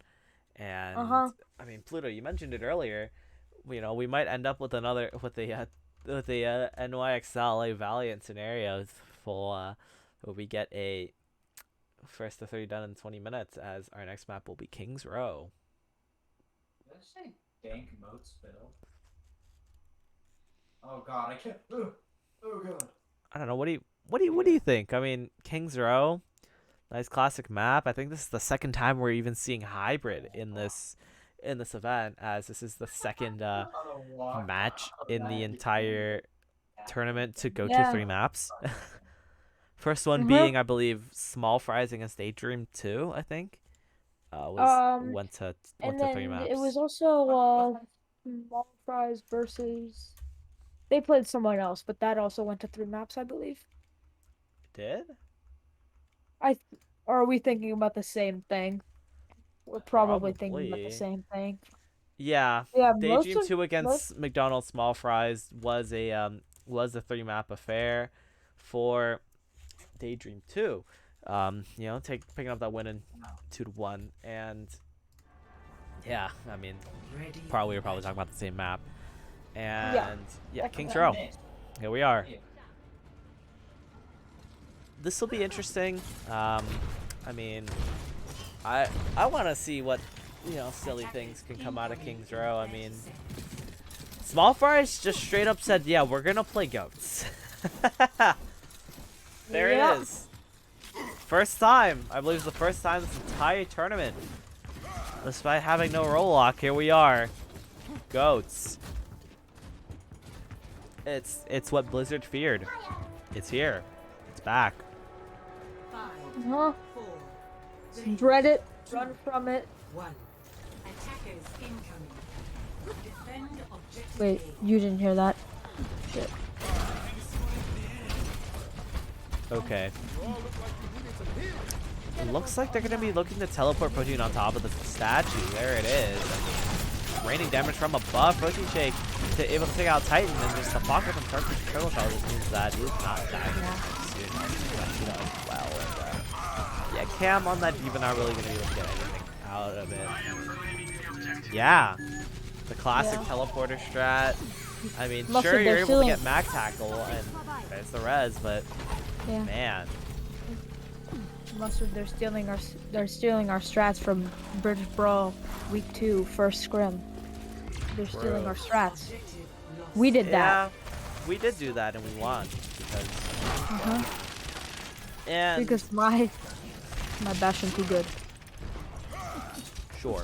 and I mean, Pluto, you mentioned it earlier. We might end up with the NYXL Valiant scenarios for where we get a first to 30 done in 20 minutes, as our next map will be King's Row. Did I say dank mode spill? Oh God, I can't. Oh God. I don't know. What do you think? I mean, King's Row, nice classic map. I think this is the second time we're even seeing hybrid in this event, as this is the second match in the entire tournament to go to 3 maps. First one being, I believe, Small Fries against DayDream 2, I think. Went to 3 maps. It was also Small Fries versus. They played someone else, but that also went to 3 maps, I believe. Did? Or are we thinking about the same thing? We're probably thinking about the Probably. same thing. Yeah. Yeah, DayDream 2 most against McDonald's Small Fries was a 3-map affair for DayDream 2. You know, picking up that win in 2-1, and yeah, I mean, we're probably talking about the same map. And yeah, King's Row. Here we are. This will be interesting. I mean, I want to see what, you know, silly things can come out of King's Row. I mean, Small Fries just straight up said, yeah, we're gonna play goats. There it is. First time. I believe it's the first time this entire tournament. Despite having no role lock, here we are. Goats. It's what Blizzard feared. It's here. It's back. Dread it. Run from it. Wait, you didn't hear that? Shit. Okay. It looks like they're gonna be looking to teleport Protein on top of the statue. There it is. Raining damage from above. Protein Shake to able to take out Titan, and just the blocker from Turtle Shell just means that he's not dying soon. Well, and, yeah, Cam on that Diva not really gonna be able to get anything out of it. Yeah, the classic teleporter strat. I mean, sure, you're able to get Mag Tackle, and there's the res, but man. Mustard, they're stealing our strats from British Brawl Week 2 first scrim. They're stealing our strats. We did that. Yeah, we did do that and we won because and because my bashing too good. Sure.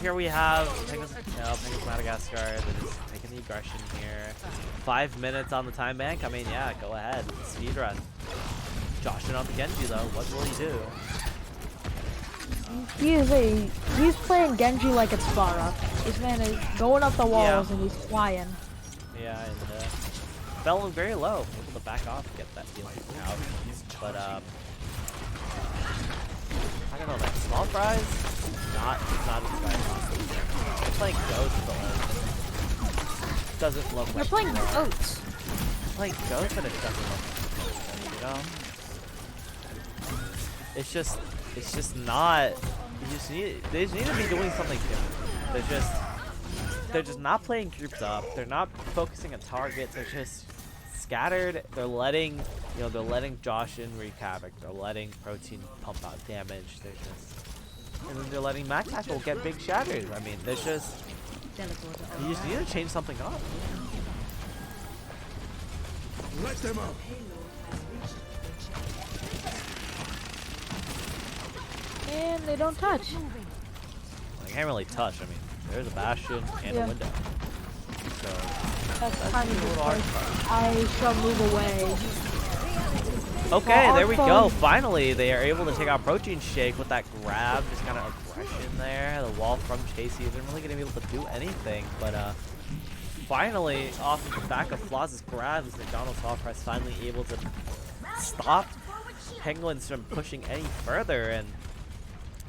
Here we have Penguins Madagascar. They're just taking the aggression here. 5 minutes on the time bank. I mean, yeah, go ahead. Speed run. Joshing on the Genji though. What will he do? He's playing Genji like it's Farah. This man is going up the walls and he's flying. Yeah, and fell very low. Able to back off, get that healing out. But I don't know, man. Small Fries, not inspiring. They're playing Ghosts, but doesn't look like they're playing Goats. Playing Ghosts, and it doesn't look like, you know. It's just not. They just need to be doing something different. They're just not playing groups up. They're not focusing on targets. They're just scattered. They're letting Josh in wreak havoc. They're letting Protein pump out damage. And then they're letting Mag Tackle get big shatters. I mean, you just need to change something up. Let them up. And they don't touch. They can't really touch. I mean, there's a Bastion and a window. So that's kind of because I shall move away. Okay, there we go. Finally, they are able to take out Protein Shake with that grab. Just kind of aggression there. The wall from Chasey isn't really going to be able to do anything. But finally, off of the back of Flaw's grabs, McDonald's Small Fries finally able to stop Penguins from pushing any further. And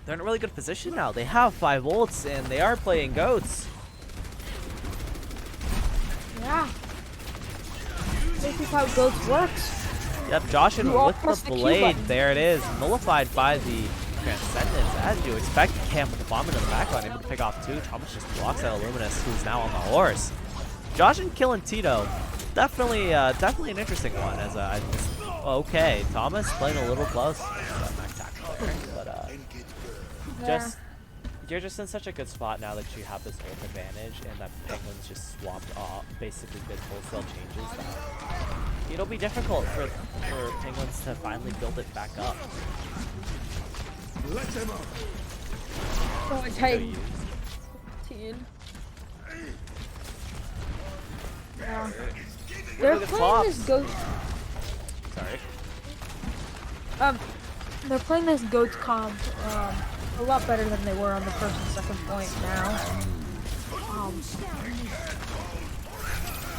they're in a really good position now. They have 5 ults, and they are playing Goats. Yeah. This is how Goats works. Yep, Joshin with the blade. There it is. Nullified by the Transcendence. As you expect, Cam with the bomb into the background, able to pick off 2. Thomas just blocks out Illuminous, who's now on the horse. Joshin killing Tito. Definitely an interesting one. As okay, Thomas playing a little close. But you're just in such a good spot now that you have this ult advantage, and that Penguins just swapped off, basically did wholesale changes. That it'll be difficult for Penguins to finally build it back up. Let them up. Oh, Titan. Yeah. They're playing this Ghost. Sorry. They're playing this Goats comp a lot better than they were on the first and second point now.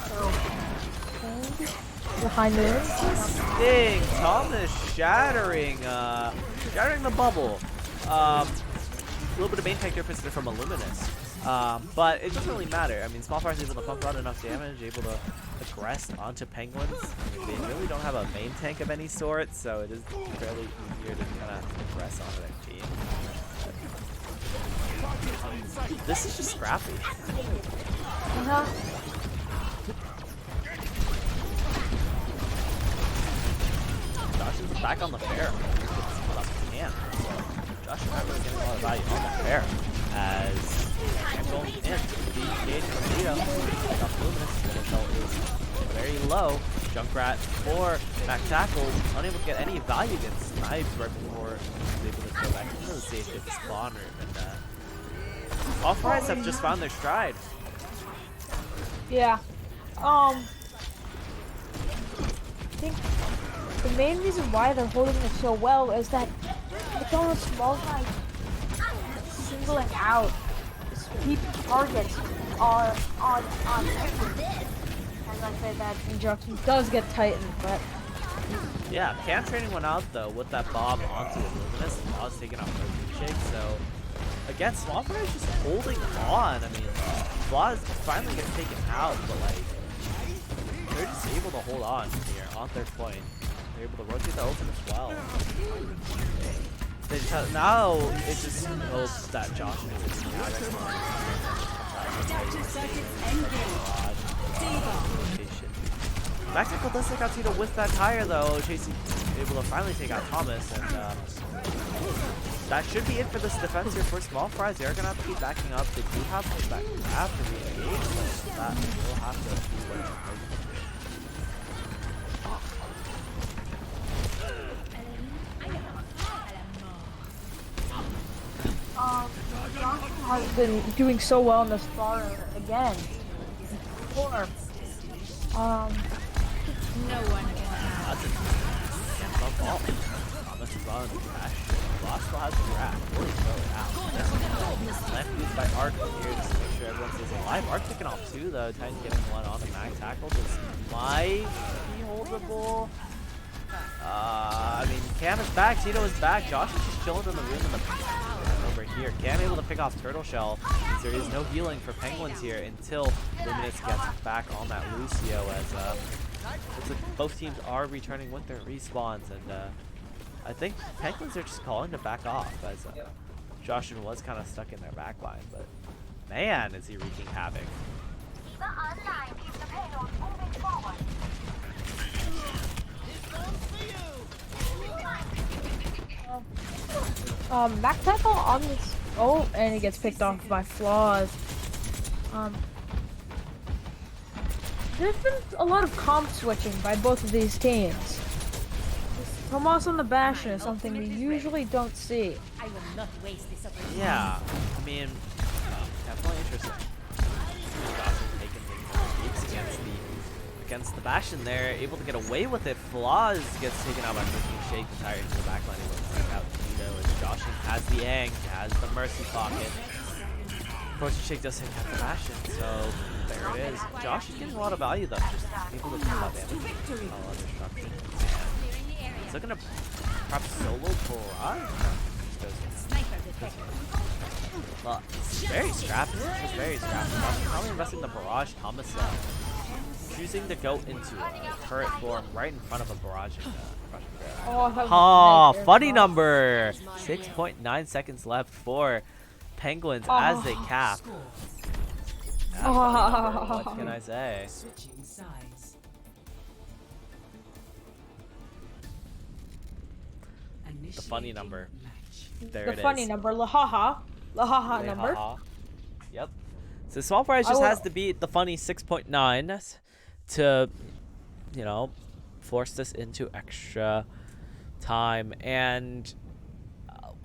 So, The high noon. Sting, Thomas shattering the bubble. A little bit of main tank difference there from Illuminous. But it doesn't really matter. I mean, Small Fry's able to pump out enough damage, able to aggress onto Penguins. I mean, they really don't have a main tank of any sort, so it is fairly easier to kind of aggress onto their team. But this is just scrappy. Josh is back on the fair. Josh is not really getting a lot of value on the fair as I'm going in. The engage from Leo. Off Luminous. Middle is very low. Junkrat for Mac Tackle, unable to get any value against Snipes right before he was able to go back into the safe hit the spawn room. And all Fries have just found their stride. Yeah. I think the main reason why they're holding it so well is that McDonald's small guys singling out deep targets are on as I say that injunction does get tightened, but yeah, Cam trading one out though with that bomb onto Illuminous and Law's taking off Protein Shake, so again Small Fry is just holding on. I mean Law's finally gets taken out, but like they're just able to hold on here on their point. They're able to rotate the open as well. They just have, now it just hopes that Josh is Mexico does take out Tito with that tire though. Chasey able to finally take out Thomas, and that should be it for this defense here for Small Fries. They're gonna have to keep backing up. They do have to back after the engage, so that will have to be what it's Johnson has been doing so well in this bar again. Before, No one can have. That's a ball. Thomas is on the crash. Lost still has the grab. Really throw it out. Left used by Arc here just to make sure everyone stays alive. Arc picking off two though. Titan's getting one on the Mag Tackle. This might be holdable. I mean, Cam is back. Tito is back. Josh is just chilling in the room over here. Cam able to pick off Turtle Shell since there is no healing for Penguins here until Luminous gets back on that Lucio as looks like both teams are returning with their respawns, and I think Penguins are just calling to back off as Josh was kind of stuck in their backline, but man, is he wreaking havoc. The online keeps the payload moving forward. Mac Tackle on this. Oh, and he gets picked off by Flaws. There's been a lot of comp switching by both of these teams. Tomas on the Bastion is something we usually don't see. I will not waste this opportunity. Yeah, I mean, definitely interesting. Taking things against the Bastion there, able to get away with it. Flaws gets taken out by Protein Shake, the tire into the backline, able to take out Tito, and Josh has the Ang, has the Mercy Pocket. Protein Shake does take out the Bastion, so there it is. Josh is getting a lot of value though, just able to pull out damage with all other destruction. He's looking to perhaps solo barrage. Well, it's very scrappy. It's very scrappy. Probably investing in the barrage. Thomas choosing to go into turret form right in front of a barrage. Oh, funny number. 6.9 seconds left for Penguins as they cap. What can I say? Switching sides. The funny number. There the it is. funny number, Lahaha number. Yep. So Small Fries just has to beat the funny 6.9 to, you know, force this into extra time. And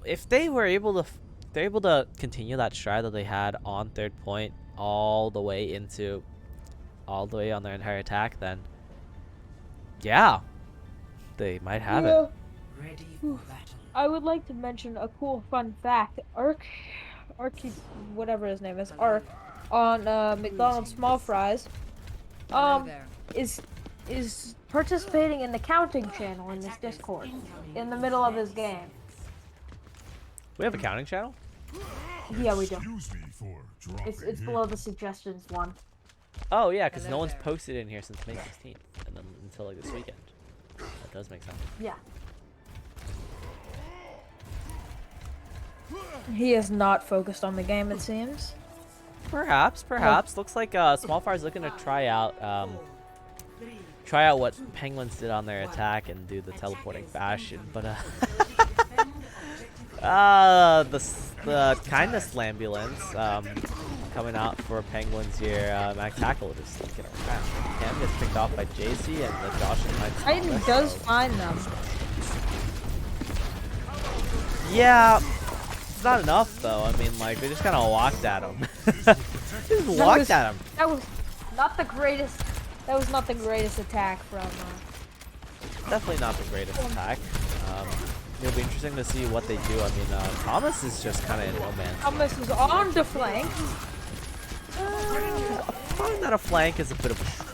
if they were able to, they're able to continue that stride that they had on third point all the way on their entire attack, then yeah, they might have it. Ready for battle. I would like to mention a cool fun fact. Arc, whatever his name is, Arc, on McDonald's Small Fries, is is participating in the counting channel in this Discord in the middle of his game. We have a counting channel? Yeah, we do. Excuse me for dropping It's in. below the suggestions one. Oh yeah, because no one's posted in here since May 16th, and then until like this weekend. That does make sense. Yeah. He is not focused on the game, it seems. Perhaps. Looks like Small Fire's looking to try out what Penguins did on their attack and do the teleporting fashion, but the kindness ambulance coming out for Penguins here. Mac Tackle just sneaking around. Cam gets picked off by JC and the Josh and Mike. Titan does find them. Yeah, it's not enough though. I mean, like they just kind of walked at him. Just walked at him. That was not the greatest. That was not the greatest attack from. Definitely not the greatest attack. It'll be interesting to see what they do. I mean, Thomas is just kind of in no man's. Thomas is on the flank. Finding that a flank is a bit of a stretch.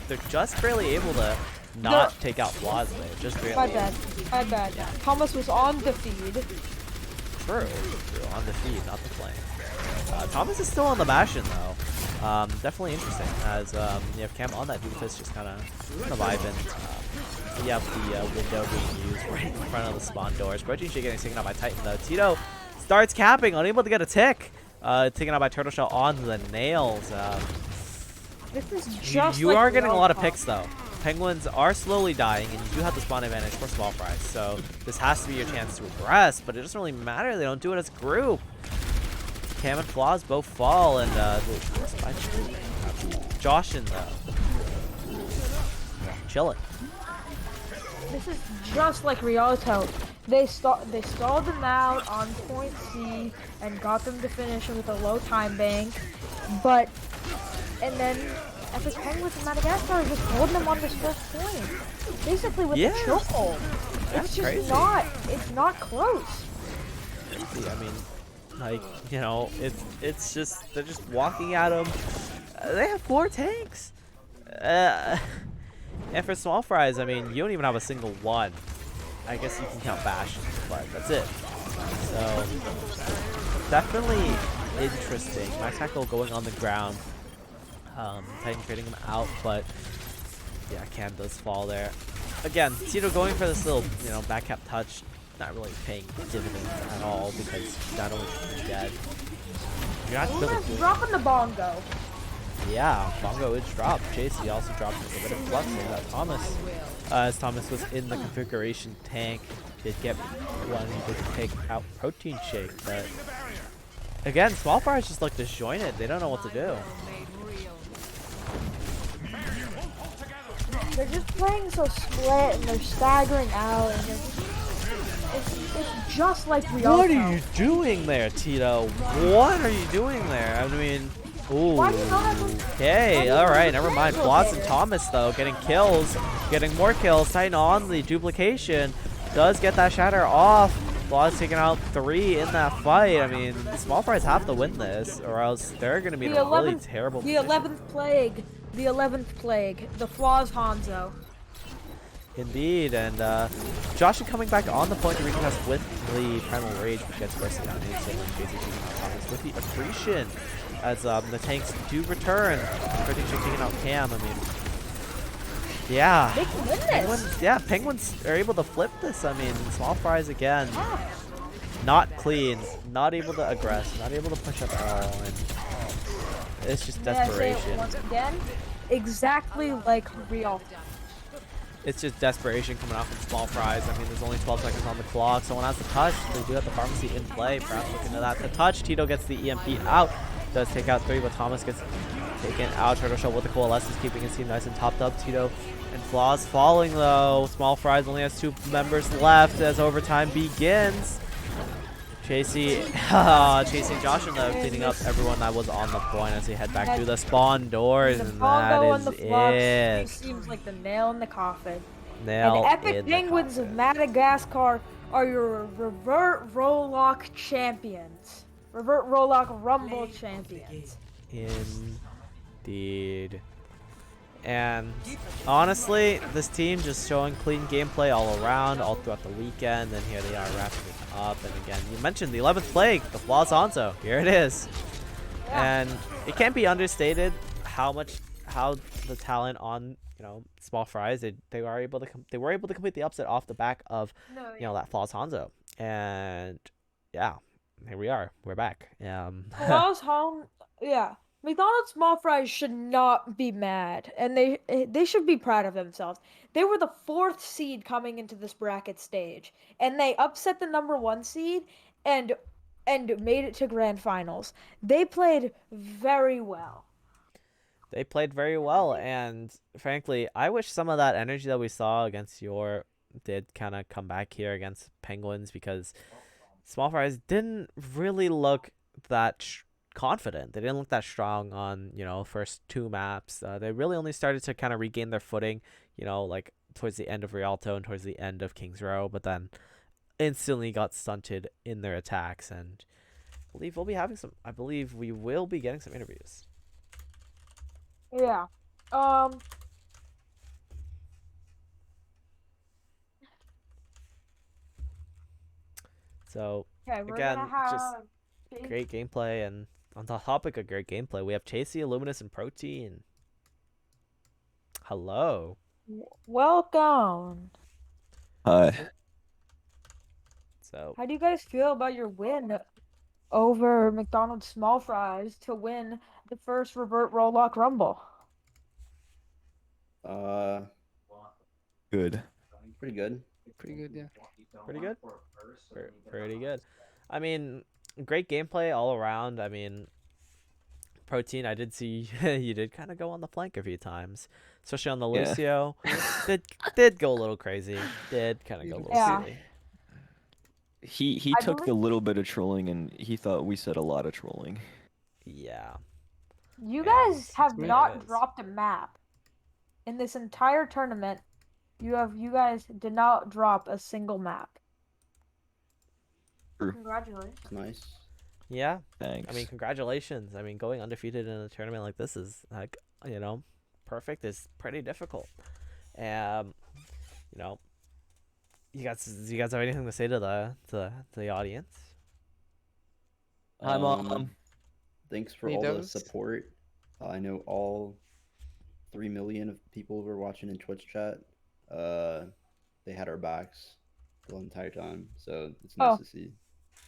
They're just barely able to not take out Flaws there. Just barely. My bad. Yeah. Thomas was on the feed. True. On the feed, not the flank. Thomas is still on the Bastion though. Definitely interesting as you have Cam on that Doomfist just kind of vibing. You have the window being used right in front of the spawn doors. Protein Shake getting taken out by Titan though. Tito starts capping, unable to get a tick. Taken out by Turtle Shell on the nails. This is just you like are getting a lot of World picks though. Penguins are slowly dying, and you do have the spawn advantage for Small Fries. So this has to be your chance to aggress, but it doesn't really matter. They don't do it as a group. Cam and Flaws both fall, and Josh and chilling. This is just like Rialto. They stalled them out on point C and got them to finish with a low time bank, and then Epic Penguins and Madagascar are just holding them on this first point, basically with a chokehold. It's just crazy. it's not close. Crazy. I mean, like, you know, it's just they're just walking at them. They have 4 tanks. And for Small Fries, I mean, you don't even have a single one. I guess you can count Bastion, but that's it. So, definitely interesting. My tackle going on the ground. Titan trading him out, but yeah, Cam does fall there. Again, Tito going for this little, you know, back cap touch, not really paying dividends at all because not only is he dead. You're not really dropping the bongo. Yeah, bongo is dropped. JC also dropped a bit of flux in that Thomas. As Thomas was in the configuration tank, did get one to take out Protein Shake, but again, Small Fries just look disjointed. They don't know what to do. They're just playing so split and they're staggering out and it's just like Rialto. What are you doing there, Tito? What are you doing there? I mean, ooh. Okay, alright, never mind. Floss and Thomas, though, getting kills. Getting more kills. Titan on the duplication. Does get that shatter off. Floss taking out 3 in that fight. I mean, Small Fries have to win this, or else they're going to be in a really terrible position. The 11th plague. The Flaws Hanzo. Indeed, and Josh coming back on the point to recontest with the Primal Rage, which gets bursted down instantly. Basically taking out Thomas with the accretion as the tanks do return. Protection taking out Cam. I mean, yeah. They can win this. Penguins are able to flip this. I mean, Small Fries again. Not clean, not able to aggress, not able to push up at all, and it's just desperation. Once again, exactly like Rialto. It's just desperation coming out from Small Fries. I mean, there's only 12 seconds on the clock. Someone has to touch. They do have the pharmacy in play. Perhaps looking at that. The touch. Tito gets the EMP out. Does take out 3, but Thomas gets taken out. Turtle Shell with the coalescence, keeping his team nice and topped up. Tito and Flaws falling, though. Small Fries only has 2 members left as overtime begins. Chasing Josh and cleaning up everyone that was on the point as they head back to the spawn doors, and that is it. It seems like the nail in the coffin. Nail and Epic in the Penguins coffin. of Madagascar are your Revert Role Lock champions. Revert Role Lock Rumble champions. Indeed. And honestly, this team just showing clean gameplay all around, all throughout the weekend. And here they are wrapping it up. And again, you mentioned the 11th plague, the Flaws Hanzo. Here it is. And it can't be understated how the talent on Small Fries they were able to complete the upset off the back of that Flaws Hanzo. And yeah, here we are. We're back. Flaws home. Yeah. McDonald's small fries should not be mad, and they should be proud of themselves. They were the 4th seed coming into this bracket stage, and they upset the #1 seed and made it to grand finals. They played very well. They played very well, and frankly, I wish some of that energy that we saw against did kind of come back here against Penguins, because Small Fries didn't really look that confident. They didn't look that strong on first 2 maps. They really only started to kind of regain their footing like towards the end of Rialto and towards the end of Kings Row, but then instantly got stunted in their attacks. And I believe we will be getting some interviews. Yeah. So Okay, we're again, gonna have just great gameplay. And on the topic of great gameplay, we have Chasey, Illuminous, and Protein. Hello. Welcome. Hi. So How do you guys feel about your win over McDonald's Small Fries to win the first Revert Role Lock Rumble? Good. Pretty good. Pretty good, yeah. pretty good. Pretty good. I mean, great gameplay all around. I mean, Protein, I did see you did kind of go on the flank a few times, especially on the Yeah. Lucio. did go a little crazy. Did kind of go a little Yeah. silly. He I took believe- the little bit of trolling and he thought we said a lot of trolling. Yeah. You And guys have there it not is. dropped a map in this entire tournament. You guys did not drop a single map. True. Congratulations. Nice. Yeah. Thanks. I mean, congratulations. I mean, going undefeated in a tournament like this is like, perfect is pretty difficult. You guys have anything to say to the audience? Hi, Mom. Thanks for Hey, all the Dose. support. I know all 3 million of people who were watching in Twitch chat. They had our backs the entire time, so it's nice Oh. to see.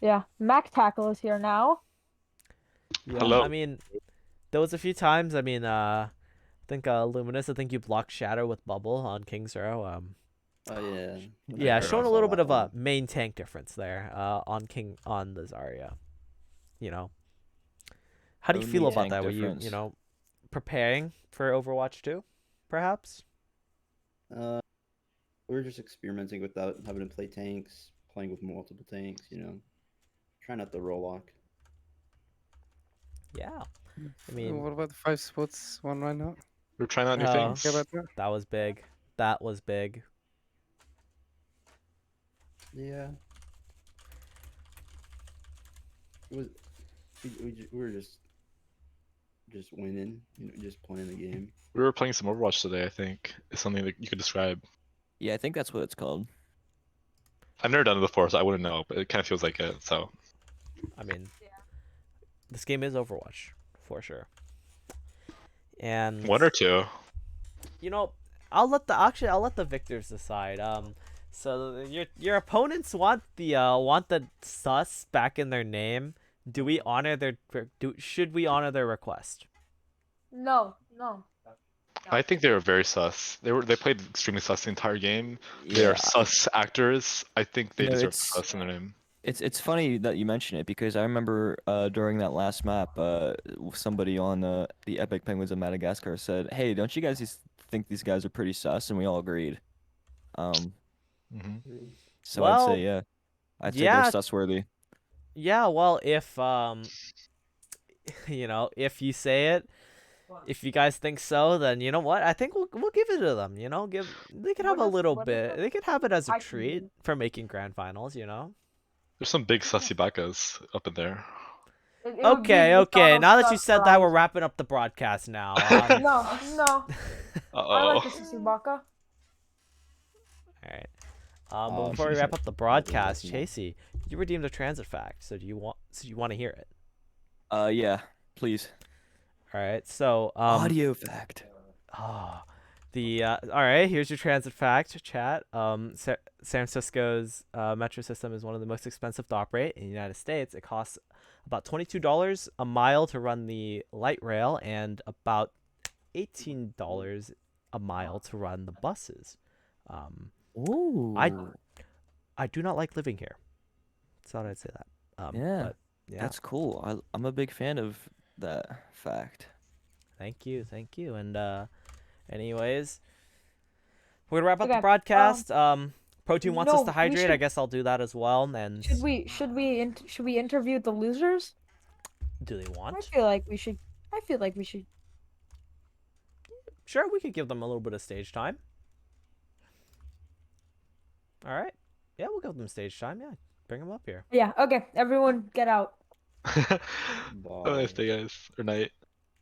Yeah, Mac Tackle is here now. Yeah. Hello. I mean, there was a few times. I mean, I think Luminous. I think you blocked Shadow with Bubble on Kings Row. Oh yeah. Yeah, I showing a saw little that bit of a one. main tank difference there. On the Zarya. How do you feel Only about tank that? Were difference. you preparing for Overwatch 2, perhaps? We were just experimenting without having to play tanks, playing with multiple tanks. Trying out the roll lock. Yeah. I mean, what about the 5 spots one right now? We're trying out new Oh. things. Okay, about that? that was big. That was big. Yeah. It was. We were just winning. Just playing the game. We were playing some Overwatch today, I think. It's something that you could describe. Yeah, I think that's what it's called. I've never done it before, so I wouldn't know, but it kind of feels like it, so. I mean, this game is Overwatch for sure. And 1 or 2. I'll let the victors decide. So your opponents want the sus back in their name. Should we honor their request? No. I think they were very sus. They played extremely sus the entire game. They Yeah, are sus actors. I think they No, deserve it's- sus in their name. It's funny that you mention it because I remember during that last map, somebody on the Epic Penguins of Madagascar said, "Hey, don't you guys think these guys are pretty sus?" And we all agreed. So I'd Well, say yeah, I'd say yeah. they're sus worthy. Yeah, well, if if you say it, if you guys think so, then you know what? I think we'll give it to them. They could have a little bit. They could have it as a treat for making grand finals. There's some big sussy bakas up in there. It would be Okay. McDonald's Now that you sus said that, we're fries. wrapping up the broadcast now. No. I like Uh-oh. the Sissy Baka. All right. But Oh, before we she's wrap like up the really really broadcast, small. Chasey, you redeemed a transit fact. So do you want to hear it? Yeah, please. All right. So Audio fact. Oh, all right. Here's your transit fact, chat. San Francisco's metro system is one of the most expensive to operate in the United States. It costs about $22 a mile to run the light rail and about $18 a mile to run the buses. Ooh. I do not like living here. Thought I'd say that. Yeah. But yeah. That's cool. I'm a big fan of that fact. Thank you. And anyways, we're gonna wrap up the Okay, broadcast. Protein wants us no, to we hydrate. I should- guess I'll do that as well. And Should we interview the losers? do they want? I feel like we should. Sure, we could give them a little bit of stage time. All right. Yeah, we'll give them stage time. Yeah, bring them up here. Yeah. Okay. Everyone, get out. Have a nice day, guys. Or night.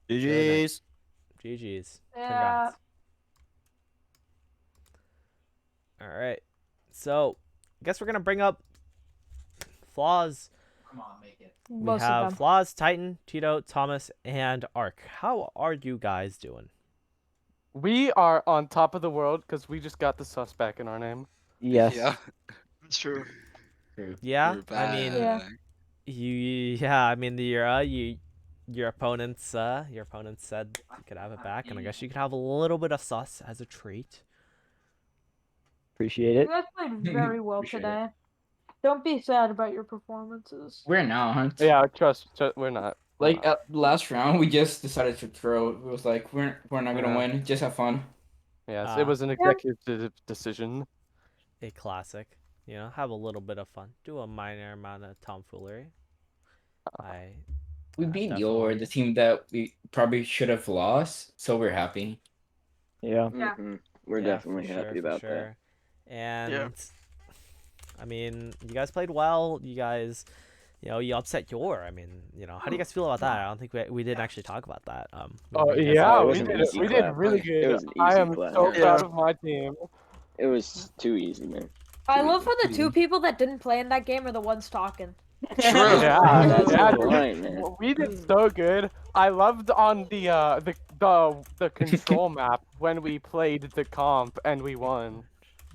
GG's. GG's. Yeah. Congrats. All right. So, I guess we're gonna bring up flaws. Come on, make it. We Most have of them. Flaws, Titan, Tito, Thomas, and Ark. How are you guys doing? We are on top of the world because we just got the suspect in our name. Yes. Yeah. That's true. Yeah, We're I mean, back. your opponents said you could have it back, and I guess you could have a little bit of sus as a treat. Appreciate You it. guys played very well Appreciate today. Don't be sad about your performances. We're not. Yeah, trust we're not. Like last round, we just decided to throw. It was like we're not gonna Yeah. win. Just have fun. Yes, Ah. it was an executive decision. A classic. You know, have a little bit of fun. Do a minor amount of tomfoolery. We beat definitely. your the team that we probably should have lost, so we're happy. Yeah. Yeah. We're Yeah, definitely for happy sure, about for that. sure. And I mean, you guys played well. You guys, you upset your. I mean, how do you guys feel about that? I don't think we didn't actually talk about that. Oh you guys yeah, it we was an did. easy We did clap. really It good. was an I easy am clap. so Yeah. proud of my team. It was too easy, man. I love how the two people that didn't play in that game are the ones talking. True. Yeah, That's yeah, a dude. point, man. We did so good. I loved on the control map when we played the comp and we won.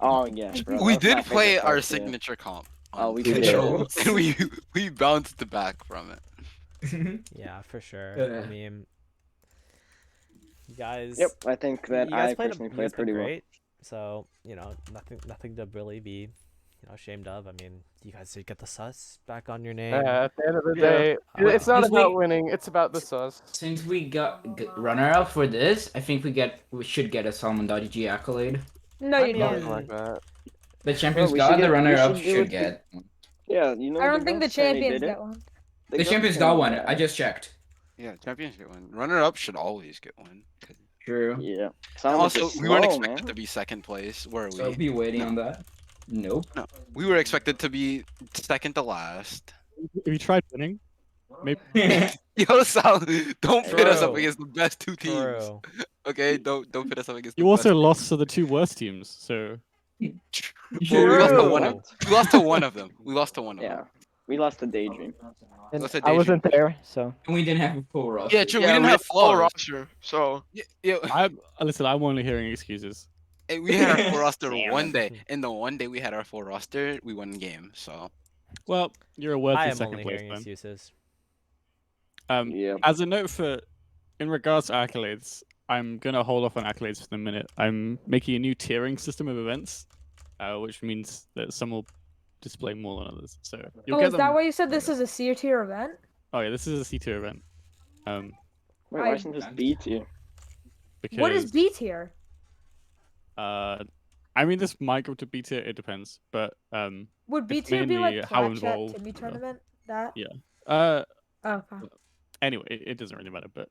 Oh yeah, bro. We that's my did play favorite our part, too. signature comp. Oh, on we did. control, and we bounced back from it. Yeah, for sure. I mean, you guys. Yep, I think that you guys I personally you played guys pretty well. great. So nothing to really be, ashamed of. I mean, you guys did get the sus back on your name. At the end of the Yeah. day, it's not This about week- winning. It's about the sus. Since we got runner up for this, I think we should get a Salmon.gg accolade. No, I you mean, don't. Something like that. The champions we got should the get- we runner up should do should it- get. Yeah, you know. I don't think the ghost attorney champions did it. get one. The champions got one. I just checked. Yeah, champions get one. Runner up should always get one. True. Yeah. And Salmon also, is we weren't slow, expected man. to be second place, were we? So be waiting No. on that. Nope. No, we were expected to be second to last. Have you tried winning? Maybe. Yo, Sal, don't pit us up True. against the best two teams. True. Okay, don't pit us up against. You the also best lost to the two worst teams, so Well, we lost to True. one of. We lost to one of them. We lost to one of Yeah. them. We lost to DayDream. And Let's say I wasn't Daydream. there, so. And we didn't have a full roster. Yeah, true. we didn't have full flaws. roster, so Yeah, listen. I'm only hearing excuses. and we had our full roster Damn one it. day. And the one day we had our full roster, we won the game. So Well, you're a I worthy am second only place hearing then. excuses. yeah. As a note in regards to accolades, I'm gonna hold off on accolades for the minute. I'm making a new tiering system of events, which means that some will display more than others. So you'll Oh, get is that them. why you said this is a C tier event? Oh yeah, this is a C tier event. Wait, I- why isn't this B tier? Because What is B tier? I mean, this might go to B tier. It depends, but Would B it's tier be like mainly how Flat Chat involved. Timmy tournament? That? Yeah. Oh, okay. Anyway, it doesn't really matter, but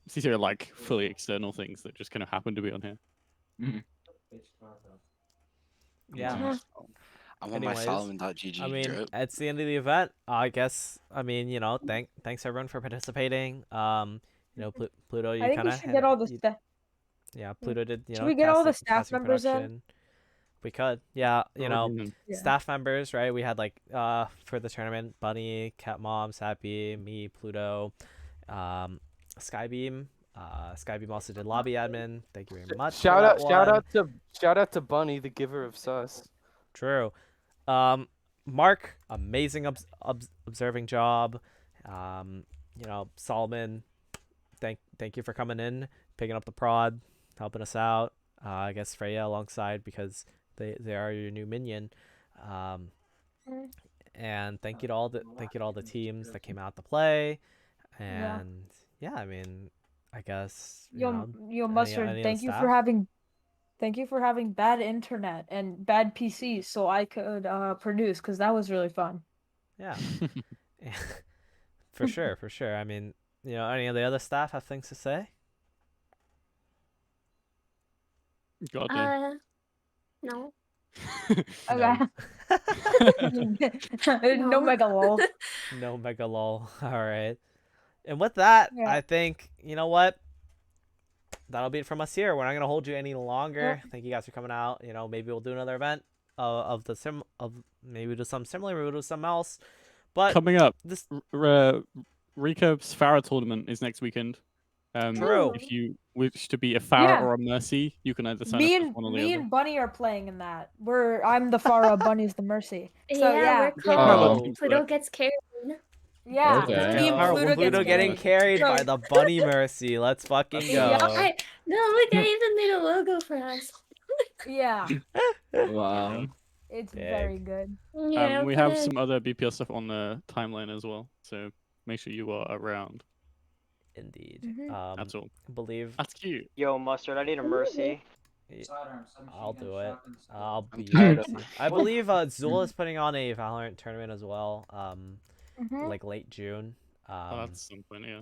C tier are like fully external things that just kind of happen to be on here. Yeah. I want my Anyways, Solomon.gg I mean, drip. it's the end of the event. I guess. I mean, thanks everyone for participating. Pluto, you I think kind you of. should get all the Yeah, Pluto did, you Should know, we get all the casting, staff casting members in? production. We could, yeah, you know, Yeah. staff members, right? We had like for the tournament, Bunny, Cat Mom, Sappy, me, Pluto, Skybeam. Skybeam also did lobby admin. Thank you very much for Shout that out, shout one. out to shout out to Bunny, the giver of sus. True. Mark, amazing observing job. You know, Solomon, thank you for coming in, picking up the prod, helping us out. I guess Freya alongside because they are your new minion. And thank you to all the teams that came out to play. And yeah, I mean, I guess Yo, Mustard, any other thank you staff? for having bad internet and bad PCs so I could produce because that was really fun. Yeah. For sure, for sure. I mean, you know, any of the other staff have things to say? God damn. No. Okay. No mega lol. No mega lol. All right. And with that, Yeah. I think, you know what? That'll be it from us here. We're not gonna hold you any longer. Thank you guys for coming out. You know, maybe we'll do another event maybe we'll do something similar, maybe we'll do something else. But coming up, this Recurve's Farah tournament is next weekend. True. If you wish to be a Farah or a Mercy, you can either sign up as one or the Me other. and Bunny are playing in that. I'm the Farah, Bunny's the Mercy. So Yeah, we're called Pluto gets carried. Yeah, Let's me and go. Pluto, Pluto gets getting carried by the Bunny Mercy. Let's fucking go. Yeah, no, look, I even made a logo for us. Yeah, Wow. it's Big. very good. Yeah, we put have it- some other BPL stuff on the timeline as well, so make sure you are around. Indeed. That's all. Believe. That's cute. Yo, Mustard, I need a mercy. I'll do it. I'll be tired of mercy. I believe Zula is putting on a Valorant tournament as well. Like late June. That's something, yeah.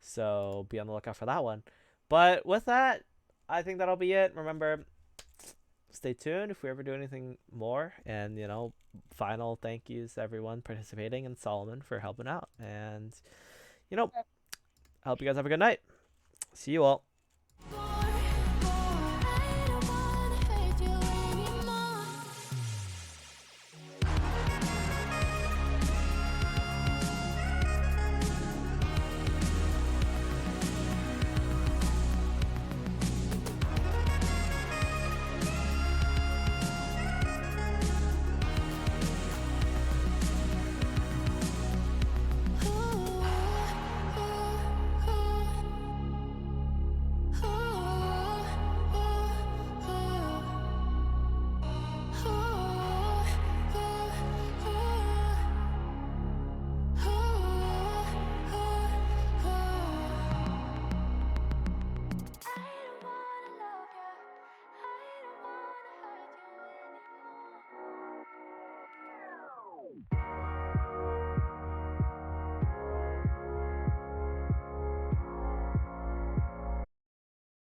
So be on the lookout for that one. But with that, I think that'll be it. Remember, stay tuned if we ever do anything more. And, you know, final thank yous to everyone participating and Solomon for helping out. And, you know, I hope you guys have a good night. See you all.